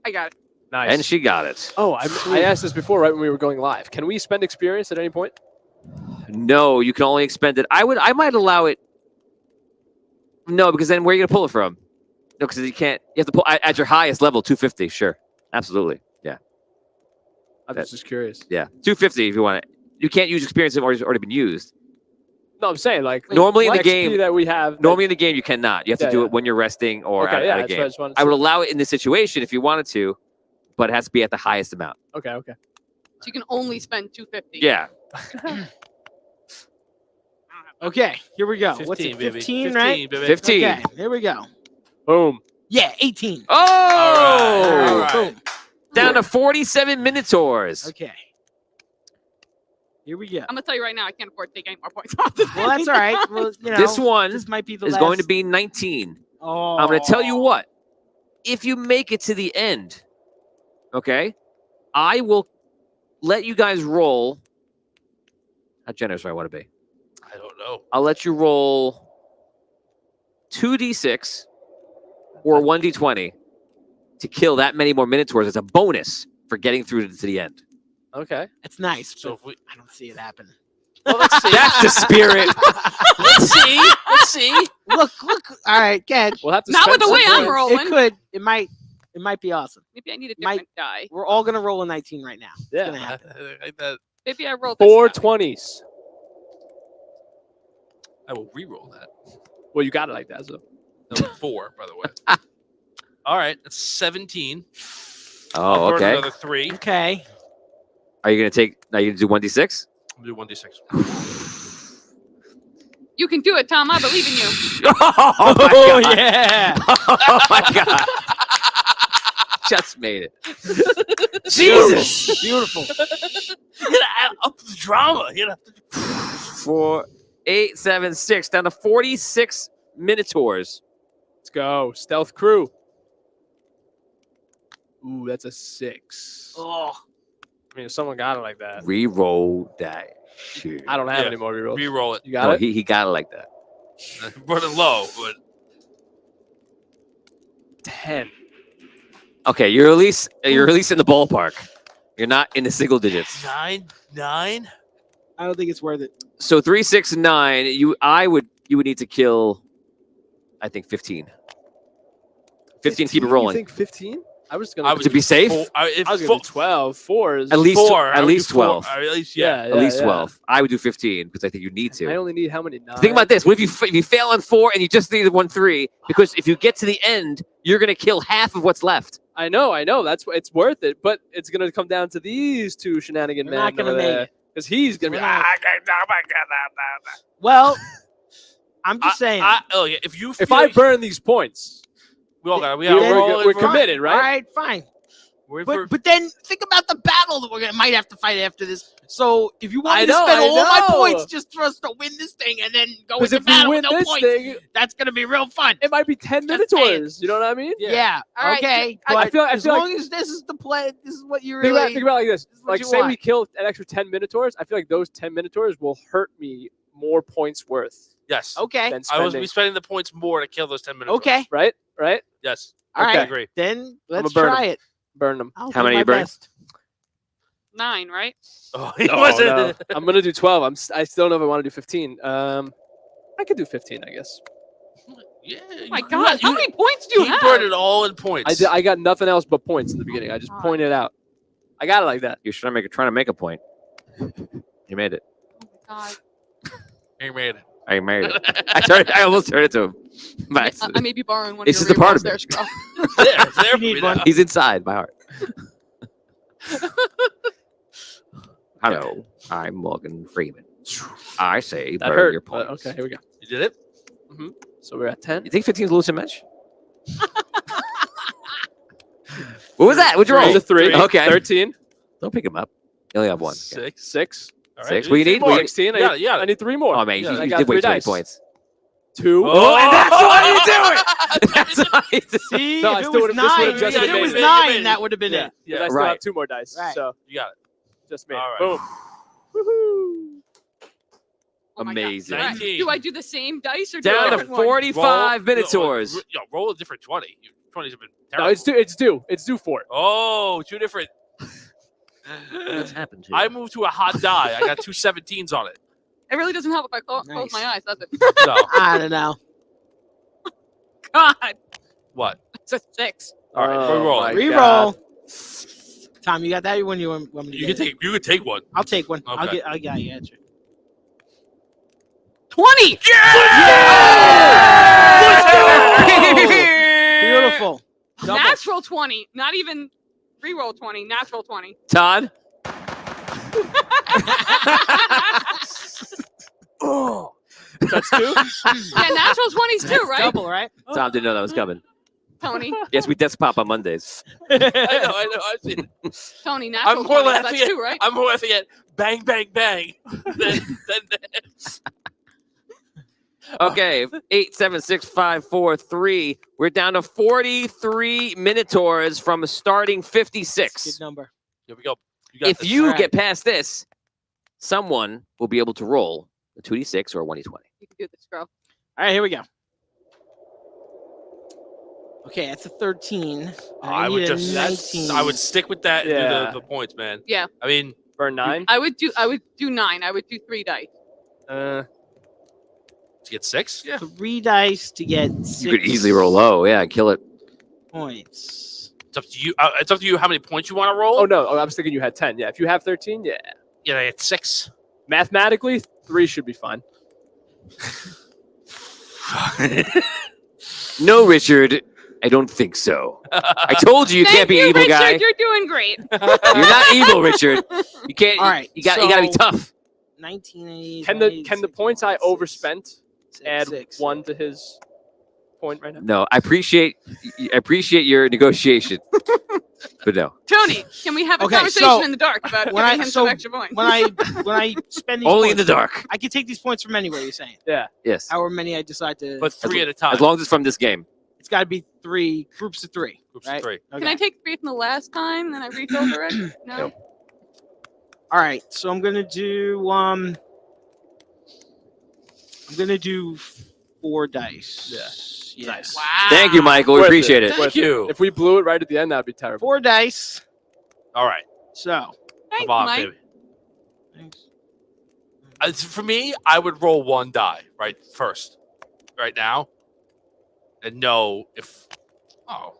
I got it. Nice. and she got it. Oh, I asked this before, right when we were going live. Can we spend experience at any point? No, you can only expend it. I might allow it. No, because then where are you gonna pull it from? No, because you can't. You have to pull at your highest level, 250. Sure, absolutely. Yeah, I'm just curious. yeah, 250 if you want it. You can't use experience that already been used. No, I'm saying like Normally in the XP game- that we have. Normally in the game, you cannot. You have to Yeah, do yeah. it when you're resting or Okay, out yeah, of that's the what I game. just wanted I to would see. allow it in this situation if you wanted to, but it has to be at the highest amount. Okay, okay. So you can only spend 250. Yeah. Okay. Here we go. 15, What's it? baby. 15, 15, right? baby. 15. Okay. Here we go. Boom. Yeah, 18. Oh! All right. Boom. Down to 47 Minotaurs. Okay. Here we go. I'm gonna tell you right now, I can't afford to take any more points off this. Well, that's all right. Well, you know, This one this might be the is last. going to be 19. Oh. I'm going to tell you what. If you make it to the end, okay, I will let you guys roll. How generous do I want to be? I don't know. I'll let you roll 2d6 or 1d20 to kill that many more Minotaurs as a bonus for getting through to the end. Okay. It's nice. So but if we, I don't see it happening. well, let's see. That's the spirit. Let's see. Let's see. Look. All right, Ken. We'll have to Not with spend the some way I'm points. rolling. It could. It might be awesome. Maybe I need a Mike- different die. We're all gonna roll a 19 right now. It's gonna Yeah. happen. Like that. Maybe I rolled 4 this die. 20s. I will re-roll that. Well, you got it like that. So. That was 4, by the way. All right, that's 17. Oh, I'll burn okay. Another 3. Okay. Are you going to take, are you going to do 1d6? I'm gonna do 1d6. You can do it, Tom. I believe in you. Oh, my Oh God. yeah. Oh, my God. Just made it. Jesus. Beautiful. You gotta add up the drama. You know. 4, 8, 7, 6, down to 46 Minotaurs. Let's go. Stealth crew. Ooh, that's a 6. Oh. I mean, if someone got it like that. Reroll that shit. I don't have Yeah. any more rerolls. Re-roll it. You got No, it? he got it like that. Running low, but 10. Okay, you're at least in the ballpark. You're not in the single digits. 9. I don't think it's worth it. So 3, 6, 9. You would need to kill, I think 15. 15. Keep it You rolling. think 15? I was I gonna. would To be do safe? I I was gonna do 12. 4 is At least 4. at least 12. At least, yeah. At least 12. I would do 15 because I think you need to. I only need how many? 9? Think about this. What if you fail on 4 and you just needed 1, 3? Because if you get to the end, you're gonna kill half of what's left. I know. That's why it's worth it. But it's gonna come down to these two shenanigan We're men not gonna over make there. it. Because he's gonna be. We're not. I Well, I'm just saying. oh yeah. If you, If feel I like- burn these points, we all got. We we're- got. we're- we're Fine. committed, right? All right, fine. We're for, But then think about the battle that might have to fight after this. So if you want I me to know, spend I all my know. points just for us to win this thing and then go because into if we battle win with no this points, thing, that's gonna be real fun. it might be 10 Just saying. Minotaurs. You know what I mean? Yeah. All right, Okay. I but feel as like- long as this is the play, this is what you Think really. about it like this. is what Like, you say we want. kill an extra 10 Minotaurs. I feel like those 10 Minotaurs will hurt me more points worth yes. Okay. than I will spending. be spending the points more to kill those 10 minutes. Okay. Right? Right? Yes. All I right. agree. Then let's burn try 'em. it. Burn them. I'll How do many my you burn? best. 9, right? Oh, he Oh, wasn't. no. I'm gonna do 12. I still don't know if I want to do 15. I could do 15, I guess. Yeah. Oh my God, how many points do you He have? burned it all in points. I got nothing else but points in the beginning. I just God. pointed out. I got it like that. You're trying to make a point. You made it. Oh my God. He made it. I made it. I almost turned it to him. By I accident. may be borrowing one It's of just your a part of rerolls it. there, Scrub. It's there for need me one. now. He's inside my heart. Hello, I'm Morgan Freeman. I say That burn hurt. your but points. okay, here we go. You did it? So we're at 10. You think 15 is a losing match? What was that? What'd you It roll? was a 3. Okay. 13. Don't pick him up. You only have 1. 6. All 6. you What do you three need? more. 16. You got it, you got I it. need 3 more. Oh, man, Yeah, you I you got did way 3 too many dice. points. 2. Oh, and that's why you do it! That's why you do it. See, No, I if still it was would've- this would've 9, just if been it was made it. 9, that would have been Yeah. it. Yeah. I still Right. have 2 more dice. Right. So You got it. just made All it. right. Boom. Woohoo. Oh my God. Amazing. All right, 19. do I do the same dice or do a Down to different one? 45 Minotaurs. Roll a different 20. 20s have been No, terrible. it's due. It's due for it. Oh, 2 different. What's happened to you? I moved to a hot die. I got 2 17s on it. It really doesn't help if I close Nice. my eyes, does it? So, I don't know. God, what? it's a 6. All right, Oh, re-roll. my Reroll. Tom, you got that? When you want me to You get can it? take one. I'll take one. I Okay. got you. Answer. 20! Beautiful. Double. Natural 20. Not even reroll 20. Natural 20. Todd? Oh. That's 2? Yeah, natural 20s too, right? Double, right? Tom didn't know that was coming. Tony. Yes, we desk pop on Mondays. I know. I've seen it. Tony, natural I'm more 20s, laughing that's at. two, right? I'm more laughing at bang, bang, bang. than Okay, 8, 7, 6, 5, 4, 3. We're down to 43 Minotaurs from a starting 56. Good number. Here we go. You got If this. you All right. get past this, someone will be able to roll a 2d6 or a 1d20. You can do this, bro. All right, here we go. Okay, that's a 13. and I need would a just. 19. I would stick with that and Yeah. do the points, man. Yeah. I mean, Burn 9. I would do 9. I would do 3 dice. to get 6. Yeah. 3 dice to get 6 You could easily roll low. Yeah, kill it. points. It's up to you. It's up to you how many points you want to roll. Oh no, I was thinking you had 10. Yeah, if you have 13, yeah. Yeah, I get 6. Mathematically, 3 should be fine. No, Richard, I don't think so. I told you Thank can't be you, an evil Richard. guy. You're doing great. You're not evil, Richard. You can't. All right, You gotta be so- tough. 19. Can the points I overspent add 1 to his point right now? No, I appreciate your negotiation, but no. Tony, can we have a Okay, conversation so in the dark about when giving I- him so some extra points? When I spend these Only in points, the dark. I can take these points from anywhere. You're saying, Yes, however many I decide to. But 3 at a time. as long as it's from this game. It's got to be 3 groups of 3. Groups right? of 3. Okay. Can I take 3 from the last time? Then I refilled already? No. All right, so I'm gonna do 4 dice. Yeah. Nice. Wow. Thank you, Michael. We Worth appreciate it. Thank you. If we blew it right at the end, that'd be terrible. 4 dice. All right. So. Thanks, Come on, Mike. baby. For me, I would roll 1 die right now, and know if. Oh,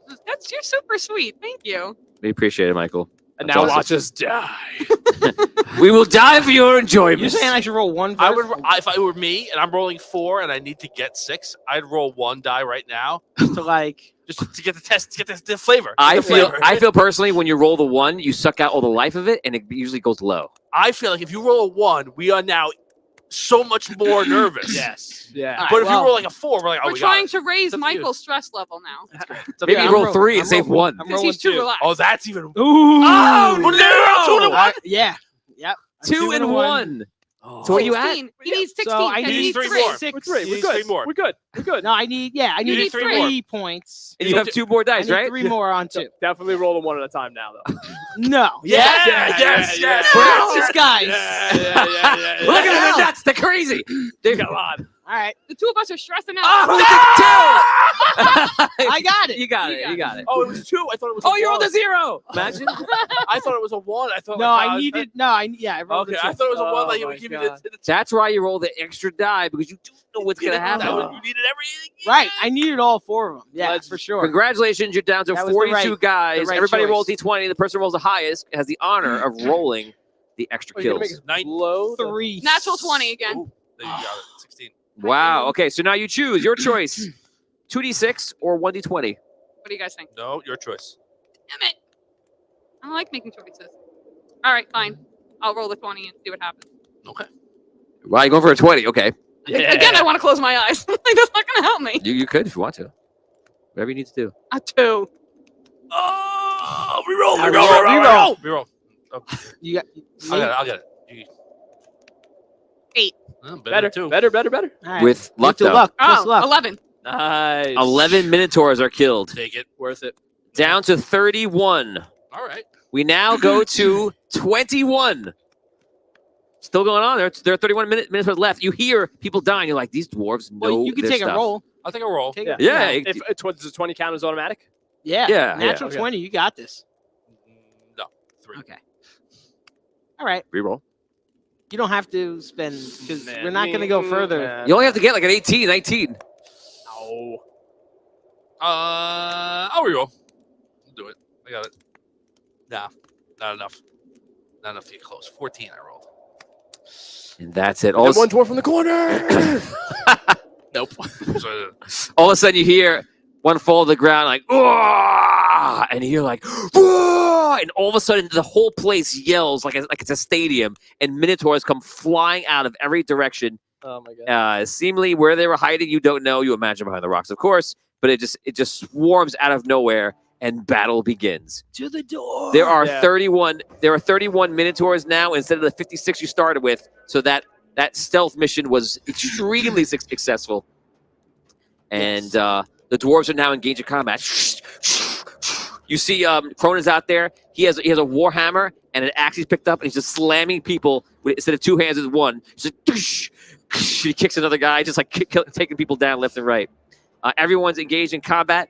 You're super sweet. Thank you. We appreciate it, Michael. And That's now awesome. watch us die. We will die for your enjoyment. You're saying I should roll 1 first? I would. If it were me and I'm rolling 4 and I need to get 6, I'd roll 1 die right now to like. just to get the test, to get the flavor. I the feel flavor. personally when you roll the 1, you suck out all the life of it, and it usually goes low. I feel like if you roll a 1, we are now so much more nervous. Yes. Yeah. All right, But if well, you roll like a 4, we're like, oh, We're we got trying it. to raise It's up to you. Michael's stress level now. It's up to Maybe you. you roll 3 and save 1. I'm Because rolling he's too 2. relaxed. Oh, that's even. Ooh. Oh, no! 2 to 1. Yeah. Yep. 2 and 1. Oh. So what you at? 16. He needs 16. So I and he need needs 3 3 more. 6. We're 3. You We're need good. 3 more. We're good. We're good. No, I need. Yeah, I You need need 3 3 points. And you have 2 more I dice, need right? 3 more on 2. Definitely roll them 1 at a time now, though. No. Yes. Francis, guys. Yeah. Look at them nuts. They're crazy. They're Come on. All right, The 2 of us are stressing out. I got it. You got it. You got it. Oh, it was 2. I thought it was. Oh, a you rolled a 1. 0. Imagine. I thought it was a 1. I thought. No, like, I needed. No, I rolled Okay, the I 2. thought it was a 1 Oh that you my would give me God. the That's why you roll the extra die, because you don't know what's going to happen. You needed everything. Right, I needed all 4 of them. Yeah, Let's- for sure. Congratulations, you're down to That was the 42 right- guys. right Everybody choice. rolls D20. The person who rolls the highest has the honor of rolling the extra Oh, you're gonna kills. make us blow the- 3. Natural 20 again. Ooh, there you got it. 16. Wow. Okay, so now you choose your choice: 2d6 or 1d20. What do you guys think? No, your choice. Damn it. I don't like making choices. All right, fine. I'll roll the 20 and see what happens. Okay. Wow, you're going for a 20. Okay, Yeah. Again, I want to close my eyes. Like, that's not going to help me. you could if you want to. Whatever you need to do. A 2. Oh, reroll. Reroll. You got. I'll get it. 8. Better too. Better. All right. With luck, to though. luck. Plus Oh, luck. 11. Nice. 11 Minotaurs are killed. Take it. Worth it. Down to 31. All right. We now go to 21. Still going on. There are 31 minutes left. You hear people dying. You're like, these dwarves know Well, you can their take stuff. a roll. I'll take a roll. Take Yeah. a, Yeah. you know, If does the 20 count as automatic? yeah. Yeah, Natural okay. 20. You got this. No. 3. Okay. All right. Reroll. You don't have to spend because Man, we're not going to go further. You only have to get like an 18, 19. No. I'll reroll. I'll do it. I got it. Nah. Not enough. Not enough to get close. 14 I rolled. And that's it. And one dwarf from the corner. Nope. So, All of a sudden you hear one fall to the ground like, "Whoa!" And you're like, "Whoa!" And all of a sudden the whole place yells like it's a stadium, and Minotaurs come flying out of every direction. Oh my god. Seemingly where they were hiding, you don't know. You imagine behind the rocks, of course. but it just swarms out of nowhere, and battle begins. To the door. There are Yeah. 31 Minotaurs now instead of the 56 you started with. So that stealth mission was extremely successful. And the dwarves are now engaged in combat. You see Cronin's out there. He has a warhammer and an axe he's picked up, and he's just slamming people instead of 2 hands with one. Just he kicks another guy, just like taking people down left and right. Everyone's engaged in combat.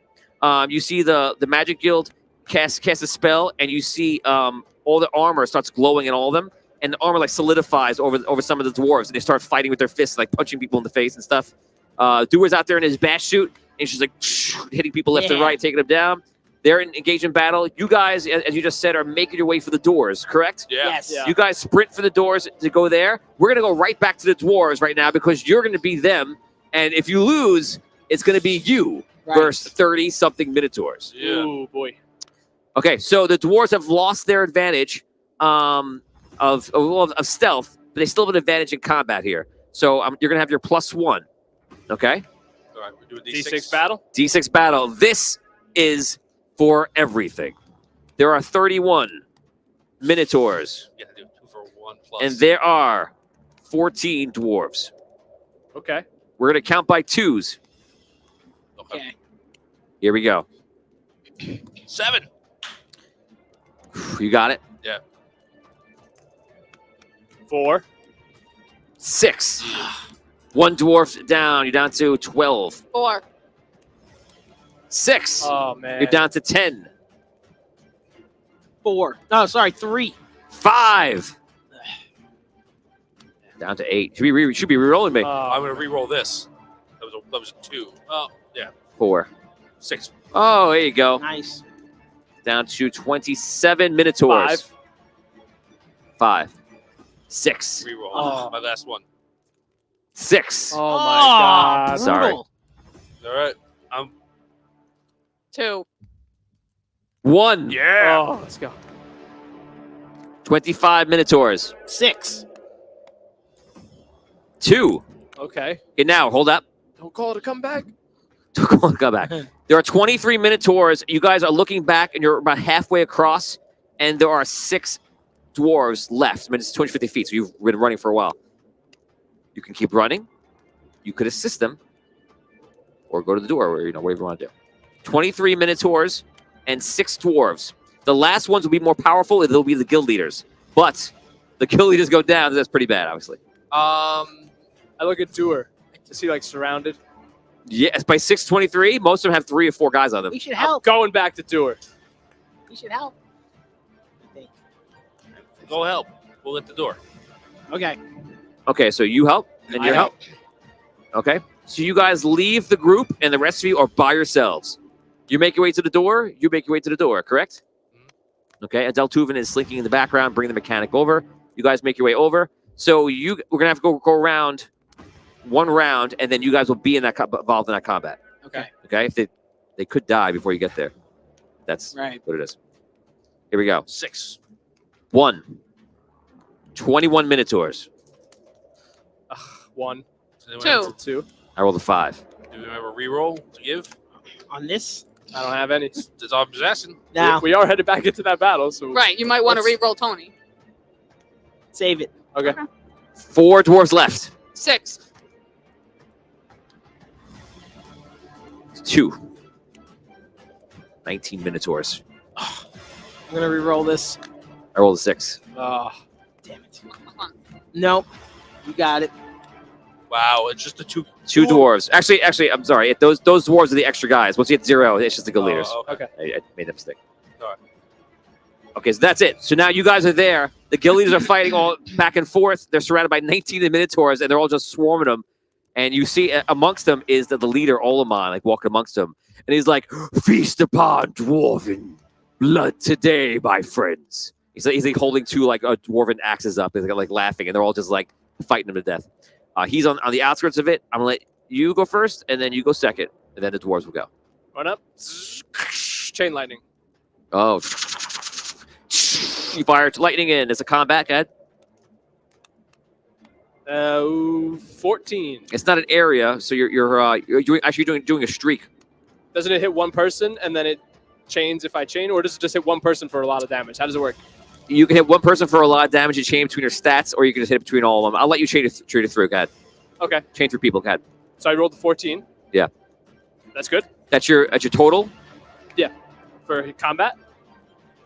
You see the Magic Guild cast a spell, and you see all the armor starts glowing in all of them, and the armor like solidifies over some of the dwarves, and they start fighting with their fists, like punching people in the face and stuff. Doer's out there in his bash suit, and she's like hitting people left and right, taking them down. They're engaged in battle. You guys, as you just said, are making your way for the doors, correct? Yeah. Yes. Yeah. You guys sprint for the doors to go there. We're going to go right back to the dwarves right now because you're going to be them. And if you lose, it's going to be you versus 30-something Minotaurs. Yeah. Ooh, boy. Okay, so the dwarves have lost their advantage of stealth, but they still have an advantage in combat here. So you're going to have your +1, okay? All right, we're doing D6 battle? D6 battle. This is for everything. There are 31 Minotaurs, Yeah, do 2 for 1 plus. and there are 14 dwarves. Okay. We're going to count by 2s. Okay. Here we go. 7. You got it? 4. 6. 1 dwarf down. You're down to 12. 4. 6. Oh, man. You're down to 10. 4. No, sorry, 3. 5. Down to 8. Should be re-rolling me. I'm going to re-roll this. That was a 2. Oh, yeah. 4. 6. Oh, there you go. Nice. Down to 27 Minotaurs. 5. 6. Re-roll. Oh. My last one. 6. Oh, my God. Sorry. brutal. All right. 2. 1. Yeah. Oh, let's go. 25 Minotaurs. 6. 2. Okay. Okay, now, hold up. Don't call it a comeback. Come back. There are 23 Minotaurs. You guys are looking back, and you're about halfway across, and there are 6 dwarves left. I mean, it's 250 feet, so you've been running for a while. You can keep running. You could assist them, or go to the door, or whatever you want to do. 23 Minotaurs and 6 dwarves. The last ones will be more powerful, and they'll be the guild leaders. But the guild leaders go down, that's pretty bad, obviously. I look at Doer. Is he like surrounded? Yes, by 623, most of them have 3 or 4 guys on them. We should I'm help. going back to Doer. We should help. I think. Go help. We'll at the door. Okay. Okay, so you help, and you help. Okay, so you guys leave the group, and the rest of you are by yourselves. You make your way to the door. You make your way to the door, correct? Okay, Adele Tuvin is slinking in the background, bringing the mechanic over. You guys make your way over. So we're gonna have to go around 1 round, and then you guys will be involved in that combat. Okay. Okay, if they could die before you get there. That's Right. what it is. Here we go. 6. 1. 21 Minotaurs. 1. Two. 2. I rolled a 5. Do we have a re-roll to give? On this? I don't have any. That's all I'm just asking. Now, We are headed back into that battle, so Right. You might want to Let's- re-roll Tony. save it. Okay. 4 dwarves left. 6. 2. 19 Minotaurs. I'm going to re-roll this. I rolled a 6. Oh, Damn it. Come on. Nope. You got it. Wow, it's just the 2. 2 dwarves. Actually, I'm sorry. Those dwarves are the extra guys. Once you get 0, it's just the guild leaders. okay. I made that mistake. All right. Okay, so that's it. So now you guys are there. The guild leaders are fighting all back and forth. They're surrounded by 19 Minotaurs, and they're all just swarming them. And you see amongst them is the leader, Olamon, like walking amongst them. And he's like, "Feast upon dwarven blood today, my friends." He's like holding 2 like dwarven axes up. He's like laughing, and they're all just like fighting him to death. He's on the outskirts of it. I'm gonna let you go first, and then you go second, and then the dwarves will go. Run up. Chain lightning. Oh, you fire lightning in. It's a combat, Ed. 14. It's not an area, so you're doing a streak. Doesn't it hit one person and then it chains if I chain, or does it just hit one person for a lot of damage? How does it work? You can hit one person for a lot of damage and chain between your stats, or you can just hit it between all of them. I'll let you chain it through. Go ahead. Okay. Chain through people. Go ahead. So I rolled the 14. Yeah. That's good That's your total. for combat.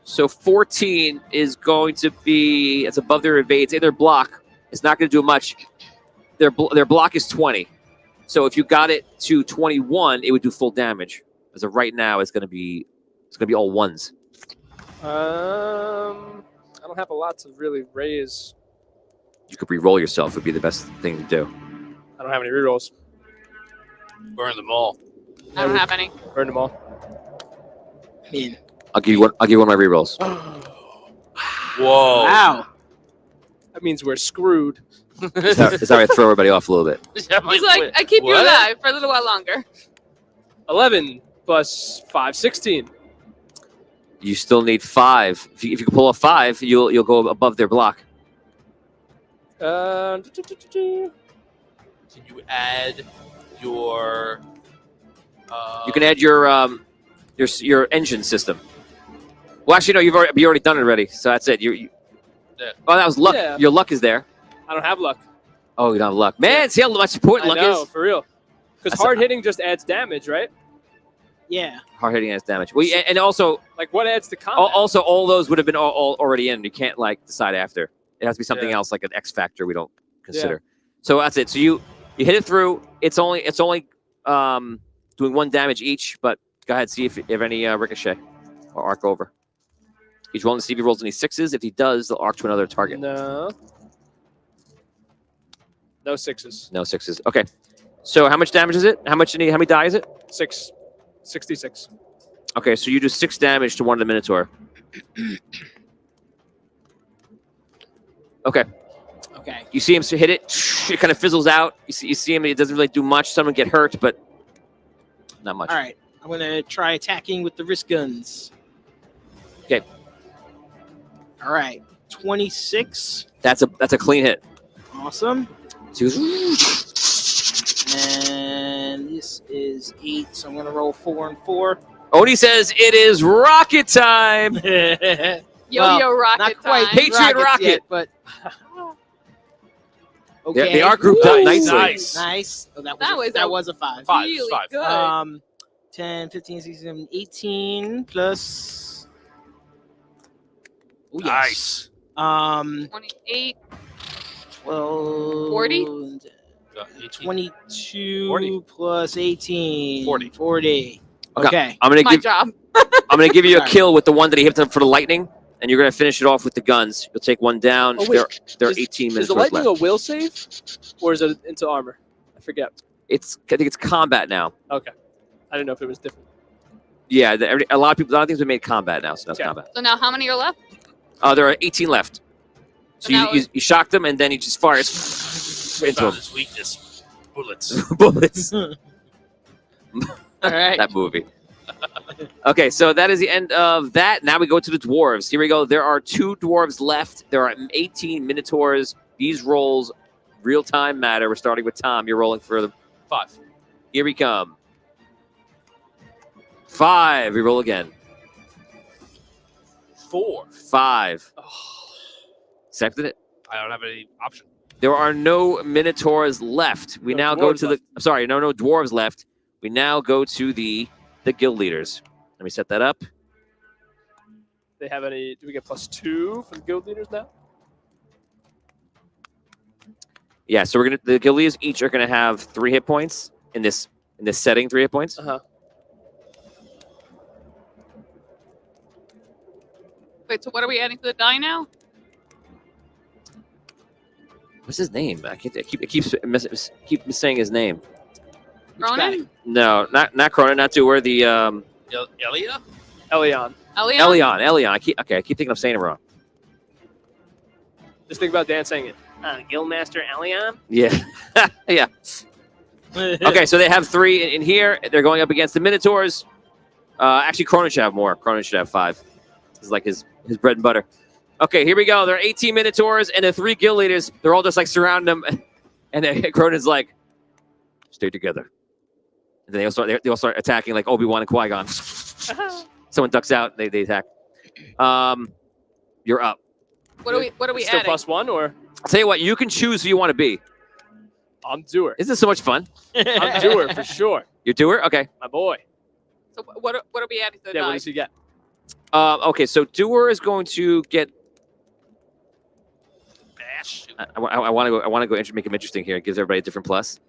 So 14 is going to be, it's above their evades. In their block, it's not going to do much. Their block is 20. So if you got it to 21, it would do full damage. As of right now, it's going to be all ones. I don't have a lot to really raise. You could re-roll yourself would be the best thing to do. I don't have any rerolls. Burn them all. I don't have any. Burn them all. I mean, I'll give you one of my re-rolls. Whoa. wow. That means we're screwed. That's how I throw everybody off a little bit. He's like, I keep you what? alive for a little while longer. 11 plus 5, 16. You still need 5. If you can pull a 5, you'll go above their block. Can you add your? You can add your engine system. Well, actually, no, you already done it already. So that's it. Yeah. Oh, that was luck. Yeah. Your luck is there. I don't have luck. Oh, you don't have luck. Man, see how much important I luck know, is? for real. Because That's- hard hitting just adds damage, right? Yeah. Hard hitting has damage. Well, and also, Like, what adds to combat? also, all those would have been all already in. You can't decide after. It has to be something Yeah. else, like an X factor we don't consider. So that's it. So you hit it through. It's only doing 1 damage each. But go ahead, see if you have any ricochet or arc over. He's rolling to see if he rolls any 6s. If he does, they'll arc to another target. No 6s. No 6s. Okay. So how much damage is it? How many die is it? 66. Okay, so you do 6 damage to one of the Minotaur. Okay. Okay. You see him hit it. It kind of fizzles out. You see him. It doesn't really do much. Someone get hurt, but not much. All right. I'm gonna try attacking with the wrist guns. Okay. All right. 26. That's a clean hit. Awesome. So he goes, And this is 8, so I'm gonna roll 4 and 4. Odie says it is rocket time. Yo-yo rocket Not quite time. Patriot rockets rocket. yet, but okay. They are grouped up Ooh, nicely. nice. Nice. Oh, That that was was a 5. 5. Really 5. good. 10, 15, 16, 17, 18 plus. Oh, yes. Nice. 28. 12. 40? 18. 22 40. plus 18. 40. 40. Okay. Okay. I'm gonna My give job. you a Sorry. kill with the one that he hit him for the lightning, and you're gonna finish it off with the guns. You'll take 1 down. Oh, wait. There are Is- 18 Is minutes the left. lightning a will save? Or is it into armor? I forget. I think it's combat now. Okay. I didn't know if it was different. Yeah, a lot of things have made combat now, so that's Okay. combat. So now how many are left? There are 18 left. So So now you shock them, and then he just fires into Found them. his weakness. Bullets. Bullets. All right. That movie. Okay, so that is the end of that. Now we go to the dwarves. Here we go. There are 2 dwarves left. There are 18 minotaurs. These rolls, real time matter. We're starting with Tom. You're rolling for the 5. Here we come. 5. We roll again. 4. 5. Accepted it. I don't have any option. There are no minotaurs left. We No now go dwarves to left. I'm sorry, no dwarves left. We now go to the guild leaders. Let me set that up. They have any? Do we get +2 from guild leaders now? Yeah, so the guild leaders each are gonna have 3 hit points in this setting. 3 hit points. Uh huh. Wait, so what are we adding to the die now? What's his name? I keep saying his name. Ronan? No, not Cronin, not Dewar. The Elia? Elion. Elion? Elion. I keep thinking I'm saying it wrong. Just think about Dan saying it. Guildmaster Elion? Yeah, yeah. Okay, so they have 3 in here. They're going up against the Minotaurs. Actually, Cronin should have more. Cronin should have 5. This is like his bread and butter. Okay, here we go. There are 18 Minotaurs and the 3 guild leaders. They're all just like surrounding them. And then Cronin's like, stay together. And then they all start attacking like Obi-Wan and Qui-Gon. Someone ducks out, they attack. You're up. What are we Still adding? +1 or I'll tell you what, you can choose who you want to be. I'm doer. Isn't this so much fun? I'm doer for sure. You're doer? Okay. My boy. So what are we adding to the Yeah, what die? does he get? Okay, so doer is going to get. Bash. I want to go make him interesting here. It gives everybody a different plus.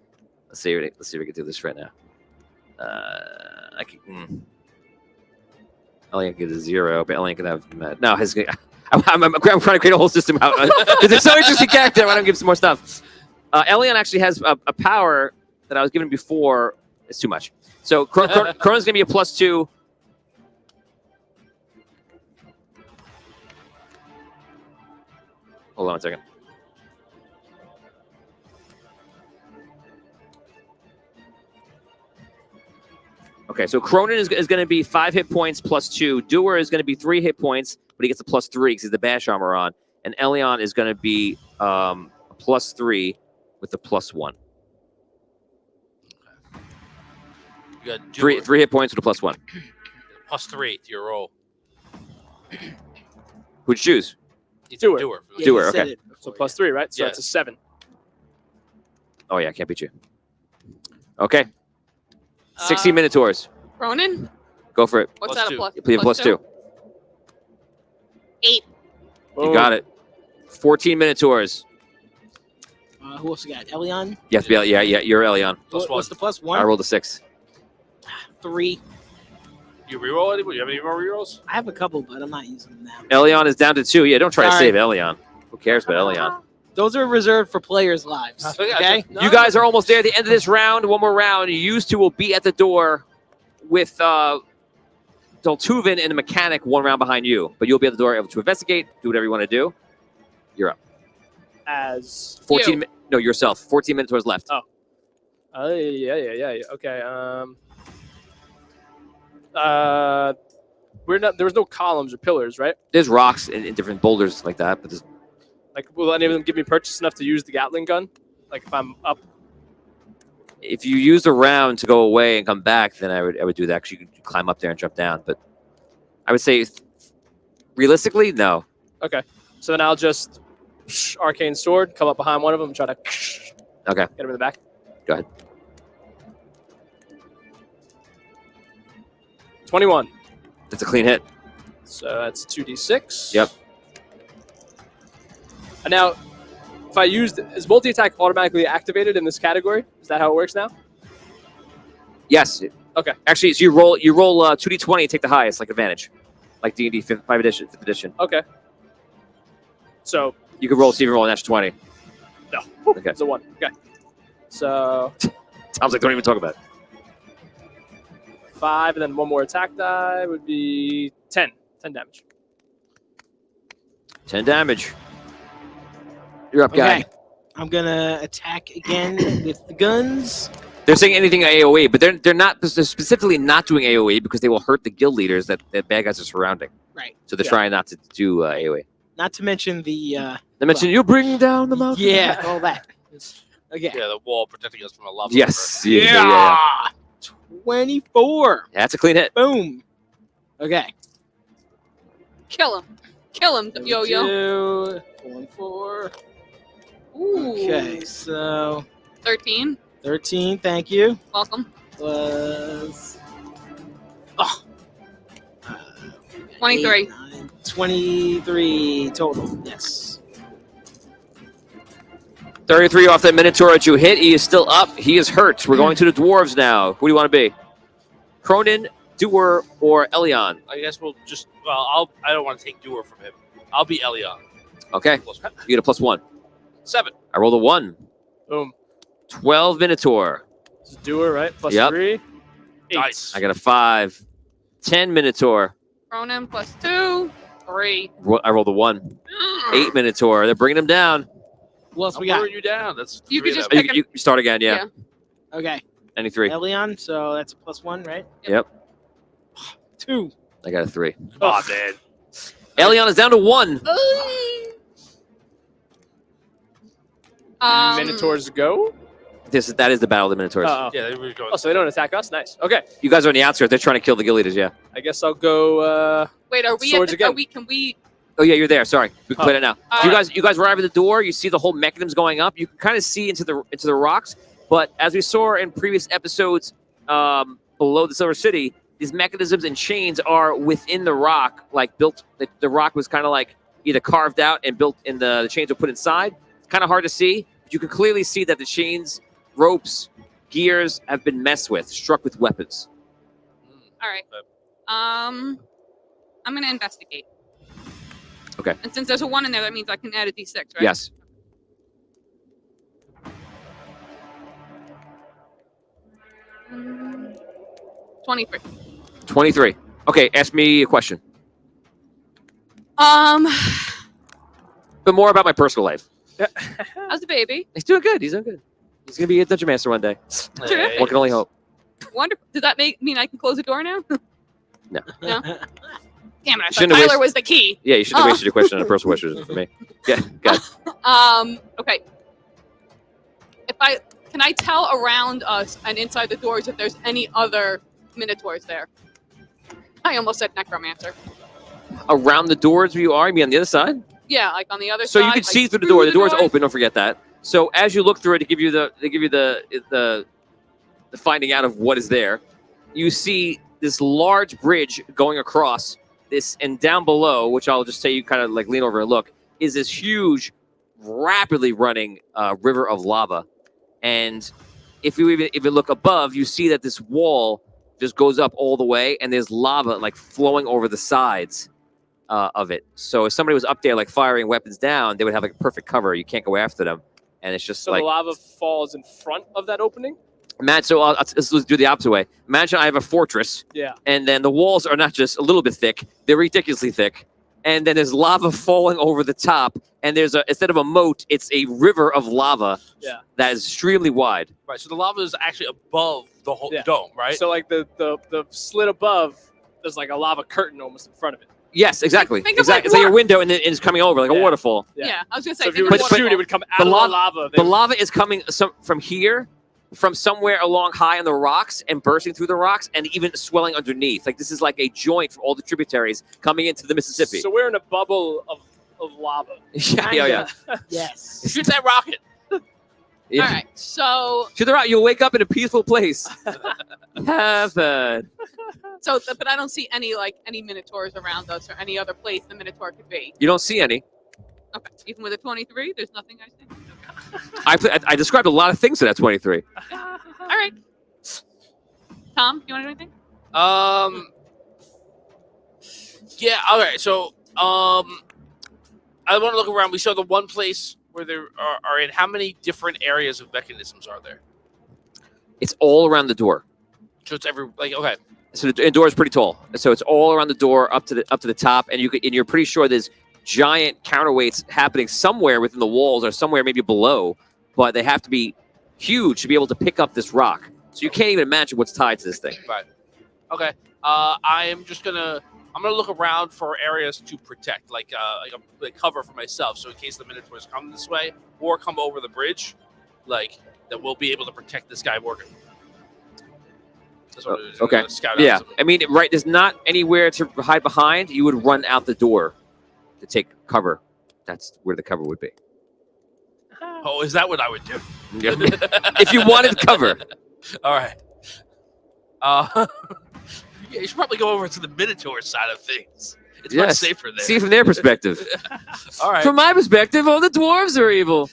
Let's see if we can do this right now. I can. Elliot can get a 0, but Elliot can have no. I'm trying to create a whole system out because it's so interesting character. I don't give some more stuff. Elion actually has a power that I was given before. It's too much. So Cronin's going to be a +2. Hold on a second. Okay, so Cronin is going to be 5 hit points +2. Doer is going to be 3 hit points, but he gets a +3 because he's the bash armor on. And Elion is going to be a +3 with the +1. You got Three hit points with a +1. +3 to your roll. Who'd you choose? Doer. Doer. Yeah, Doer, you said okay. it. So +3, right? So Yeah. that's a 7. Oh, yeah, I can't beat you. Okay. 60 Minotaurs. Ronan? Go for it. What's Plus that two. a plus? You play a +2. 8. You got it. 14 Minotaurs. Who else we got? Elion? You have to be, yeah, you're Elion. What's the +1? I rolled a 6. 3. You reroll anything? You have any more rerolls? I have a couple, but I'm not using them now. Elion is down to 2. Yeah, don't try to Sorry. save Elion. Who cares about Elion? Those are reserved for players' lives. Okay? You guys are almost there at the end of this round. One more round. You two will be at the door with Doltuven and the mechanic 1 round behind you. But you'll be at the door able to investigate, do whatever you want to do. You're up. As 14 No, yourself. 14 Minotaurs left. yeah. Okay. There was no columns or pillars, right? There's rocks and different boulders like that, but there's Like, will any of them give me purchase enough to use the Gatling gun? Like, if I'm up. if you use a round to go away and come back, then I would do that because you can climb up there and jump down. But I would say, realistically, no. Okay. So then I'll just arcane sword, come up behind one of them, and try to Okay. get him in the back. Go ahead. 21. That's a clean hit. So that's 2d6. Yep. And now, if I used, is multi-attack automatically activated in this category? Is that how it works now? Yes. Okay. Actually, so you roll 2d20 and take the highest, like advantage, like D&D 5th edition. Okay. So You could roll, see if you roll an extra 20. no. Okay. It's a 1. Okay. So Sounds like don't even talk about it. 5, and then 1 more attack die would be 10. 10 damage. 10 damage. You're up, guy. Okay. I'm going to attack again with the guns. They're saying anything AOE, but they're specifically not doing AOE because they will hurt the guild leaders that bad guys are surrounding. Right. So they're Yeah. trying not to do AOE. Not to mention the... They mentioned you bring down the mountain. yeah, all that. Okay. Yeah, the wall protecting us from a lava. Yes. river. Yeah. 24. That's a clean hit. Boom. Okay. Kill him. Kill him, Yo-Yo. 2, 4. Ooh. Okay, so 13. 13, thank you. Welcome. Was 23. 8, 9, 23 total. Yes. 33 off that Minotaur that you hit. He is still up. He is hurt. We're going to the dwarves now. Who do you want to be? Cronin, Doer, or Elion? I guess we'll just. Well, I don't want to take Doer from him. I'll be Elion. Okay. You get a +1. 7. I rolled a 1. Boom. 12 Minotaur. This is doer, right? Plus Yep. 3. 8. Nice. I got a 5. 10 Minotaur. Ronan +2. 3. I rolled a 1. 8 Minotaur. They're bringing him down. Who else I'm we got? lowering you down. That's You three could of just them. pick You start again, yeah. Okay. Any 3. Elion, so that's a +1, right? Yep. 2. I got a 3. Come on, man. Elion is down to 1. Minotaurs go. That is the battle of the Minotaurs. Yeah, they were going. Oh, so they don't attack us? Nice. Okay. You guys are on the outskirts. They're trying to kill the Gill Eaters, yeah. I guess I'll go. Wait, are we? Swords Are again. we? Can we? Oh yeah, you're there. Sorry, we can play it now. All So right. you guys arrive at the door. You see the whole mechanisms going up. You can kind of see into the rocks. But as we saw in previous episodes, below the Silver City, these mechanisms and chains are within the rock, like built. The rock was kind of like either carved out and built, and the chains were put inside. It's kind of hard to see, but you can clearly see that the chains, ropes, gears have been messed with, struck with weapons. All right. I'm gonna investigate. Okay. And since there's a 1 in there, that means I can add a d6, right? Yes. Mm, 23. 23. Okay, ask me a question, Um, but more about my personal life. how's the baby? He's doing good. He's doing good. He's gonna be a dungeon master one day. Hey. One can only hope. Wonderful. Does that mean I can close the door now? No. No. Damn it! I thought Shouldn't have Tyler wasted- was the key. Yeah, you should have Oh. wasted your question on a personal question for me. Yeah, God. Okay. Can I tell around us and inside the doors if there's any other minotaurs there? I almost said necromancer. Around the doors where you are, you mean on the other side? Yeah, like on the other So side. you can like see through the door. The door's doors? open. Don't forget that. So as you look through it, to give you the finding out of what is there, you see this large bridge going across this, and down below, which I'll just say you kind of like lean over and look, is this huge, rapidly running river of lava. And if you look above, you see that this wall just goes up all the way, and there's lava like flowing over the sides of it. So if somebody was up there like firing weapons down, they would have like a perfect cover. You can't go after them, and it's just So like the lava falls in front of that opening? Matt. So let's do the opposite way. Imagine I have a fortress, Yeah. and then the walls are not just a little bit thick; they're ridiculously thick. And then there's lava falling over the top, and there's instead of a moat, it's a river of lava. Yeah. That is extremely wide. Right, so the lava is actually above the whole Yeah. dome, right? So like the slit above, there's like a lava curtain almost in front of it. Yes, exactly. Think of Exactly. like It's like your water. window, and then it's coming over like a Yeah. waterfall. Yeah. I was gonna say. So if you think were of to waterfall. shoot, it would come out The of lava- the lava. The lava is coming from here, from somewhere along high on the rocks, and bursting through the rocks, and even swelling underneath. Like this is like a joint from all the tributaries coming into the Mississippi. So we're in a bubble of lava. yeah. Yes. Shoot that rocket. Yeah. All right. So To the right, you'll wake up in a peaceful place. Heaven. but I don't see any minotaurs around us or any other place the minotaur could be. You don't see any. Okay. Even with a 23, there's nothing I see. I described a lot of things to that 23. All right. Tom, you want to do anything? Yeah. All right. So, I want to look around. We saw the one place where there are in. How many different areas of mechanisms are there? It's all around the door. So it's okay. So the door is pretty tall. So it's all around the door up to the top, and you're pretty sure there's giant counterweights happening somewhere within the walls or somewhere maybe below, but they have to be huge to be able to pick up this rock. So you can't even imagine what's tied to this thing. Right. Okay. I'm gonna look around for areas to protect, like cover for myself. So in case the Minotaurs come this way or come over the bridge, like that we'll be able to protect this guy Morgan. That's what it is. I'm Okay. gonna scout out Yeah, some- I mean, right, there's not anywhere to hide behind. You would run out the door to take cover. That's where the cover would be. Oh, is that what I would do? If you wanted cover. All right. Yeah, you should probably go over to the Minotaur side of things. It's much Yes. safer there. See from their perspective. All right. From my perspective, all the dwarves are evil.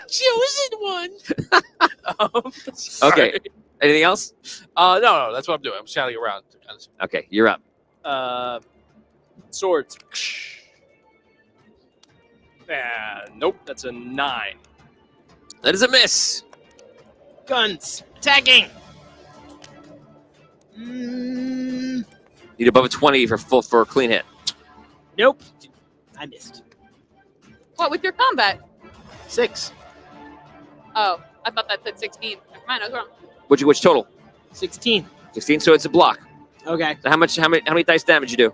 Chosen one. Okay. Sorry. Anything else? No, that's what I'm doing. I'm shouting around. To kind of... Okay, you're up. Swords. Nope, that's a 9. That is a miss. Guns. Attacking. Mm, Need above a 20 for a clean hit. nope. I missed. What with your combat? 6. Oh, I thought that said 16. Never mind, I was wrong. Which total? 16. 16. So it's a block. Okay. So how many dice damage you do?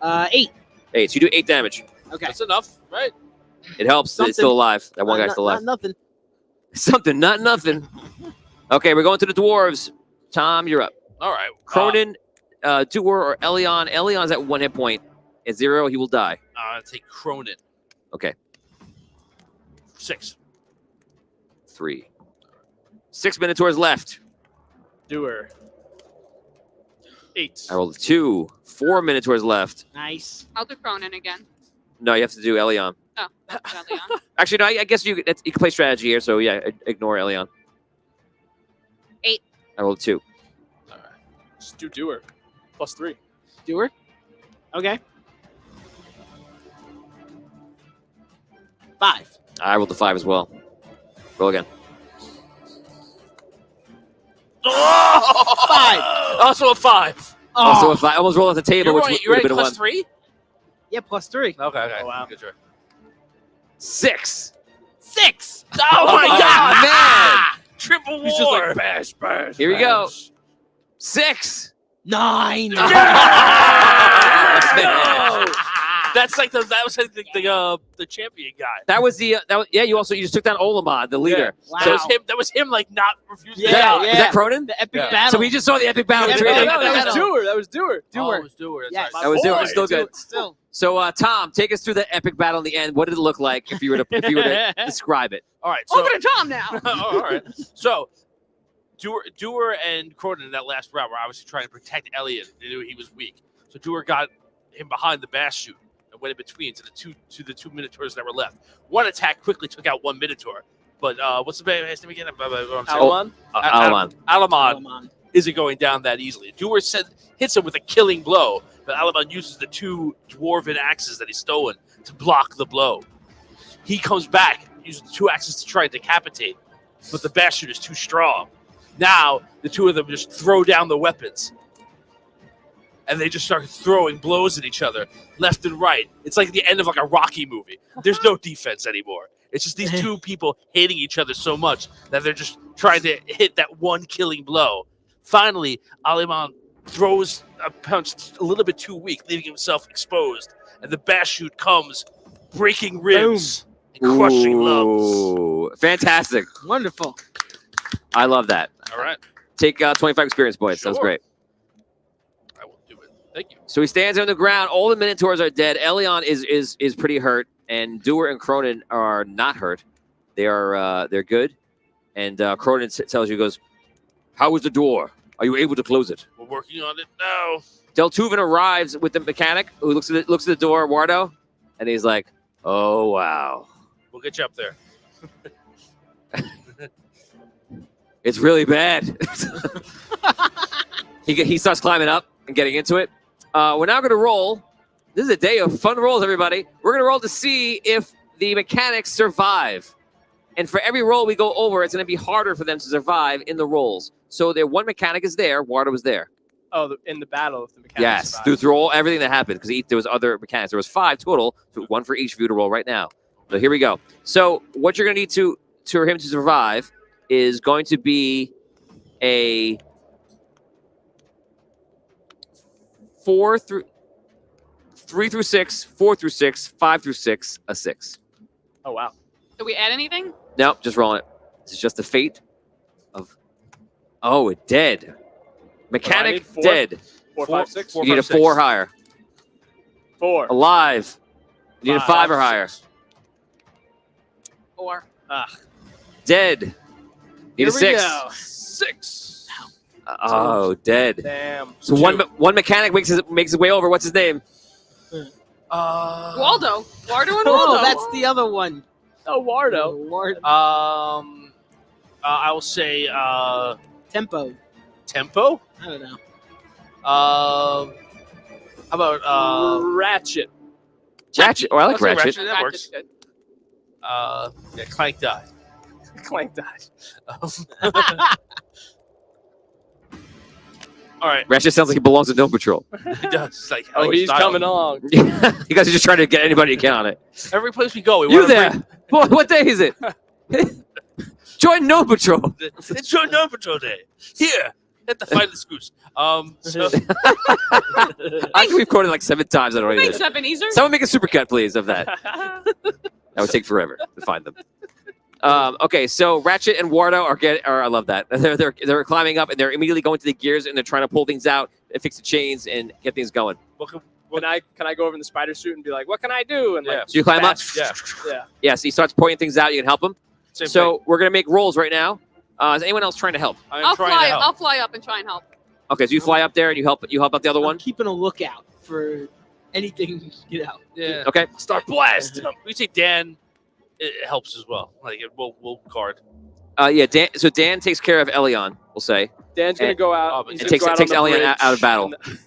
8. 8. So you do 8 damage. Okay. That's enough, right? It helps. Something. It's still alive. That one Not- guy's still alive. Not nothing. Something, not nothing. Okay, we're going to the dwarves. Tom, you're up. All right. Cronin, Doer, or Elion. Elion's at 1 hit point. At 0, he will die. I'm gonna take Cronin. Okay, 6. 3. 6 Minotaurs left. Doer. 8. I rolled a 2. 4 Minotaurs left. Nice. I'll do Cronin again. No, you have to do Elion. Oh, that's Elion. Actually, no, I guess you can play strategy here, so yeah, ignore Elion. 8. I rolled a 2. All right. Just do Doer. +3. Doer. Okay. 5. I rolled a 5 as well. Roll again. Oh! 5. Also a 5. Also a 5. I almost rolled off the table, You're which right. would have You're been right. a 1. +3. Yeah, +3. Okay. Okay. Oh, wow. Good try. 6. 6. Oh my God, man! Triple He's just war. like bash, bash. Here we go. bash. 6. 9. That's like that was like the champion guy. That was the yeah. You just took down Olamon, the leader. Wow. That was him like not refusing. Yeah, to die. Is that Cronin? The epic Yeah. battle. So we just saw the epic battle Yeah, between yeah, them. yeah. That was Doer. That was Doer. Oh, it was Doer. That's Yes. right. That was Doer. Boy, Still good. Still. So Tom, take us through the epic battle in the end. What did it look like if you were to describe it? All right. So, Over to Tom now. all right. So, Doer and Cronin in that last round were obviously trying to protect Elliot. They knew he was weak. So Doer got him behind the bash chute and went in between to the two Minotaurs that were left. One attack quickly took out one Minotaur. But what's the best name again? Alamon? Alamon. Alamon isn't going down that easily. Doer hits him with a killing blow, but Alamon uses the 2 dwarven axes that he's stolen to block the blow. He comes back, uses the 2 axes to try and decapitate, but the bash chute is too strong. Now, the 2 of them just throw down the weapons. And they just start throwing blows at each other, left and right. It's like the end of like a Rocky movie. There's no defense anymore. It's just these 2 people hating each other so much that they're just trying to hit that one killing blow. Finally, Alamon throws a punch a little bit too weak, leaving himself exposed. And the bash chute comes, breaking ribs and crushing lungs. Ooh, fantastic. Wonderful. I love that. All right. Take 25 experience points. That was Sure. great. I will do it. Thank you. So he stands on the ground. All the Minotaurs are dead. Elion is pretty hurt, and Doer and Cronin are not hurt. They're good. And Cronin tells you, goes, "How was the door? Are you able to close it?" We're working on it now. Deltuven arrives with the mechanic, who looks at the door, Wardo, and he's like, "Oh wow, We'll get you up there. it's really bad." He starts climbing up and getting into it. We're now going to roll. This is a day of fun rolls, everybody. We're going to roll to see if the mechanics survive. And for every roll we go over, it's going to be harder for them to survive in the rolls. So their one mechanic is there. Wardo was there. Oh, in the battle of the mechanics. Yes, survived. through everything that happened, because there was other mechanics. There was 5 total, so 1 for each of you to roll right now. So here we go. So what you're going to need for him to survive is going to be a 3 through 6, 4 through 6, 5 through 6, a 6. Oh, wow. Did we add anything? Nope, just rolling it. This is just the fate of. Oh, it dead. Mechanic need 4? dead. 4, 5, 6? You need a 4 higher. 4. Alive. You need a 5 or higher. 4. Dead. Need Here a we 6. go. 6. Oh, dead. Damn. So one mechanic makes his way over. What's his name? Waldo. Wardo and Oh, Waldo. that's the other one. Oh, Wardo. Ward I will say Tempo. Tempo. I don't know. How about Ratchet. Ratchet. Oh, I like I'll say Ratchet. That works. Good. Yeah, Clank die. Clank died. All right. Ratchet sounds like he belongs to Gnome Patrol. It does. It's like, I Oh, like his he's style. coming along. You guys are just trying to get anybody to get on it. Every place we go, we You want to there? What day is it? Join Gnome Patrol. It's your Gnome Patrol Day. Here, Hit the fight the Scoos. So, I think we've quoted like 7 times already. Thanks, Ebenezer. Someone make a supercut, please, of that. That would take forever to find them. Okay, so Ratchet and Wardo I love that. They're climbing up and they're immediately going to the gears and they're trying to pull things out and fix the chains and get things going. Can I go over in the spider suit and be like, what can I do? And like, So you climb up. Yeah. Yeah. So he starts pointing things out. You can help him. same So we're gonna make rolls right now. Is anyone else trying to help? thing. I'll trying to fly. help. I'll fly up and try and help. Okay, so you fly up there and you help out the other I'm one. keeping a lookout for anything. Get out. Yeah. Okay. Start blast. We say Dan. It helps as well. Like we'll guard. Yeah. Dan takes care of Elion. We'll say. Dan's gonna And- go out. and He's takes- gonna go out takes on the Elian bridge out of battle. and-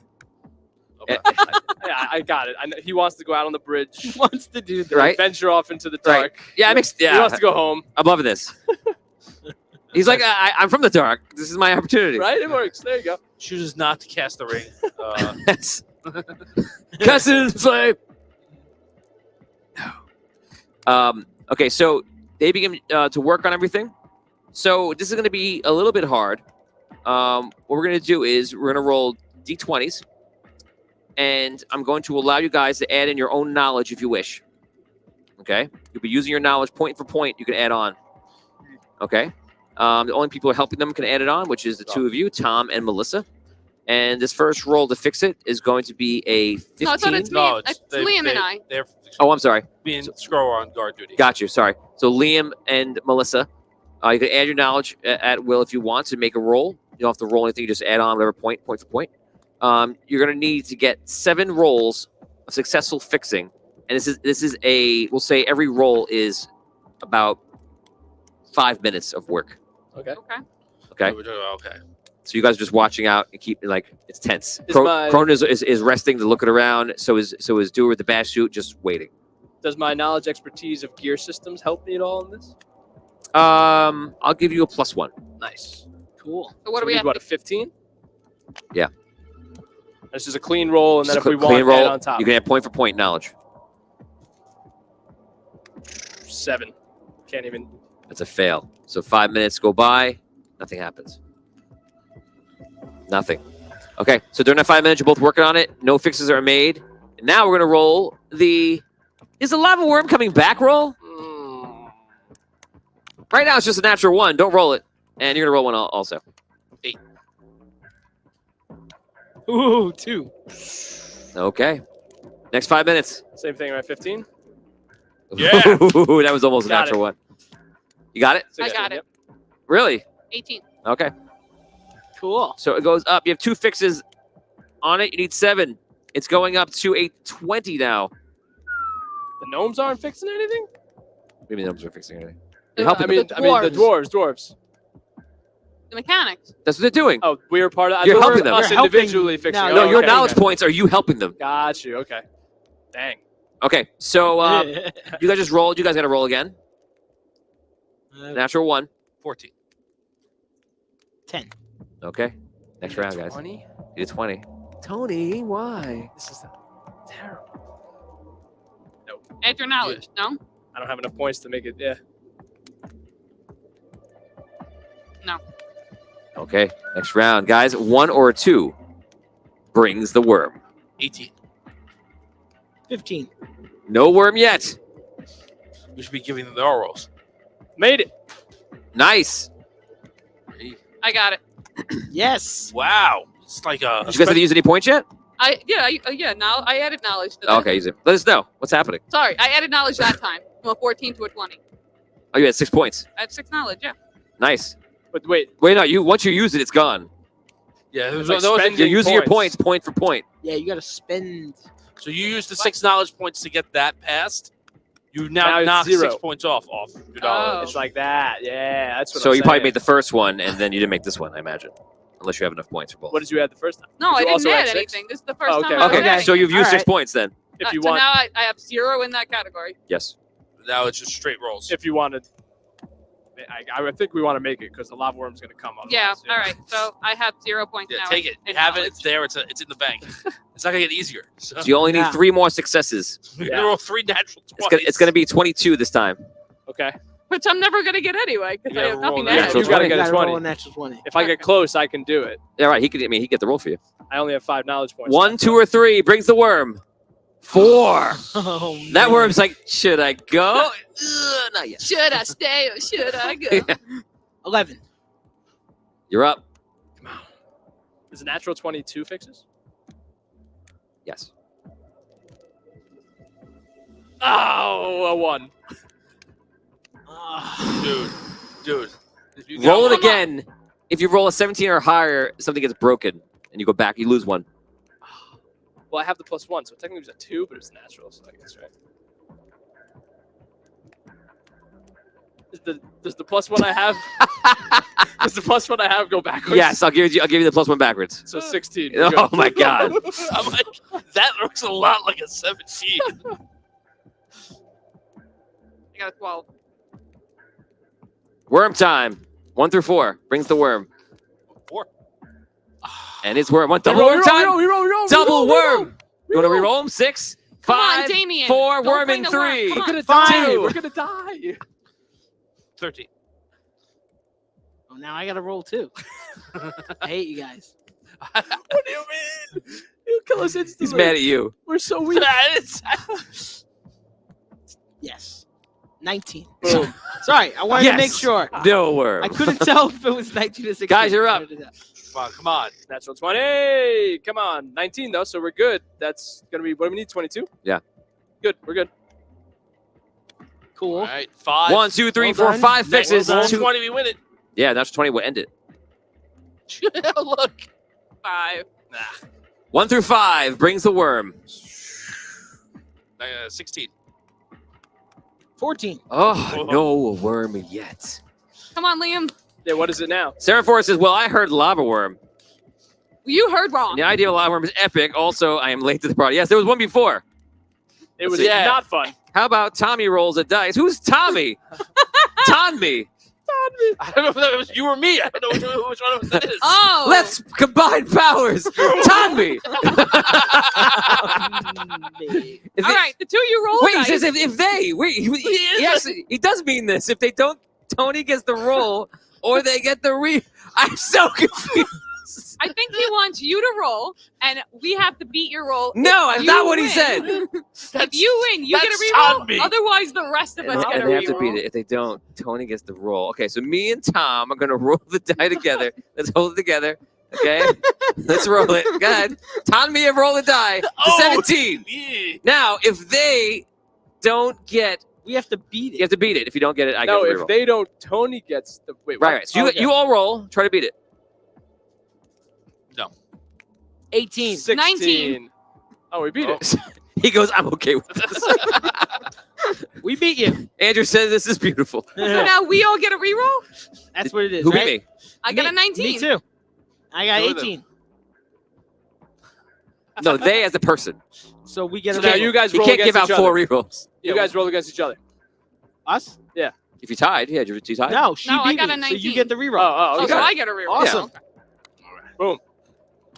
Yeah, I got it. He wants to go out on the bridge. Wants to do that. Right. Venture off into the Right. dark. Yeah. It makes. He Yeah. wants to go home. I'm loving this. He's like, I'm from the dark. This is my opportunity. Right? It works. There you go. Chooses not to cast the ring. Yes. Cousin flame. No. Okay, so they begin to work on everything. So this is going to be a little bit hard. What we're going to do is we're going to roll d20s, and I'm going to allow you guys to add in your own knowledge if you wish. Okay, you'll be using your knowledge point for point. You can add on. Okay. The only people who are helping them can add it on, which is the two of you, Tom and Melissa. And this first roll to fix it is going to be a 15. No, I thought it's me. No, It's Liam and I. They're Oh, I'm sorry. being Scroll on guard duty. Got you. Sorry. So Liam and Melissa, you can add your knowledge at will if you want to make a roll. You don't have to roll anything. You just add on whatever point for point. You're going to need to get 7 rolls of successful fixing. And this is we'll say every roll is about 5 minutes of work. Okay. Okay. Okay. Okay. So you guys are just watching out and keep it's tense. Is my- Cronin is resting to look it around. So is Doer with the bash suit just waiting. Does my knowledge expertise of gear systems help me at all in this? I'll give you a +1. Nice. Cool. So what So do we have? What, a 15? Yeah. This is a clean roll, and then Just if a we clean want, add roll, on top. you can add point for point knowledge. 7. Can't even. That's a fail. So 5 minutes go by, nothing happens. Nothing. Okay, so during that 5 minutes, you're both working on it. No fixes are made. And now we're gonna roll is the lava worm coming back roll? Right now it's just a natural 1. Don't roll it. And you're gonna roll 1 also. Ooh, 2. Okay. Next 5 minutes. Same thing, right? 15? Yeah. That was almost a Got natural 1. You got it? 16, got it. yep. Really? 18. Okay. Cool. So it goes up. You have 2 fixes on it. You need 7. It's going up to a 20 now. The gnomes aren't fixing anything? Maybe the gnomes are fixing anything. The- You're helping I them. mean, the dwarves. The mechanics. That's what they're doing. Oh, we were part of. You're I thought we helping were them. us You're helping- individually fixing. No, it. No, Oh, your okay, knowledge okay. points are you helping them. Got you. Okay. Dang. Okay, so you guys just rolled. You guys got to roll again. Natural 1. 14. 10. Okay. Next round, guys. 20? You did 20. Tony, why? This is terrible. Add your knowledge. No. I don't have enough points to make it. Yeah. Okay. Next round, guys. 1 or 2 brings the worm. 18. 15. No worm yet. We should be giving them the orals. Made it. Nice. I got it. Yes. Wow. It's like a. Did you guys have to use any points yet? Yeah. Now I added knowledge to that. Okay, use it. Let us know what's happening. Sorry, I added knowledge that time from a 14 to a 20. Oh, you had 6 points. I had 6 knowledge. Yeah. Nice. But wait, Wait, no. Once you use it, it's gone. Yeah. It's like those are- spending You're using your points. points point for point. Yeah, you got to spend. so you use the 6 knowledge points to get that passed. You now Now it's knock 0. 6 points off your Oh. knowledge. it's like that. Yeah, that's what. So I'm you probably saying. made the first one, and then you didn't make this one, I imagine, unless you have enough points for both. What did you add the first time? No, I You didn't also add had 6? anything. This is the first Oh, okay. time. I was Okay, adding. so you've used All 6 right. points then. If you so want, now I have 0 in that category. Yes. Now it's just straight rolls. if you wanted, I think we want to make it because the lava worm's going to come up. Yeah. All right. So I have 0 points Yeah, now. take it. You in have it. knowledge. It's there. It's in the bank. It's not gonna get easier. So So you only need Yeah. 3 more successes. you're Yeah. gonna roll 3 natural 20s. It's gonna be 22 this time. Okay. Which I'm never gonna get anyway because I Yeah, have roll nothing that. to Yeah, add. So you gotta 20? get a Gotta roll 20. a natural 20. If I get close, I can do it. Yeah, right. He'd get the roll for you. I only have 5 knowledge points. 1, left, 2, or 3 brings the worm. 4. Oh, That man. worm's like, should I go? Ugh, not yet. Should I stay or should I go? 11. You're up. Is a natural 22 fixes? Yes. Oh, a 1. Dude. If you Roll got it one- again. If you roll a 17 or higher, something gets broken, and you go back. You lose 1. Well, I have the +1, so technically it was a 2, but it's natural, so I guess right. Does the +1 I have? Does the +1 I have go backwards? Yes, I'll give you the +1 backwards. So 16. Oh my god. I'm like, that looks a lot like a 17. I got a 12. Worm time. 1 through 4 brings the worm, 4. and it's worm. One double worm time. Reroll, Double worm. You want to reroll them? 6, Come 5, on, Damien. 4, Don't worm, bring and the worm. 3. Come We're on. gonna Fine. die. We're gonna die. 13. Oh, now I gotta roll 2. I hate you guys. What do you mean? You kill us instantly. He's mad at you. We're so weak. Yes. 19. Boom. Sorry, I wanted Yes. to make sure. No worm. I couldn't tell if it was 19 or 16. Guys, you're up. Come on. Natural 20. Come on. 19 though, so we're good. That's gonna be what do we need? 22. Yeah. Good. We're good. Cool. All right, 5. 1, 2, 3, Well 4, done. 5 fixes. Roll 2. 20, we win it. Yeah, that's 20 will end it. Look. 5. 1 through 5 brings the worm. 16. 14. Oh, no worm yet. Come on, Liam. Yeah. What is it now? Sarah Forrest says, well, I heard lava worm. You heard wrong. The idea of a lava worm is epic. Also, I am late to the party. Yes, there was one before. It was Yeah. not fun. How about Tommy rolls a dice? Who's Tommy? Tommy. I don't know if that was you or me. I don't know which one of us that is. Oh. Let's combine powers. Tommy. If All they- right, the 2 you roll. Wait, he dice. says if they. Wait, he actually he does mean this. If they don't, Tony gets the roll, or they get the I'm so confused. I think he wants you to roll, and we have to beat your roll. No, that's If not you what he win- said. If you win, you get a that's reroll. on me. Otherwise, the rest of us get a And they have to reroll. beat it. If they don't, Tony gets the roll. Okay, so me and Tom are gonna roll the die together. Let's hold it together. Okay, let's roll it. Go ahead. Tom and me have rolled the die to Oh. 17. Yeah. Now, if they don't get, We have to beat you it. have to beat it. If you don't get it, I No, get the if reroll. they don't, Tony gets the wait. Right, what? right. So Okay. you all roll. Try to beat it. 18. 16. 19. Oh, we beat it. He goes, I'm okay with this. We beat you. Andrew says this is beautiful. So now we all get a reroll. That's what it is. Who right? beat me? I got a 19. Me too. I got Two of them. 18. No, they as a person. So we get a So now reroll. you guys You roll can't against give out each 4 other. rerolls. You guys roll against each other. Us? If you tied, yeah, you tied. No, she No, I beat got a me. So you 19. get the Oh, reroll. oh, Oh, okay. so I get a reroll. Awesome.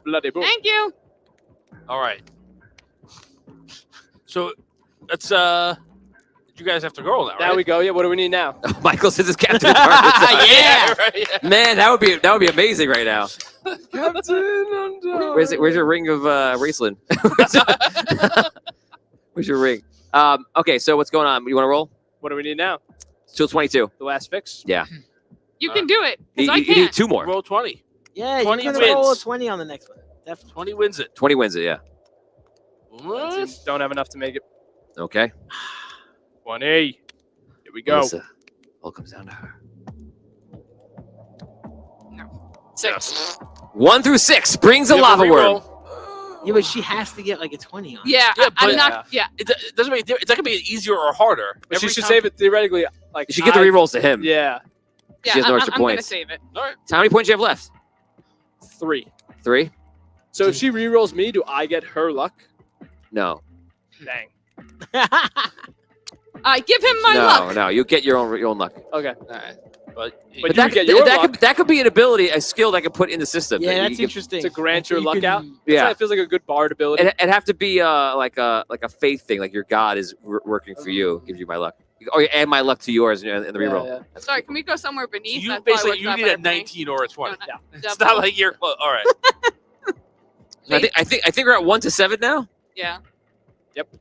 Bloody boom. Thank you. All right. So let's you guys have to go now, Now right? we go. Yeah. What do we need now? Michael says it's Captain America. yeah, right, yeah. Man, that would be amazing right now. Captain Where's your ring of Raceland? Where's your ring? Okay, so what's going on? You want to roll? What do we need now? Still 22. The last fix. You can do it. You, Because I you need can't. 2 more. Roll 20. Yeah, 20 you're going to roll a wins. 20 on the next one. Definitely. 20 wins it. 20 wins it, yeah. What? Don't have enough to make it. Okay. 20. Here we go. Melissa, all comes down to her. 6. 1 through 6 brings a You have lava worm. reroll. Yeah, but she has to get like a 20 on it. Yeah, Yeah, I'm but- not. Yeah. It doesn't make a difference. It's not gonna be easier or harder. But she Every should time- save it theoretically. Like You should get the I- rerolls to him. Yeah. Yeah, She has no I'm extra gonna points. save it. All right. How many points do you have left? 3. 3? So if she rerolls me, do I get her luck? No. Dang. Give him my no, luck. no. You get your own luck. Okay. All right. But But But you that, get your that, luck. that could be an ability, a skill that I could put in the system. Yeah, that you that's could- interesting. To grant your You luck can- out? Yeah. It feels like a good bard ability. It'd have to be like a faith thing, like your God is working for you, gives you my luck. Oh, you add my luck to yours in the reroll. Yeah. Sorry, can we go somewhere So beneath? you That probably basically works you out need better a for me. 19 or a 20. No, It's double. not like you're close. All right. So I think we're at 1 to 7 now. Yeah.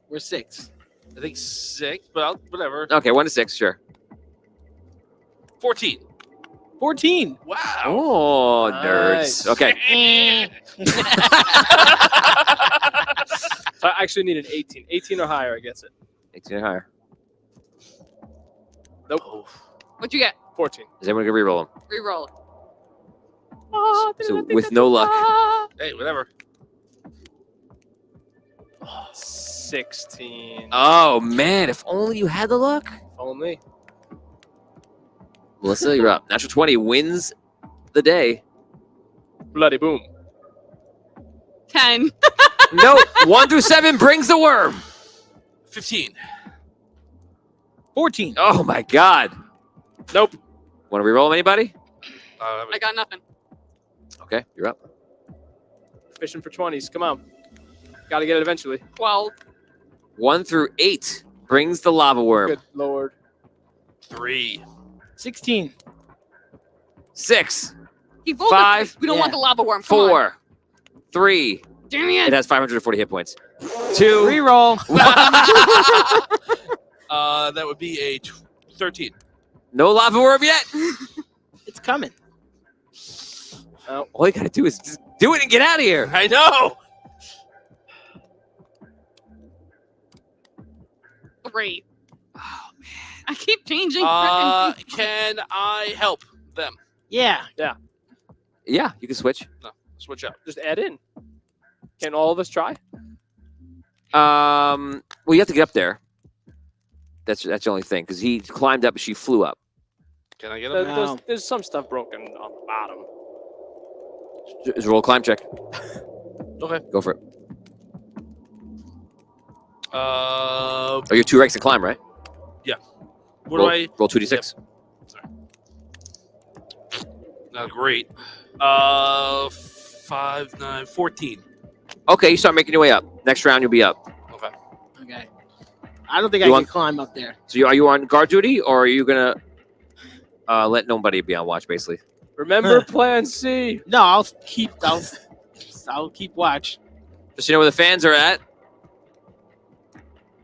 We're 6. I think 6, but whatever. Okay, 1 to 6, sure. 14. 14. Wow. Oh, Nice. nerds. Okay. So I actually need an 18. 18 or higher, I guess it. 18 or higher. Oh. What'd you get? 14. Is everyone gonna reroll them? Reroll. So with no luck. Hey, whatever. 16. Oh man, if only you had the luck. Only. Melissa, you're up. Natural 20 wins the day. Bloody boom. 10. No, 1 through 7 brings the worm. 15. 14. Oh my god. Nope. Want to reroll anybody? I got nothing. Okay, you're up. Fishing for 20s. Come on. Got to get it eventually. 12. 1 through 8 brings the lava worm. Good lord. 3. 16. 6, He rolled 5, we don't want yeah. the lava worm. Come on. 4, 3. Damn It it. has 540 hit points. 2. Reroll. That would be a 13. No lava worm yet. It's coming. All you gotta do is just do it and get out of here. I know. 3. Oh man. I keep changing. frickin' Can I help them? Yeah. Yeah, you can switch. No, switch up. Just add in. Can all of us try? Well, you have to get up there. That's the only thing because he climbed up and she flew up. Can I get There- them? No. There's some stuff broken on the bottom. Just roll a climb check. Okay. Go for it. Uh, Oh, you're 2 ranks to climb, right? what roll, do I? roll 2d6. Not great. 5, 9, 14. Okay, you start making your way up. Next round, you'll be up. Okay. Okay. I don't think You I want- can climb up there. So, are you on guard duty, or are you gonna let nobody be on watch, basically? Remember Plan C. No, I'll keep watch. Just so you know where the fans are at.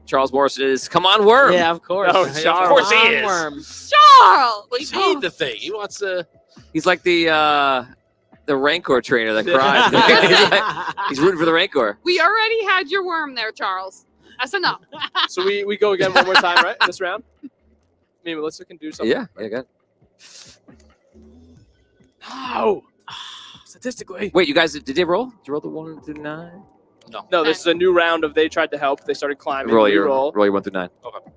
Charles Morrison is, come on, worm. Yeah, of course. Oh, Of Charles. course he is. Worm. Charles. Well, he's made the thing. He wants to. He's like the Rancor trainer that cries. He's rooting for the Rancor. We already had your worm there, Charles. That's enough. So we go again one more time, right? This round? Me and Melissa can do something. Yeah, good. No. Statistically. Wait, you guys, did they roll? Did you roll the 1 through 9? No, this is a new round of they tried to help. They started climbing. Roll we your roll. 1 through 9. Okay.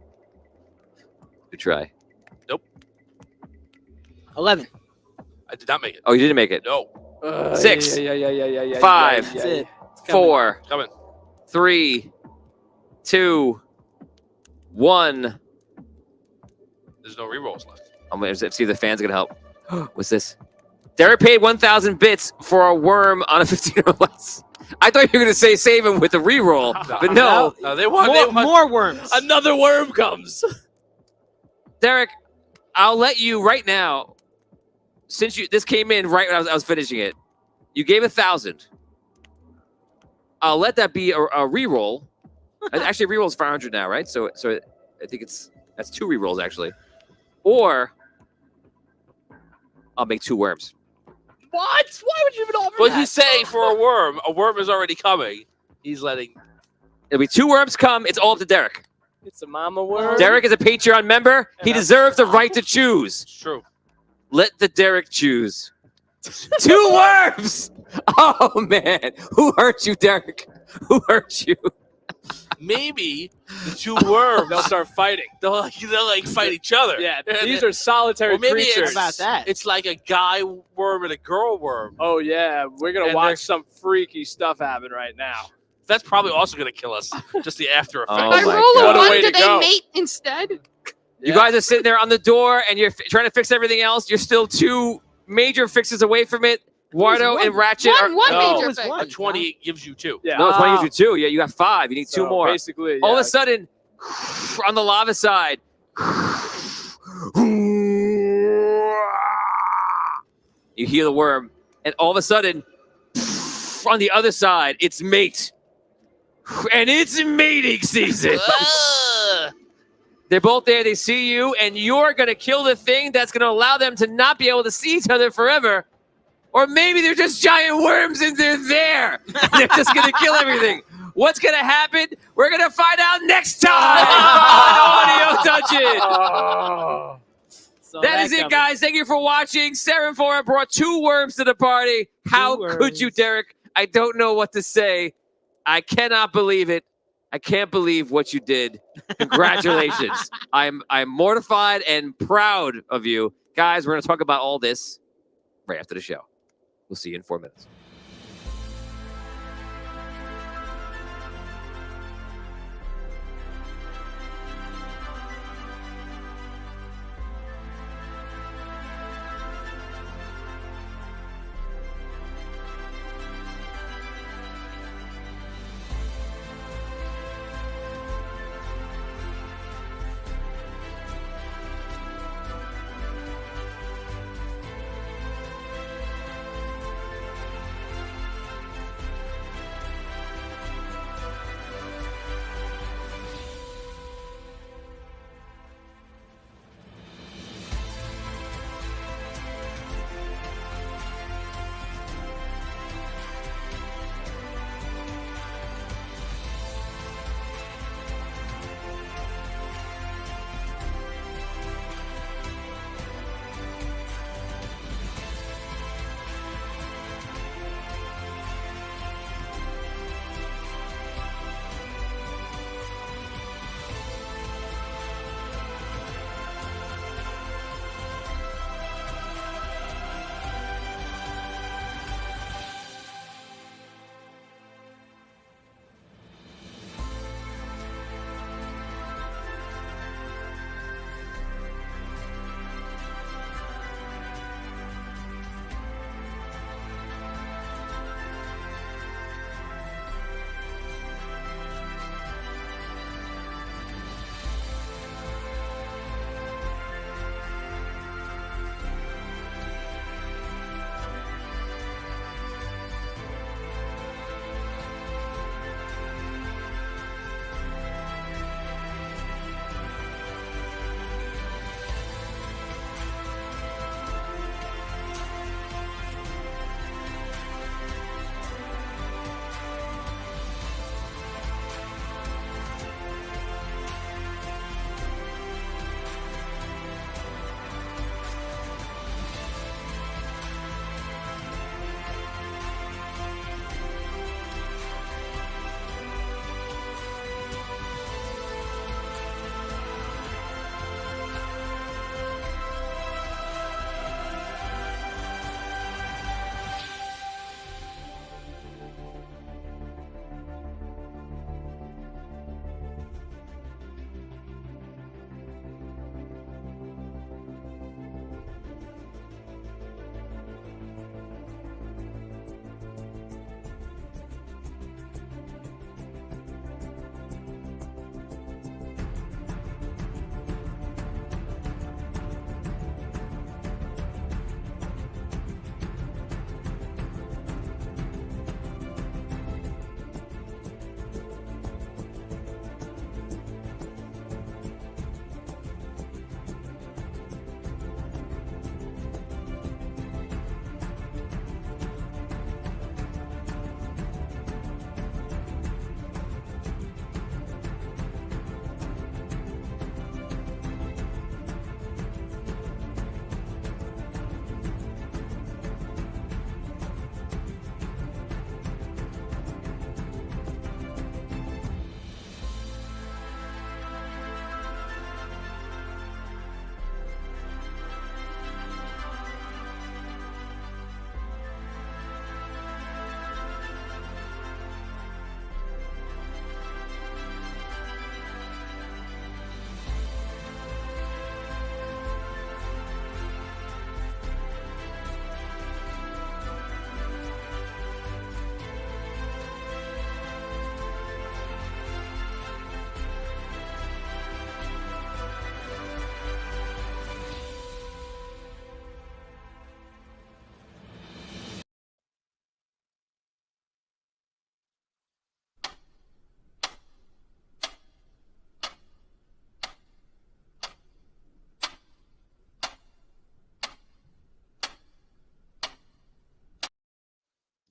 Good try. 11. I did not make it. Oh, you didn't make it. No. 6. Yeah. 5. That's it. It's coming. 4, Coming. 3, 2, 1. There's no rerolls left. I'm going to see if the fans are going to help. What's this? Derek paid 1,000 bits for a worm on a 15 or less. I thought you were going to say save him with a reroll, but no. No, they want More worms. Another worm comes. Derek, I'll let you right now, since this came in right when I was finishing it, you gave 1,000. I'll let that be a reroll. Actually, reroll is 500 now, right? So I think that's 2 rerolls actually, or I'll make 2 worms. What? Why would you even offer But that? he's saying for a worm is already coming. He's letting. It'll be 2 worms come. It's all up to Derek. It's a mama worm. Derek is a Patreon member. He And a- deserves the right to choose. It's true. Let the Derek choose. 2 worms. Oh man, who hurt you, Derek? Who hurt you? Maybe the 2 worms. They'll start fighting. They'll like fight each other. Yeah, these are solitary Or maybe creatures. it's How about that? It's like a guy worm and a girl worm. Oh yeah, we're gonna And watch they're- some freaky stuff happen right now. That's probably also going to kill us. Just the after effect. Oh I my roll God. a What a 1. way Do to go. they mate instead? You guys are sitting there on the door, and you're trying to fix everything else. You're still 2 major fixes away from it. Wardo and Ratchet are. One No. major It was fix. one. A 20 gives you 2. Yeah. No, 20 gives you 2. Yeah, you got 5. You need 2 So more. Basically, All of yeah. a sudden, on the lava side, You hear the worm, and all of a sudden, on the other side, it's mate. And it's mating season. They're both there. They see you, and you're going to kill the thing that's going to allow them to not be able to see each other forever. Or maybe they're just giant worms and they're there. They're just going to kill everything. What's going to happen? We're going to find out next time on Audio Dungeon. So That is it, guys. Thank you for watching. Seraphora brought 2 worms to the party. How could you, Derek? I don't know what to say. I cannot believe it. I can't believe what you did. Congratulations. I'm mortified and proud of you. Guys, we're going to talk about all this right after the show. We'll see you in 4 minutes.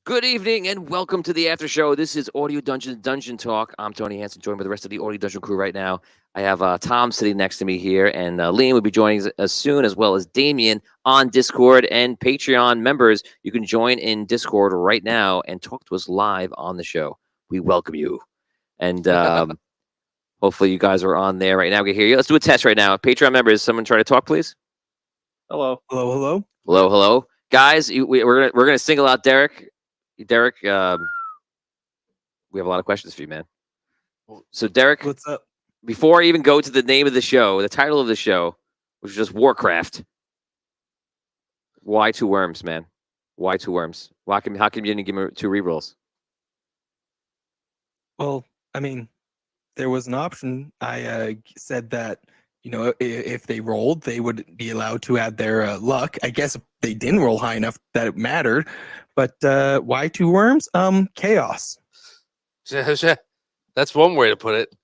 Good evening and welcome to the after show. This is Audio Dungeon Talk. I'm Tony Hansen, joined by the rest of the Audio Dungeon crew right now. I have Tom sitting next to me here, and Liam will be joining us soon, as well as Damien on Discord and Patreon members. You can join in Discord right now and talk to us live on the show. We welcome you. And hopefully you guys are on there right now. We can hear you. Let's do a test right now. Patreon members, someone try to talk, please. Hello. Hello, hello. Hello, hello. Guys, we're gonna single out Derek. Derek, we have a lot of questions for you, man. So, Derek, What's up? before I even go to the name of the show, the title of the show, which is just Warcraft, why 2 worms, man? Why 2 worms? How come you didn't give me 2 rerolls? Well, I mean, there was an option. I said that, if they rolled, they would be allowed to add their luck. I guess they didn't roll high enough that it mattered. But why 2 worms? Chaos. That's one way to put it.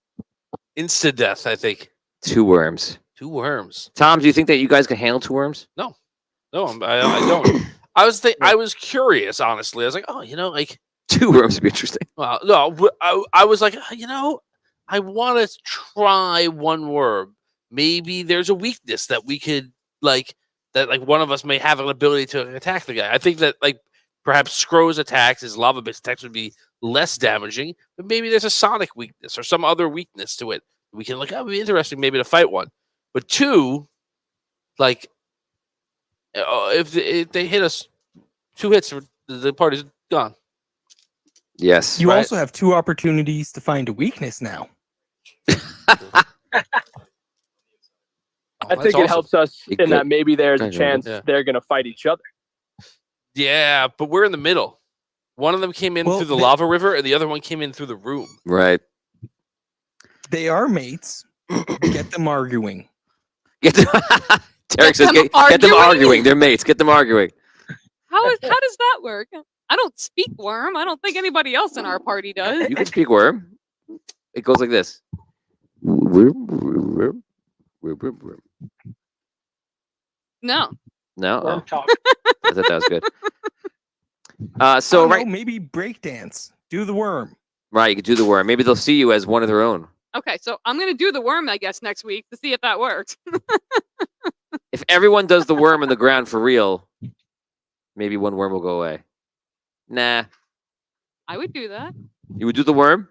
Insta death, I think. 2 worms. 2 worms. Tom, do you think that you guys can handle 2 worms? No, I don't. I was curious, honestly. I was like, 2 worms would be interesting. well, no, I was like, I want to try 1 worm. Maybe there's a weakness that we could that one of us may have an ability to attack the guy. I think that perhaps Scrow's attacks, his lava base attacks would be less damaging, but maybe there's a sonic weakness or some other weakness to it. We can it'd be interesting maybe to fight 1. But 2, if they hit us 2 hits, the party's gone. Yes. You Right. also have 2 opportunities to find a weakness now. I think it helps us It in that could. maybe there's a Okay, chance yeah. they're going to fight each other. Yeah, but we're in the middle. One of them came in Well, through the they- lava river, and the other one came in through the room. Right. They are mates. Get them arguing. Derek says, them get them arguing? arguing. They're mates. Get them arguing. How does that work? I don't speak worm. I don't think anybody else in our party does. You can speak worm. It goes like this. No. No? Worm Oh, talk. I thought that was good. I So don't right, know, maybe breakdance. Do the worm. right, you could do the worm. Maybe they'll see you as one of their own. Okay, so I'm gonna do the worm, I guess, next week to see if that works. If everyone does the worm in the ground for real, maybe 1 worm will go away. Nah, I would do that. you would do the worm?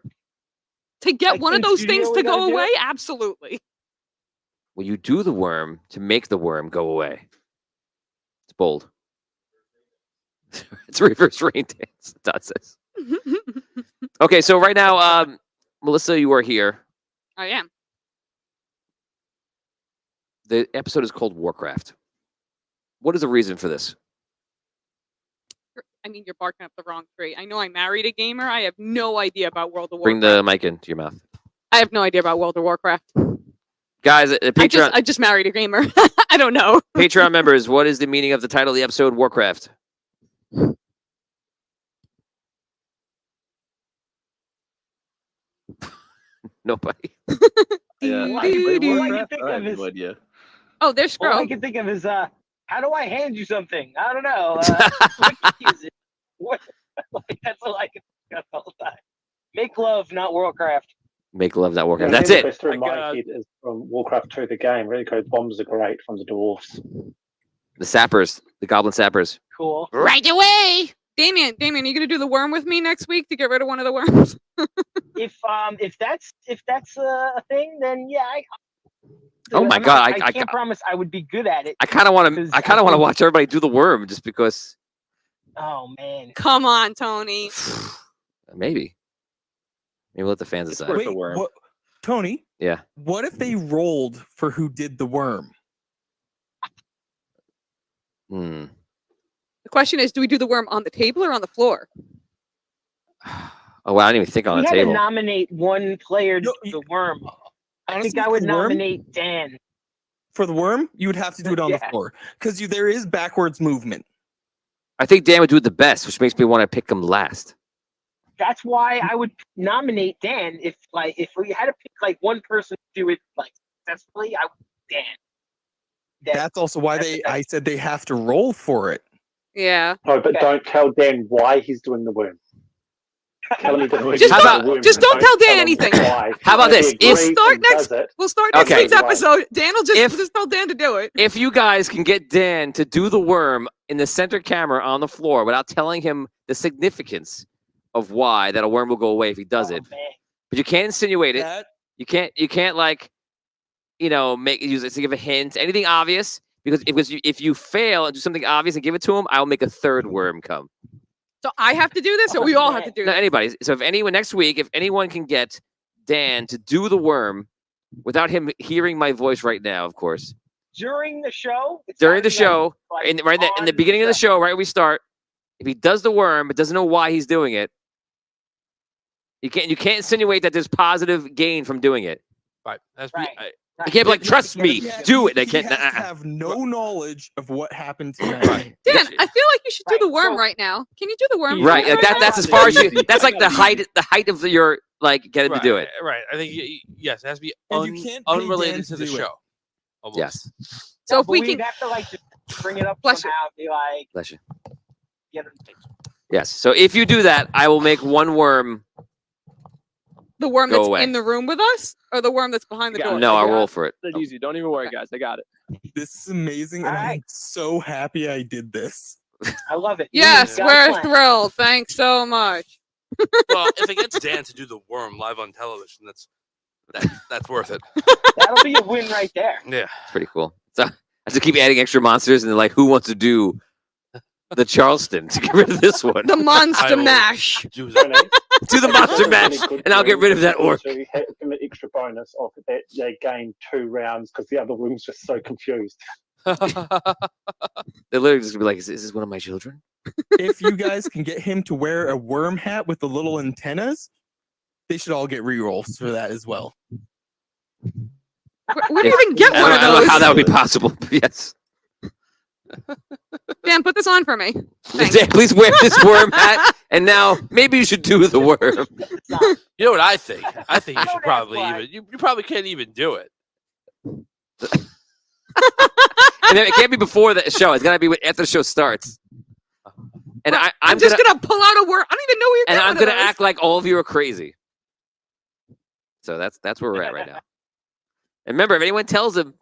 To get Like one of in those studio, things we to gotta go do away? it? Absolutely. Well, you do the worm to make the worm go away. It's bold. It's a reverse rain dance. Dot says. Okay, so right now, Melissa, you are here. I am. The episode is called Warcraft. What is the reason for this? I mean, you're barking up the wrong tree. I know I married a gamer. I have no idea about World of Warcraft. Bring the mic into your mouth. I have no idea about World of Warcraft. Guys, Patreon I just married a gamer. I don't know. Patreon members, what is the meaning of the title of the episode, Warcraft? Nobody. All I can think I of have is, no idea. Oh, there's all I Scroll. can think of is, how do I hand you something? I don't know. What is it? What? That's all I can think of all the time. Make love, not Warcraft. Make love, not Warcraft. Yeah, That's the it. best story I in my got- head is from Warcraft 2, the game. Really cool. Bombs are great from the dwarves. The sappers, the goblin sappers. Cool. Right away. Damien, are you gonna do the worm with me next week to get rid of one of the worms? If that's a thing, then yeah. Oh my God, I can't promise I would be good at it. I kind of want to. 'Cause I kind I of want to think- watch everybody do the worm, just because. Oh man. Come on, Tony. Maybe. Maybe let the fans decide. worth Wait, the worm. what, Tony? Yeah. What if they rolled for who did the worm? Hmm. The question is, do we do the worm on the table or on the floor? Oh, well, I didn't even think on We the had to table. nominate one player to No, do the worm. I Honestly, think I for would the worm- nominate Dan. For the worm, you would have to do it on the Yeah. floor because there is backwards movement. I think Dan would do it the best, which makes me want to pick him last. That's why I would nominate Dan. If we had to pick one person to do it successfully, I would Dan. That's also why That's- I said they have to roll for it. Yeah. No, but don't tell Dan why he's doing the worm. Tell him he's doing Just the worm. just don't tell Dan him anything. Why. How about And this? if he If- agrees Start and next- does it, We'll start next Okay. week's episode. Dan will If- just tell Dan to do it. If you guys can get Dan to do the worm in the center camera on the floor without telling him the significance of why that a worm will go away if he does it, man. but you can't insinuate it. That You can't like, use it to give a hint, anything obvious. Because if you fail and do something obvious and give it to him, I'll make a third worm come. So I have to do this, or we all have to do No, this? anybody. So if anyone next week, if anyone can get Dan to do the worm without him hearing my voice right now, of course, During the show? It's during gotta the be, like, show, like, in the on beginning of the show, right when we start, if he does the worm but doesn't know why he's doing it, you can't insinuate that there's positive gain from doing it. Right. That's Right. You can't be like, trust me, do it. I He can't. has to have no knowledge of what happened tonight. Dan, I feel like you should do the Right, worm so- right now. Can you do the worm? Right. now? That's as far as you. That's like the height of your get him to do it. Right. I think yes, it has to be And you can't pay Dan unrelated to to the do it. show. Almost. Yes. So if but we we'd can, have to like just bring it up Bless you. somehow. Be like, Bless you. get Yes. So if you do that, I will make one worm. the worm Go that's away. in the room with us, or the worm that's behind the Yeah, door. No, I'll got roll it. for it. That's easy. Don't even worry, guys. I got it. This is amazing, and I'm Alright. so happy I did this. I love it. Yes, You got a we're plan. thrilled. Thanks so much. Well, if it gets Dan to do the worm live on television, that's worth it. That'll be a win right there. Yeah. It's pretty cool. So I have to keep adding extra monsters, and they're like, who wants to do the Charleston to get rid of this one? The monster will- mash. Do that. Do the monster match, and I'll get rid of that orc. So you have an extra bonus of that they gain 2 rounds because the other room's just so confused. They're literally just gonna be like, is this one of my children? If you guys can get him to wear a worm hat with the little antennas, they should all get rerolls for that as well. We didn't even get I one don't, of I don't know how those. that would be possible. But yes. Dan, put this on for me. Thanks. Dan, please wear this worm hat, and now maybe you should do the worm. You know what I think? I think you I should don't probably have even. You probably can't even do it. And then it can't be before the show. It's gotta be after the show starts. And I'm I'm just gonna, gonna pull out a worm. I don't even know where you're and going I'm with gonna this. act like all of you are crazy. So that's where we're at right now. And remember, if anyone tells him,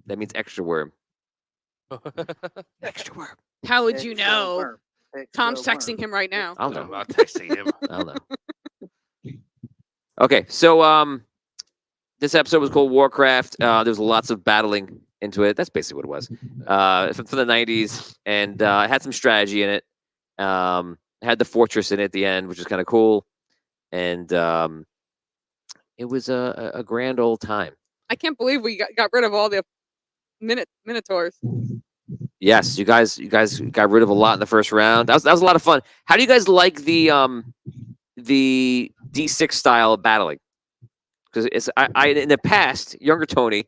that means extra worm. Extra worm. How would you know? Tom's texting him right now. I'll I'm know. not texting him. I'll know. Okay, so this episode was called Warcraft. There's lots of battling into it. That's basically what it was. From the 90s, and it had some strategy in it. It had the fortress in it at the end, which is kind of cool. And it was a grand old time. I can't believe we got rid of all the minotaurs. Yes, you guys got rid of a lot in the first round. That was a lot of fun. How do you guys like the D6 style of battling? Because I in the past, younger Tony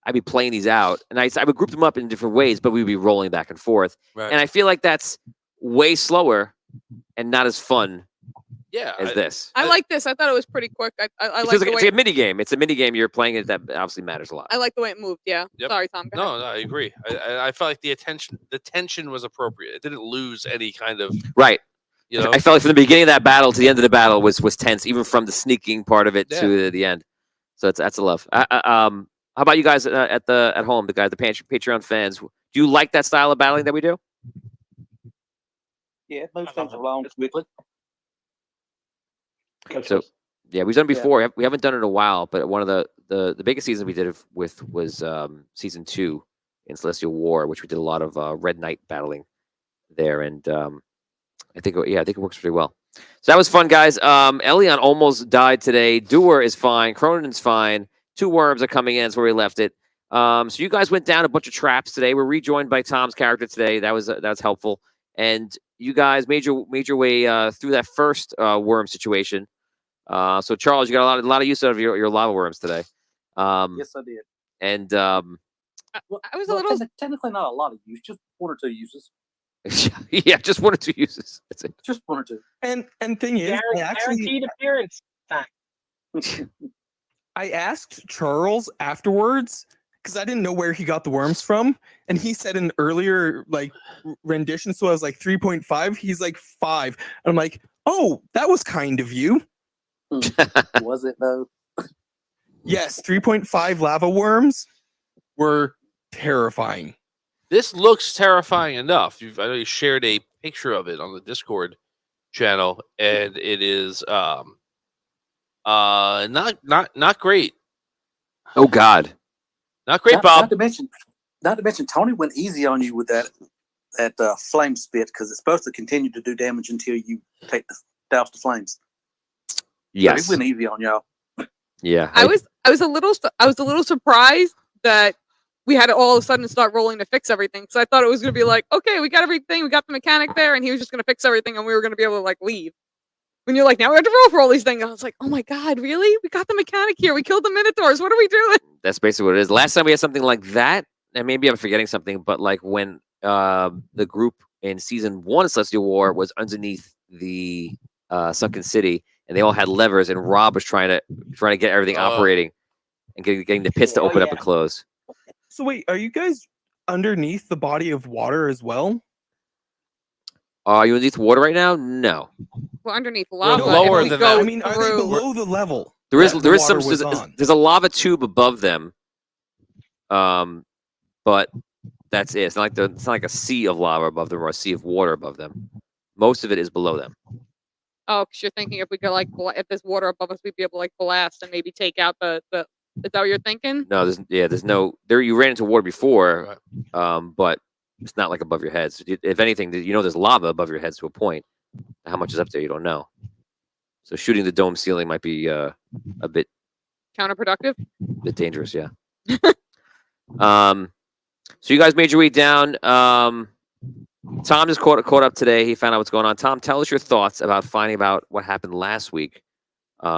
I'd be playing these out, and I would group them up in different ways, but we'd be rolling back and forth. Right. And I feel like that's way slower and not as fun Yeah. as this. I like this. I thought it was pretty quick. I like It's the it's way a mini game. It's a mini game you're playing it that obviously matters a lot. I like the way it moved. Yeah. Yep. Sorry, Tom. Go ahead. No, I agree. I felt like the tension was appropriate. It didn't lose any kind of, Right. you know. I felt like from the beginning of that battle to the end of the battle was tense, even from the sneaking part of it to the end. So that's a love. How about you guys at home, the Patreon fans? Do you like that style of battling that we do? Yeah, most things around quickly. So yeah, we've done it before. We haven't done it in a while, but one of the biggest seasons we did it with was season 2 in Celestial War, which we did a lot of Red Knight battling there, and I think it works pretty well. So that was fun, guys. Elion almost died today. Doer is fine. Cronin's fine. 2 worms are coming in. That's where we left it. So you guys went down a bunch of traps today. We're rejoined by Tom's character today. That was helpful. And you guys made your way through that first worm situation. So Charles, you got a lot of use out of your lava worms today. Yes, I did. And I was a little. Technically not a lot of use, just 1 or 2 uses. yeah, just 1 or 2 uses. That's it. Just 1 or 2. And thing is, Guaranteed appearance time. I asked Charles afterwards, because I didn't know where he got the worms from, and he said an earlier like rendition, so I was like 3.5. He's like 5, and I'm like, oh, that was kind of you. Was it though? Yes, 3.5 lava worms were terrifying. This looks terrifying enough. I know you shared a picture of it on the Discord channel, and it is not great. Oh God. Not great, Bob. Not to mention, Tony went easy on you with that flame spit because it's supposed to continue to do damage until you douse the flames. Yes. So he went easy on y'all. Yeah. I was a little surprised that we had to all of a sudden start rolling to fix everything. So I thought it was going to be like, okay, we got everything, we got the mechanic there, and he was just going to fix everything, and we were going to be able to like leave. When you're like, now we have to roll for all these things, I was like, oh my God, really? We got the mechanic here. We killed the Minotaurs. What are we doing? That's basically what it is. Last time we had something like that, and maybe I'm forgetting something, but like when the group in season 1 of Celestial War was underneath the sunken city, and they all had levers, and Rob was trying to get everything operating and getting the pits to open up and close. So wait, are you guys underneath the body of water as well? Are you underneath water right now? No. We're underneath lava. lower and we than go that. I mean, are they below the level? There is that there the is some water was on? there's a lava tube above them. But that's it. It's not like a sea of lava above them or a sea of water above them. Most of it is below them. Oh, because you're thinking if we could like if there's water above us, we'd be able to like blast and maybe take out the. Is that what you're thinking? No, there's no there. You ran into water before, but it's not like above your heads. If anything, there's lava above your heads to a point. How much is up there, you don't know. So shooting the dome ceiling might be a bit Counterproductive. dangerous. Yeah. So you guys made your way down. Tom just caught up today. He found out what's going on. Tom, tell us your thoughts about finding out what happened last week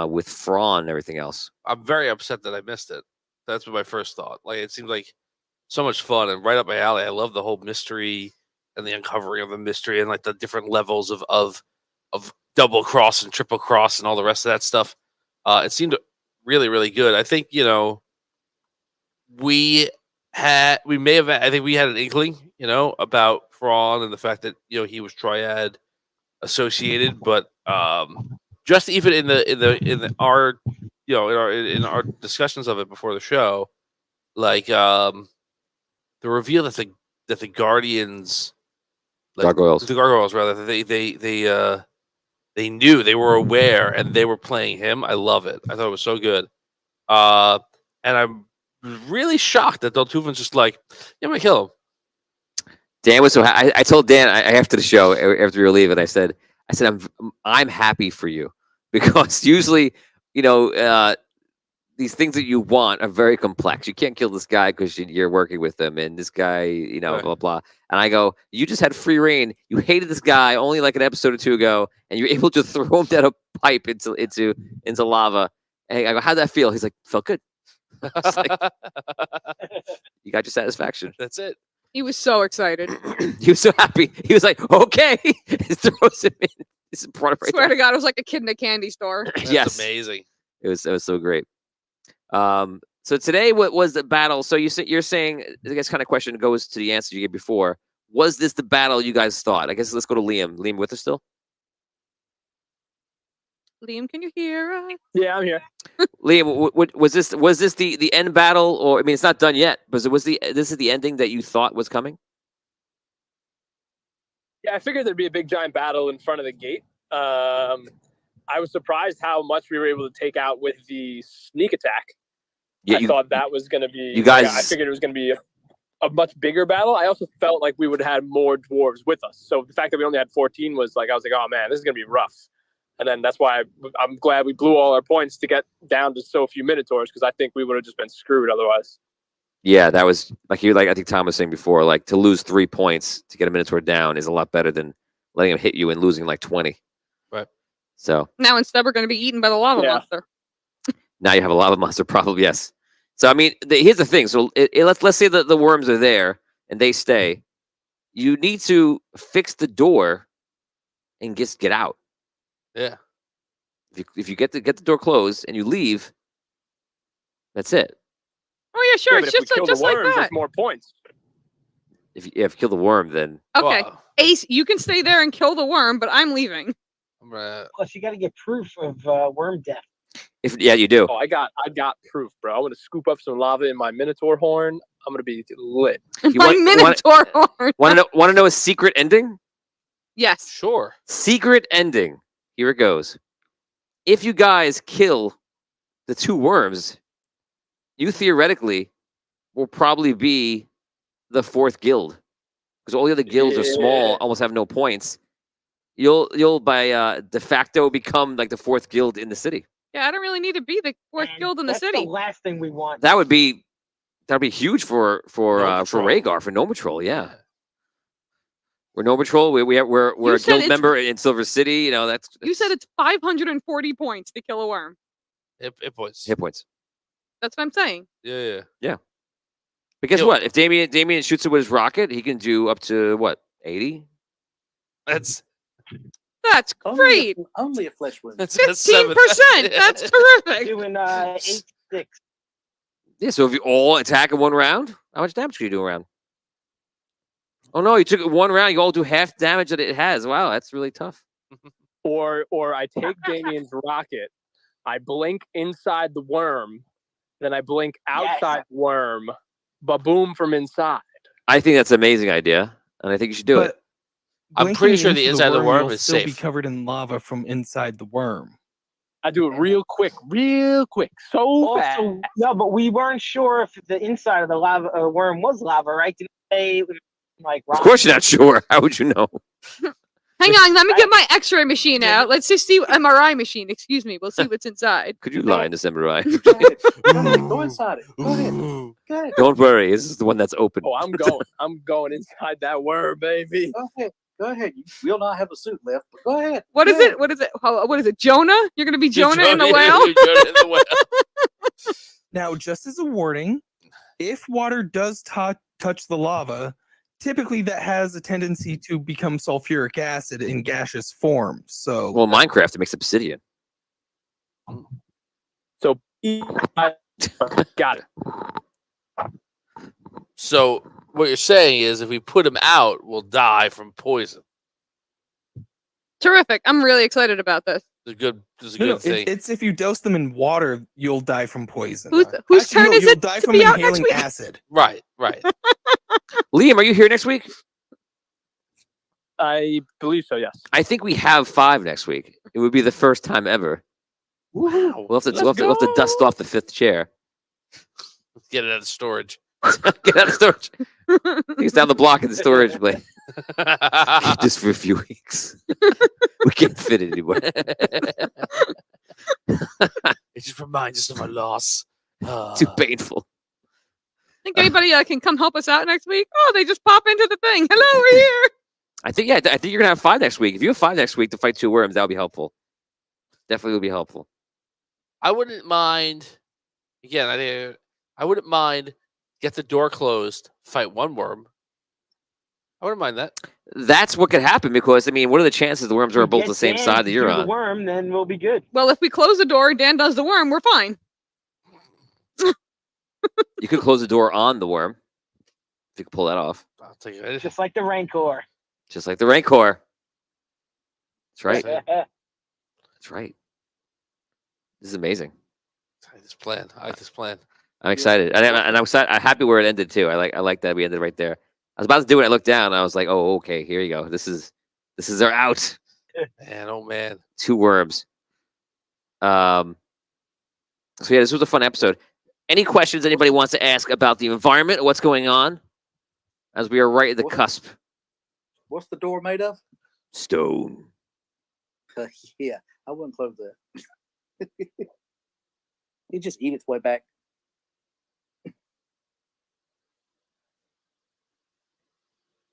with Thrawn and everything else. I'm very upset that I missed it. That's my first thought. Like, it seems like so much fun and right up my alley. I love the whole mystery and the uncovering of the mystery and like the different levels of double cross and triple cross and all the rest of that stuff. It seemed really, really good. I think, we may have, I think we had an inkling, about Thrawn and the fact that, he was Triad associated, but just even in our discussions of it before the show, like the reveal that the Guardians, Gargoyles. the Gargoyles rather, they knew, they were aware, and they were playing him. I love it. I thought it was so good. And I'm really shocked that Doltuven's just like, yeah, I'm gonna kill him. Dan was so I told Dan after the show, after we were leaving, I said I'm happy for you, because usually, these things that you want are very complex. You can't kill this guy because you're working with them, and this guy, Right. blah blah. And I go, you just had free reign. You hated this guy only like an episode or two ago, and you're able to throw him down a pipe into lava. And I go, how'd that feel? He's like, felt good. I was like, you got your satisfaction. That's it. He was so excited. He was so happy. He was like, okay. He throws him in. This is brought it right Swear down. to God, it was like a kid in a candy store. That's Yes. amazing. It was so great. So today, what was the battle? So you're saying, I guess, kind of question goes to the answer you gave before. Was this the battle you guys thought? I guess let's go to Liam. Liam, with us still? Liam, can you hear us? Yeah, I'm here. Liam, was this the end battle, or I mean, it's not done yet, but this is the ending that you thought was coming? Yeah, I figured there'd be a big giant battle in front of the gate. I was surprised how much we were able to take out with the sneak attack. Yeah, I thought that was going to be. You guys, I figured it was going to be a much bigger battle. I also felt like we would have had more dwarves with us. So the fact that we only had 14 was like, I was like, oh man, this is going to be rough. And then that's why I'm glad we blew all our points to get down to so few Minotaurs, because I think we would have just been screwed otherwise. Yeah, that was I think Tom was saying before, like to lose 3 points to get a Minotaur down is a lot better than letting him hit you and losing like 20. Right. So Now instead, we're going to be eaten by the lava monster. now you have a lava monster problem. Yes. So I mean, here's the thing. So let's say that the worms are there and they stay. You need to fix the door and just get out. Yeah. If you get the door closed and you leave, that's it. Oh yeah, sure. Yeah, but It's if we just kill just the like worms, that. that's more points. If you kill the worm, then Okay, Well, Ace, you can stay there and kill the worm, but I'm leaving. I'm gonna, Plus, you got to get proof of worm death. you do. Oh, I got proof, bro. I'm gonna scoop up some lava in my Minotaur horn. I'm gonna be lit. You My Minotaur horn. Want to know a secret ending? Yes. sure. Secret ending. Here it goes. If you guys kill the 2 worms, you theoretically will probably be the 4th guild, because all the other guilds are small, almost have no points. You'll by de facto become like the 4th guild in the city. Yeah, I don't really need to be the 4th And guild in the that's city. the last thing we want. That'd be huge for Patrol. Rhaegar, for Gnome Patrol. Yeah, we're Gnome Patrol. We're You a said guild it's- member in Silver City. You know that's You said it's 540 points to kill a worm. Hit points. hit points. That's what I'm saying. Yeah. But guess Kill. what? If Damien shoots it with his rocket, he can do up to what 80. That's That's great. Only a flesh wound. that's 15%. That's terrific. Doing 8-6. Yeah. So if you all attack in 1 round, how much damage can you do a round? Oh no, you took it 1 round. You all do half damage that it has. Wow, that's really tough. Or I take Damien's rocket, I blink inside the worm, then I blink outside the worm, ba-boom from inside. I think that's an amazing idea, and I think you should do it. But I'm pretty blinking sure the into inside of the worm you'll is still be safe. covered in lava from inside the worm. I do it real quick, so fast. Also, no, but we weren't sure if the inside of the lava worm was lava, right? Did they like Of course, you're not sure. How would you know? Hang on, let me get my X-ray machine out. Let's just see MRI machine. Excuse me. We'll see what's inside. Could you lie in this MRI? Go inside it. Go ahead. Go ahead. Don't worry, this is the one that's open. Oh, I'm going inside that worm, baby. Go ahead. Go ahead. You will not have a suit left, but go ahead. What Go is ahead. it? What is it? What is it? Jonah? You're gonna be You're Jonah in the Jonah- whale? you're Jonah in the whale. Now, just as a warning, if water does touch the lava, typically that has a tendency to become sulfuric acid in gaseous form. So, Well, Minecraft, it makes obsidian. So got it. So what you're saying is, if we put him out, we'll die from poison. Terrific. I'm really excited about this. It's a good. It's a no, good no, thing. it's if you dose them in water, you'll die from poison. Whose Actually, turn no, is you'll it die to from be out next inhaling week? acid. Right. Liam, are you here next week? I believe so, yes. I think we have 5 next week. It would be the first time ever. Wow. We'll have to dust off the 5th chair. Let's get it out of storage. Get out of storage. He's down the block in the storage place. Just for a few weeks. We can't fit it anymore. It just reminds us of our loss. Too painful. Think anybody can come help us out next week? Oh, they just pop into the thing. Hello, we're here. I think I think you're gonna have 5 next week. If you have 5 next week to fight 2 worms, that would be helpful. Definitely would be helpful. I wouldn't mind. Again, I wouldn't mind. Get the door closed. Fight 1 worm. I wouldn't mind that. That's what could happen because I mean, what are the chances the worms are both Get the same Dan side to that you're do on? The worm, then we'll be good. Well, if we close the door, Dan does the worm, we're fine. You could close the door on the worm. If you could pull that off. I'll take it. Just like the Rancor. Just like the Rancor. That's right. That's right. This is amazing. I like this plan. I like this plan. I'm excited. And I'm excited. I'm happy where it ended too. I like that we ended right there. I was about to do it. I looked down and I was like, oh, okay, here you go. This is our out. Man, oh man. 2 worms. So yeah, this was a fun episode. Any questions anybody wants to ask about the environment or what's going on? As we are right at the cusp. What's the door made of? Stone. Yeah, I wouldn't close that. It just eat its way back.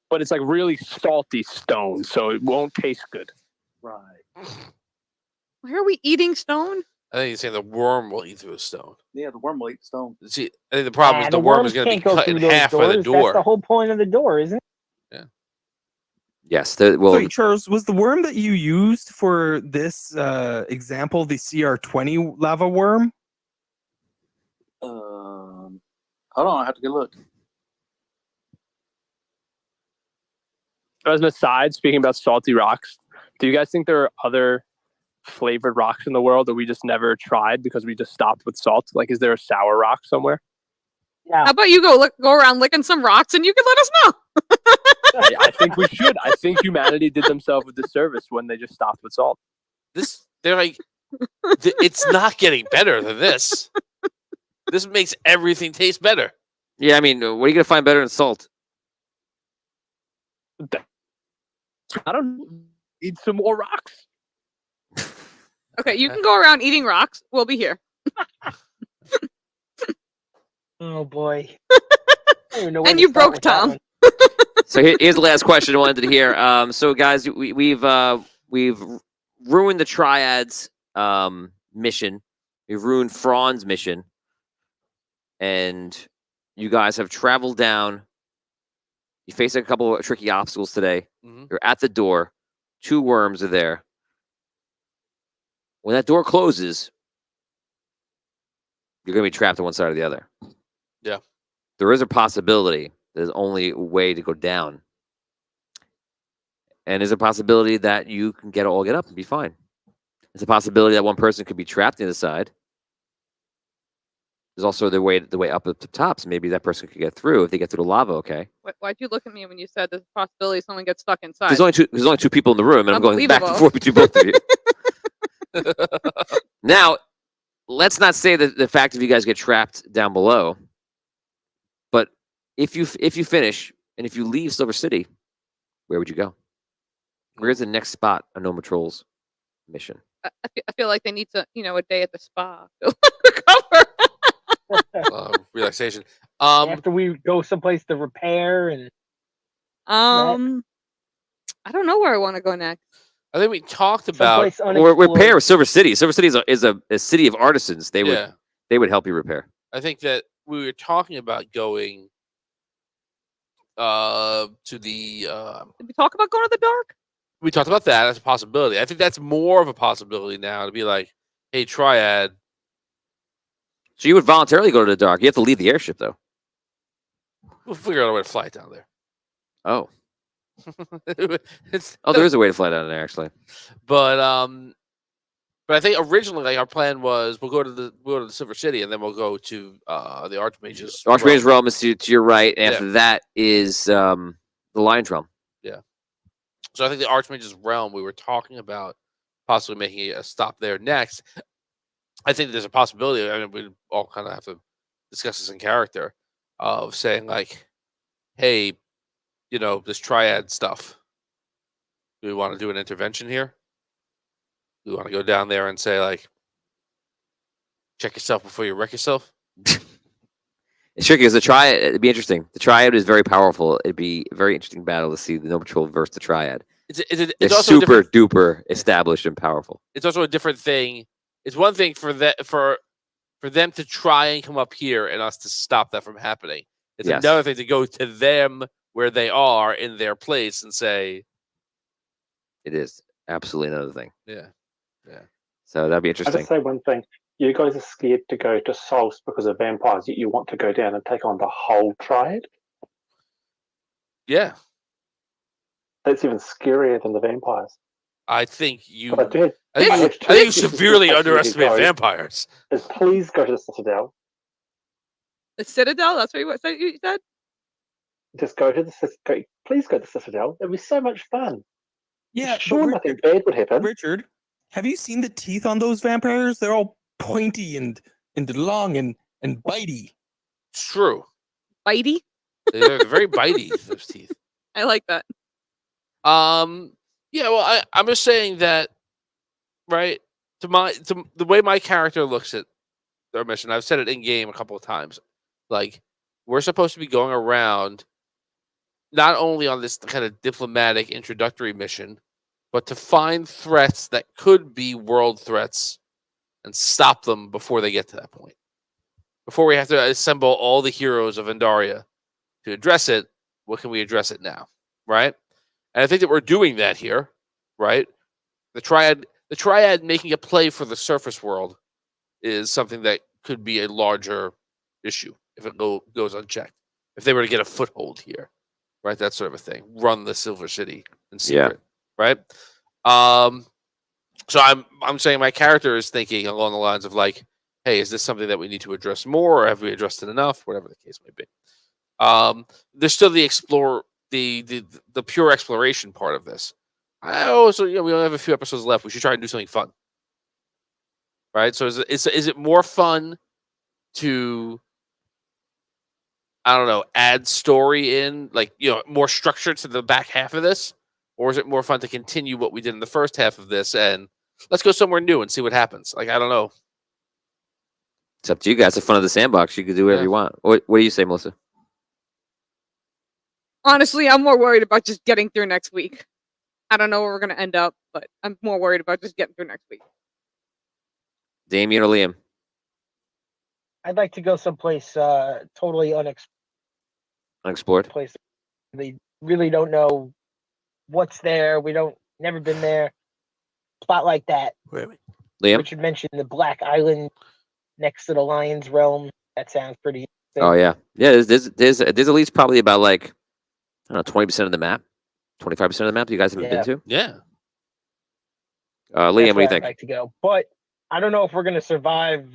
But it's like really salty stone, so it won't taste good. Right. Why are we eating stone? I think he's saying the worm will eat through a stone. Yeah, the worm will eat the stone. See, I think the problem is the worm is going to be cut in half by the door. That's the whole point of the door, isn't it? Yes. Well, Sorry, Charles, was the worm that you used for this example the CR20 lava worm? Hold on, I have to go look. As an aside, speaking about salty rocks, do you guys think there are other flavored rocks in the world that we just never tried because we just stopped with salt? Like, is there a sour rock somewhere? How about you go around licking some rocks and you can let us know? I think we should. I think humanity did themselves a disservice when they just stopped with salt. They're like, it's not getting better than this. This makes everything taste better. Yeah, I mean, what are you gonna find better than salt? I don't eat some more rocks. Okay, you can go around eating rocks. We'll be here. Oh boy. I don't even know where And to you start broke with that Tom. one. So here's the last question I wanted to hear. So guys, we've ruined the Triad's mission. We've ruined Fran's mission, and you guys have traveled down. You faced a couple of tricky obstacles today. Mhm. You're at the door. 2 worms are there. When that door closes, you're going to be trapped on one side or the other. Yeah. There is a possibility. There's only a way to go down. And there's a possibility that you can get up and be fine. There's a possibility that one person could be trapped on the side. There's also the way up at the top, so maybe that person could get through if they get through the lava. Okay. Why'd you look at me when you said there's a possibility someone gets stuck inside? There's only two people in the room, and I'm going back and Unbelievable. forth between both of you. Now, let's not say that the fact if you guys get trapped down below, but if you finish and if you leave Silver City, where would you go? Where's the next spot on Gnome Patrol's mission? I feel like they need to, a day at the spa to recover. Relaxation. After we go someplace to repair and I don't know where I want to go next. I think we talked about Or repair Silver City. Silver City is a city of artisans. They would help you repair. I think that we were talking about going to the. Did we talk about going to the dark? We talked about that as a possibility. I think that's more of a possibility now to be like, hey, Triad. So you would voluntarily go to the dark. You have to leave the airship, though. We'll figure out a way to fly it down there. Oh. There is a way to fly down there, actually. But I think originally our plan was we'll go to the Silver City and then we'll go to the Archmage's. Archmage's realm is to your right, and after that is the Lion's realm. Yeah. So I think the Archmage's realm, we were talking about possibly making a stop there next. I think there's a possibility. I mean, we all kind of have to discuss this in character of saying like, hey, this Triad stuff. Do we want to do an intervention here? Do we want to go down there and say like, check yourself before you wreck yourself? It's tricky because the Triad, it'd be interesting. The Triad is very powerful. It'd be a very interesting battle to see the Gnome Patrol versus the Triad. It's They're also super duper established and powerful. It's also a different thing. It's one thing for them to try and come up here and us to stop that from happening. It's another thing to go to them where they are in their place and say, it is absolutely another thing. Yeah. So that'd be I'll interesting. just say one thing. You guys are scared to go to Souls because of vampires, yet you want to go down and take on the whole Triad? Yeah. That's even scarier than the vampires. I think you underestimate severely underestimate vampires. Is please go to the Citadel. The Citadel? That's what you said? Just go to the Citadel. Please go to the Citadel. It'd be so much fun. Yeah, sure, nothing bad would happen. Richard, have you seen the teeth on those vampires? They're all pointy and long and bitey. It's true. Bitey? They're very bitey, those teeth. I like that. Yeah, well, I'm just saying that, right? To the way my character looks at their mission, I've said it in game a couple of times. Like, we're supposed to be going around not only on this kind of diplomatic introductory mission, but to find threats that could be world threats and stop them before they get to that point. Before we have to assemble all the heroes of Andaria to address it, what can we address it now, right? And I think that we're doing that here, right? The Triad making a play for the surface world is something that could be a larger issue. if it goes unchecked. If they were to get a foothold here, right? That sort of a thing. Run the Silver City in secret, right? So I'm saying my character is thinking along the lines of like, hey, is this something that we need to address more, or have we addressed it enough? Whatever the case may be. There's still the pure exploration part of this. So we only have a few episodes left. We should try and do something fun, right? So is it more fun to, I don't know, add story in, like, more structure to the back half of this, or is it more fun to continue what we did in the first half of this and let's go somewhere new and see what happens? Like, I don't know. It's up to you guys. The fun of the sandbox. You can do whatever you want. What do you say, Melissa? Honestly, I'm more worried about just getting through next week. I don't know where we're going to end up, but I'm more worried about just getting through next week. Damien or Liam? I'd like to go someplace totally Unexplored? Place. They really don't know what's there. Never been there. Spot like that. Liam? Richard mentioned the Black Island next to the Lion's Realm. That sounds pretty interesting. Oh yeah. There's at least probably about like, I don't know, 20% of the map, 25% of the map you guys haven't been to. Yeah. Liam, what do you think? I'd like to go, but I don't know if we're gonna survive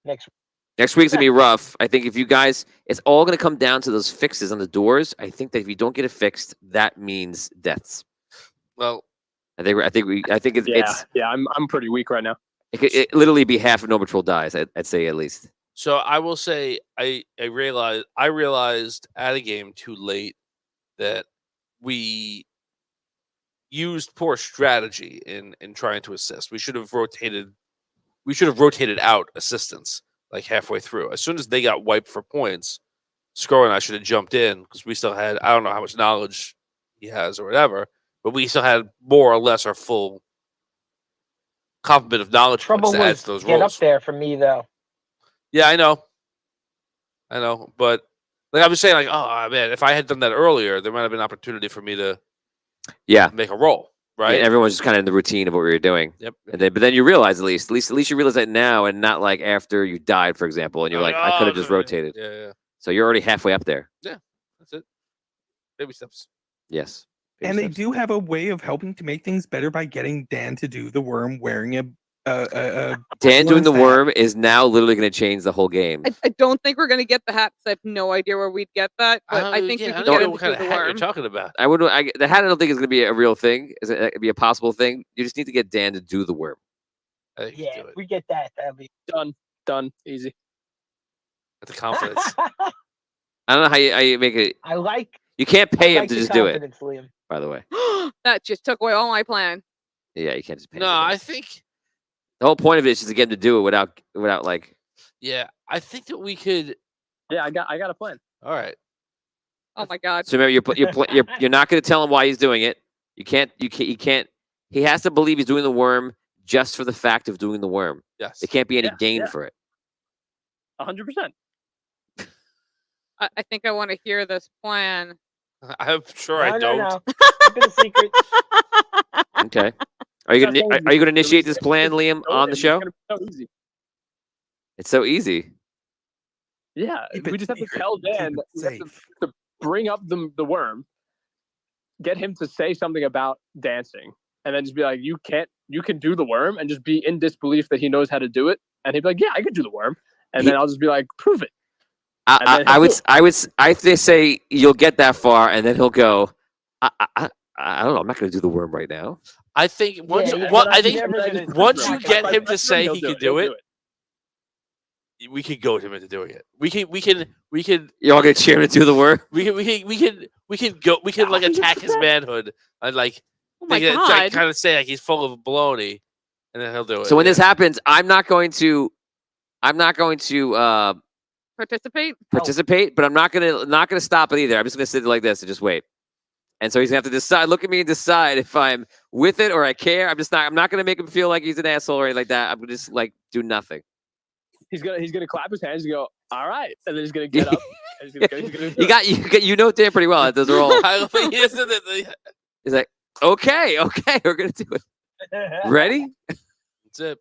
next week. Next week's gonna be rough. I think if you guys, it's all gonna come down to those fixes on the doors. I think that if you don't get it fixed, that means deaths. Well, I think it's I'm pretty weak right now. It literally be half of No Patrol dies. I'd say at least. So I will say I realized at a game too late that we used poor strategy in trying to assist. We should have rotated out assistants like halfway through. As soon as they got wiped for points, Scroll and I should have jumped in because we still had, I don't know how much knowledge he has or whatever, but we still had more or less our full complement of knowledge points to add to those get rolls. up there for me though. Yeah, I know, but like I was saying, like, oh man, if I had done that earlier, there might have been an opportunity for me to, make a roll, right? Yeah, everyone's just kind of in the routine of what we were doing. Yep. And but then you realize at least you realize that now, and not like after you died, for example, and you're like, I could have just rotated. Yeah. So you're already halfway up there. Yeah, that's it. Baby steps. Yes. And they do have a way of helping to make things better by getting Dan to do the worm wearing a Dan doing the worm is now literally going to change the whole game. I don't think we're going to get the hat, because I have no idea where we'd get that, but I think you can get him what to kind do of the hat you're worm. talking about. The hat I don't think is going to be a real thing. It could be a possible thing. You just need to get Dan to do the worm. I think Yeah, if we get that, that'll be Done. Easy. That's the confidence. I don't know how you make it. You can't pay him to just do it. Liam. By the way. That just took away all my plan. Yeah, you can't just pay him. No, I think the whole point of it is just to get him to do it without like. Yeah, I think that we could. Yeah, I got a plan. All right. Oh my god. So remember, you're not going to tell him why he's doing it. You can't. He has to believe he's doing the worm just for the fact of doing the worm. Yes. There can't be any gain for it. 100%. I think I want to hear this plan. I'm sure I don't. No. Keep it a secret. Okay. Are you gonna initiate this plan, Liam, on the show? So easy. It's so easy. Yeah, we just have to tell Dan to bring up the worm, get him to say something about dancing, and then just be like, you can do the worm, and just be in disbelief that he knows how to do it, and he'd be like, yeah, I could do the worm, and then I'll just be like, prove it. I would say you'll get that far, and then he'll go, I don't know, I'm not going to do the worm right now. I think once you get him to say he can do it, we can goad him into doing it. We can. You're all going to cheer him to do the worm. We can like attack his manhood and like God. kind of say like he's full of baloney, and then he'll do it. So when this happens, I'm not going to participate, but I'm not gonna stop it either. I'm just gonna sit like this and just wait. And so he's gonna have to look at me and decide if I'm with it or I care. I'm not gonna make him feel like he's an asshole or anything like that. I'm gonna just like do nothing. He's gonna clap his hands and go, all right, and then he's gonna get up. And he's gonna you know Dan pretty well. Those are all. He's like, okay, we're gonna do it. Ready? That's it.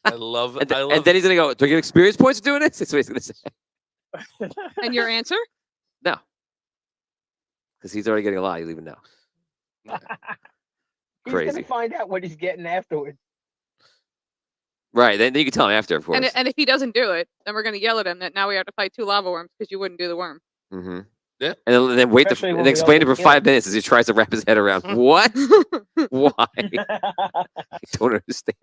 I love. And, I love. and then he's gonna go. Do I get experience points for doing this? That's what he's gonna say. And your answer? No, because he's already getting a lot. He'll even know. He's Crazy. gonna find out what he's getting afterwards. Right. Then you can tell him after, of course. And if he doesn't do it, then we're gonna yell at him that now we have to fight 2 lava worms because you wouldn't do the worm. Mm-hmm. Yeah. And then wait Especially when and we explain it all for get 5 killed. minutes as he tries to wrap his head around. What? Why? I don't understand.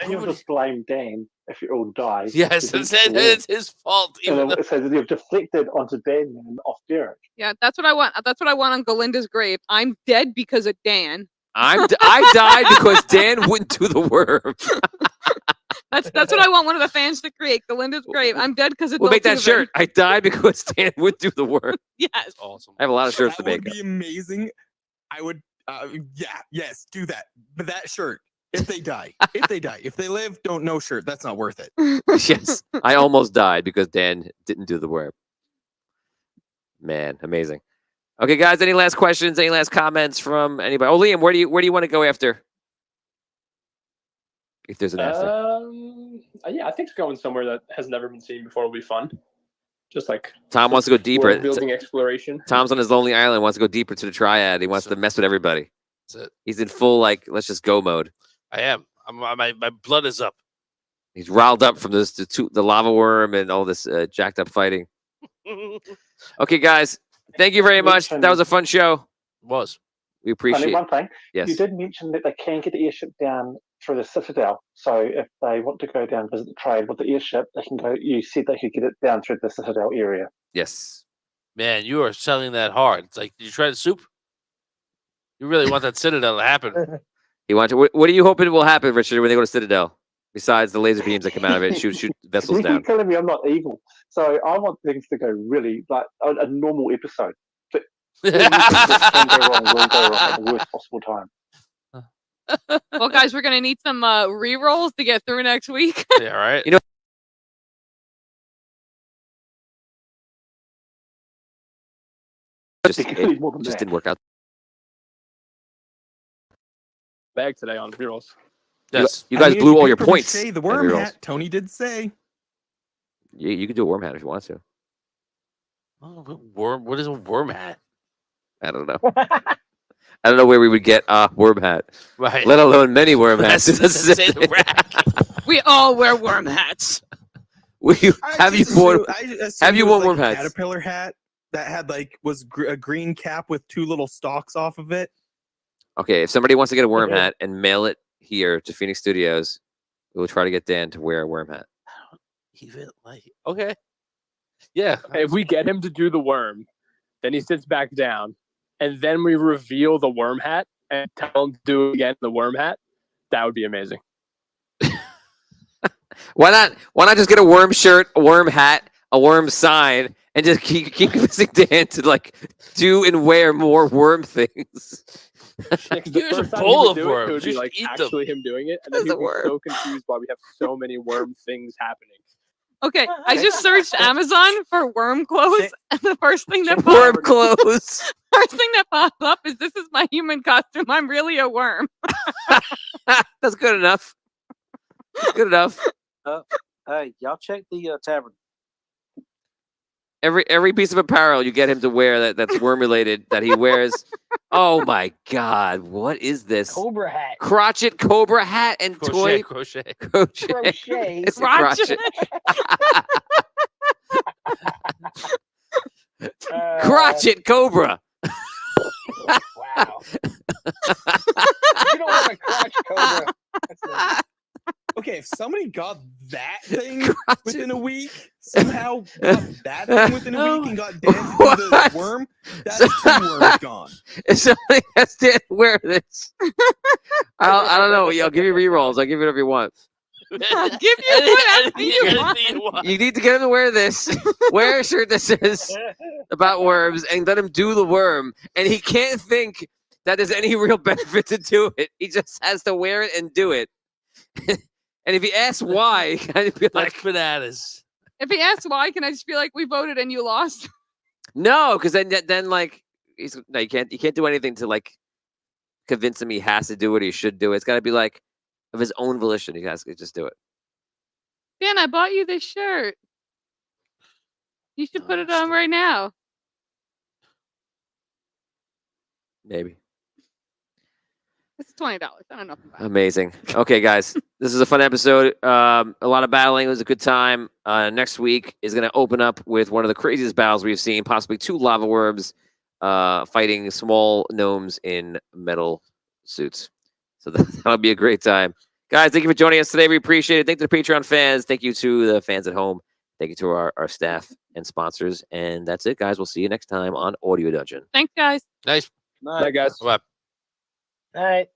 And you'll just blame Dan if you all die. Yes, it's his fault. And Even then it says you've deflected onto Dan and off Derek. Yeah, that's what I want. That's what I want on Galinda's grave. I'm dead because of Dan. I died because Dan wouldn't do the worm. That's what I want one of the fans to create. Galinda's grave. I'm dead because of. We'll make that shirt. I died because Dan would do the worm. Yes. awesome. I have a lot of shirts That to make. would be amazing. I would, yes, do that. But that shirt, if they die, if they live, don't no shirt. That's not worth it. Yes, I almost died because Dan didn't do the worm. Man, amazing. Okay, guys, any last questions? Any last comments from anybody? Oh, Liam, where do you want to go after? If there's an after. Yeah, I think going somewhere that has never been seen before will be fun. Just like Tom wants to go deeper. building exploration. Tom's on his lonely island, wants to go deeper to the triad. He wants to mess with everybody. That's it. He's in full let's just go mode. I am. My blood is up. He's riled up from the lava worm and all this jacked up fighting. Okay, guys, thank you very much. That was a fun show. Was. We appreciate. Only one thing. Yes. You did mention that they can get the airship down through the Citadel. So if they want to go down and visit the trade with the airship, they can go. You said they could get it down through the Citadel area. Yes. Man, you are selling that hard. It's like, did you try the soup? You really want that Citadel to happen? You want to? What are you hoping will happen, Richard, when they go to Citadel? Besides the laser beams that come out of it, and shoot vessels You down. keep telling me I'm not evil, so I want things to go really like a normal episode. But can go wrong, will go wrong at the worst possible time. Well, guys, we're gonna need some re-rolls to get through next week. Yeah, right. You know. It just didn't work out. Bag today on rerolls. Yes. You guys I mean, blew if all your paper points. mache the at worm rerolls. hat, Tony did say. You can do a worm hat if you want to. Oh, worm. What is a worm hat? I don't know. I don't know where we would get a worm hat. Right. Let alone many worm hats. Say the rack. We all wear worm hats. Have you worn worm hats? Caterpillar hat that had was a green cap with 2 little stalks off of it. Okay, if somebody wants to get a worm hat and mail it here to Phoenix Studios, we will try to get Dan to wear a worm hat. Even okay. Yeah. If we get him to do the worm, then he sits back down, and then we reveal the worm hat and tell him to do again the worm hat. That would be amazing. Why not just get a worm shirt, a worm hat, a worm sign, and just keep convincing Dan to do and wear more worm things? Here's a bowl of worms. It would be Just like eat actually them. him doing it, and then he'd be so confused why we have so many worm things happening. Okay, I just searched Amazon for worm clothes, and the first thing that Worm clothes. first thing that popped up is this is my human costume. I'm really a worm. That's good enough. Good enough. Hey, y'all check the tavern. Every piece of apparel you get him to wear that's worm related that he wears. Oh my God! What is this? Cobra hat. Crotchet cobra hat and toy Crochet. It's a Crotchet. Crotchet cobra. Wow. You don't want a crotch cobra. Okay, if somebody got that thing within a week, somehow got that thing within a week and got Dan to do the worm, that's 2 worms gone. If somebody has to wear this, I don't know. I'll give you rerolls. I'll give you whatever you want. I'll give you whatever you want. You need to get him to wear this. Wear a shirt that says about worms and let him do the worm. And he can't think that there's any real benefit to do it. He just has to wear it and do it. And if he asks why, I'd be like, bananas. If he asks why, can I just be like, we voted and you lost? No, because then you can't do anything to convince him he has to do it. He should do it. It's got to be like, of his own volition. You guys could just do it. Dan, I bought you this shirt. You should put it on right now. Maybe. It's $20. I don't know if I'm buying it. Amazing. Okay, guys, this is a fun episode. A lot of battling. It was a good time. Next week is going to open up with one of the craziest battles we've seen, possibly 2 lava worms fighting small gnomes in metal suits. So that'll be a great time. Guys, thank you for joining us today. We appreciate it. Thank you to the Patreon fans. Thank you to the fans at home. Thank you to our staff and sponsors. And that's it, guys. We'll see you next time on Audio Dungeon. Thanks, guys. Nice. Night, guys. Bye. All right.